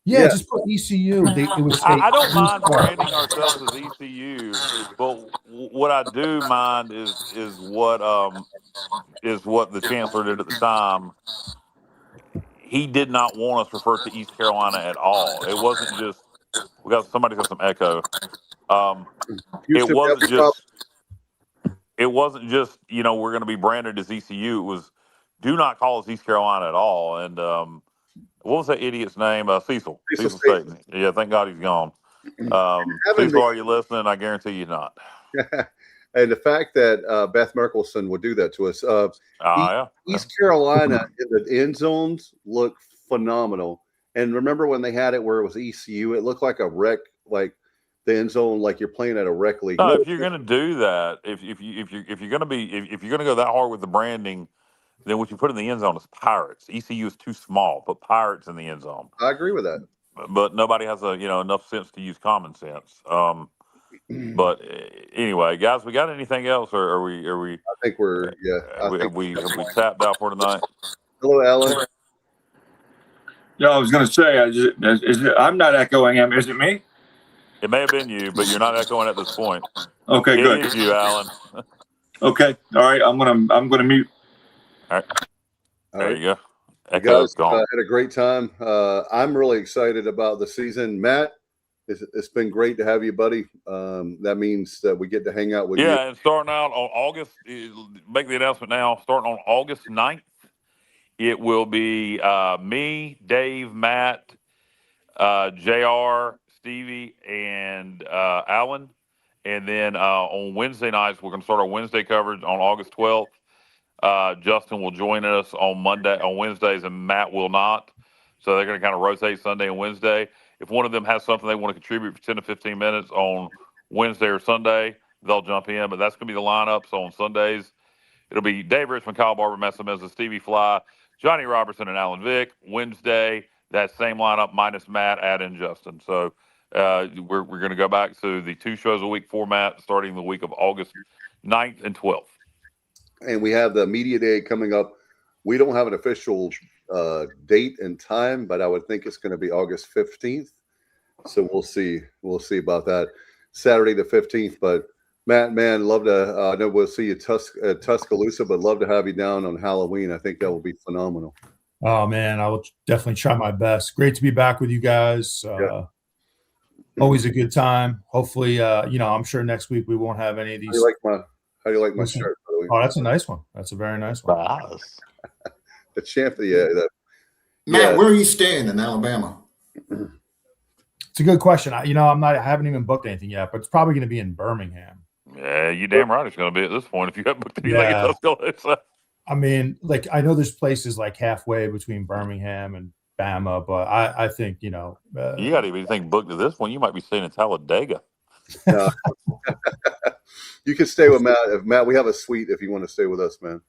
Yeah, just put ECU. I don't mind branding ourselves as ECU, but what I do mind is what the chancellor did at the time. He did not want us referred to East Carolina at all. It wasn't just somebody's got some echo. It wasn't just we're going to be branded as ECU. It was do not call us East Carolina at all. And what was that idiot's name? Cecil Staten. Yeah, thank God he's gone. Cecil, are you listening? I guarantee you're not. And the fact that Beth Merkelson would do that to us. East Carolina in the end zones look phenomenal. And remember when they had it where it was ECU? It looked like a rec, like the end zone, like you're playing at a rec league. No, if you're going to do that, if you're going to go that hard with the branding, then what you put in the end zone is Pirates. ECU is too small. Put Pirates in the end zone. I agree with that. But nobody has enough sense to use common sense. But anyway, guys, we got anything else, or are we? I think we're have we tapped out for tonight? Hello, Alan. Yeah, I was going to say, I'm not echoing him. Is it me? It may have been you, but you're not echoing at this point. Okay, good. It is you, Alan. Okay, all right. I'm gonna mute. All right. There you go. You guys had a great time. I'm really excited about the season. Matt, it's been great to have you, buddy. That means that we get to hang out with you. Yeah, and starting out on August, make the announcement now, starting on August 9th, it will be me, Dave, Matt, JR, Stevie, and Alan. And then on Wednesday nights, we're going to start our Wednesday coverage on August 12th. Justin will join us on Wednesdays, and Matt will not. So they're going to kind of rotate Sunday and Wednesday. If one of them has something they want to contribute for 10 to 15 minutes on Wednesday or Sunday, they'll jump in. But that's going to be the lineup. So on Sundays, it'll be Dave Richmond, Kyle Barber, Messa Meza, Stevie Fly, Johnny Robertson, and Alan Vick. Wednesday, that same lineup minus Matt, add in Justin. So we're going to go back to the 2 shows a week format starting the week of August 9th and 12th. And we have the media day coming up. We don't have an official date and time, but I would think it's going to be August 15th. So we'll see. We'll see about that. Saturday the 15th. But Matt, man, love to. I know we'll see you at Tuscaloosa, but love to have you down on Halloween. I think that will be phenomenal. Oh man, I will definitely try my best. Great to be back with you guys. Always a good time. Hopefully, I'm sure next week we won't have any of these. How do you like my shirt? By the way? Oh, that's a nice one. That's a very nice one. Nice. The champ. Matt, where are you staying in Alabama? It's a good question. I haven't even booked anything yet, but it's probably going to be in Birmingham. Yeah, you damn right it's going to be at this point if you haven't booked anything Yeah. in Tuscaloosa. I mean, like, I know there's places like halfway between Birmingham and Bama, but I think, You got to even booked to this one. You might be staying in Talladega. No. You can stay with Matt. Matt, we have a suite if you want to stay with us, man.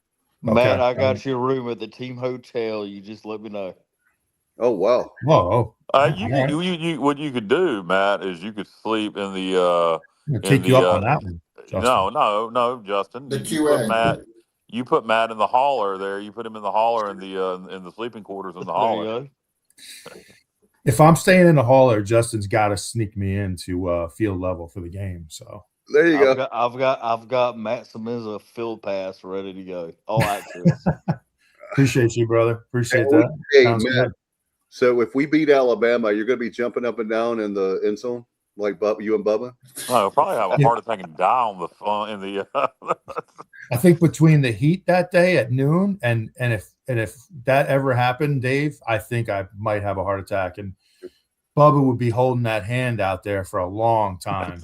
Matt, I got your room at the team hotel. You just let me know. Oh, wow. Whoa. What you could do, Matt, is you could sleep in the take you up on that one. Justin. No, Justin. The You put QA. Matt. You put Matt in the hauler there. You put him in the hauler in the sleeping quarters in the hauler. There you go. If I'm staying in the hauler, Justin's got to sneak me into field level for the game. So there you go. I've got Matt Samiza field pass ready to go. All access. Appreciate you, brother. Appreciate Hey, that. hey, Sounds Matt, good. so if we beat Alabama, you're going to be jumping up and down in the end zone like you and Bubba? No, I'll probably have a heart attack and die on in the. I think between the heat that day at noon and if that ever happened, Dave, I think I might have a heart attack, and Bubba would be holding that hand out there for a long time.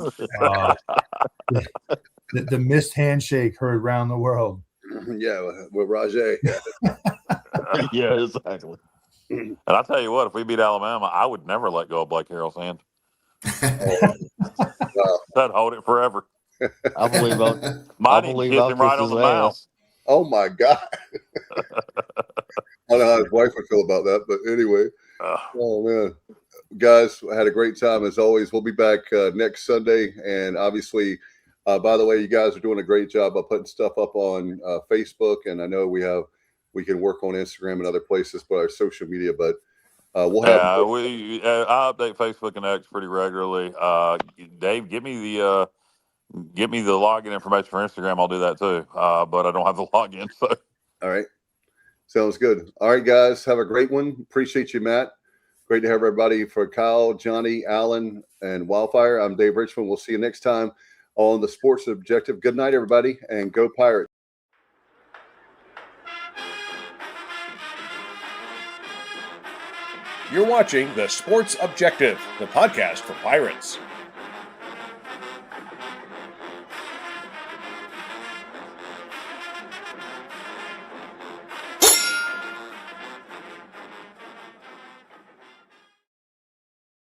The missed handshake heard around the world. Yeah, with Rajay. Yeah, exactly. And I'll tell you what, if we beat Alabama, I would never let go of Blake Harrell's hand. I'd hold it forever. I believe I'll hit him right on the mouth. Oh my God. I don't know how his wife would feel about that, but anyway. Oh man. Guys, I had a great time as always. We'll be back next Sunday. And obviously, by the way, you guys are doing a great job of putting stuff up on Facebook. And I know we can work on Instagram and other places, but our social media, but we'll have. I update Facebook and X pretty regularly. Dave, give me the login information for Instagram. I'll do that too. But I don't have the login. So. All right. Sounds good. All right, guys. Have a great one. Appreciate you, Matt. Great to have everybody. For Kyle, Johnny, Alan, and Wildfire, I'm Dave Richmond. We'll see you next time on the Sports Objective. Good night, everybody, and go Pirates. You're watching the Sports Objective, the podcast for Pirates.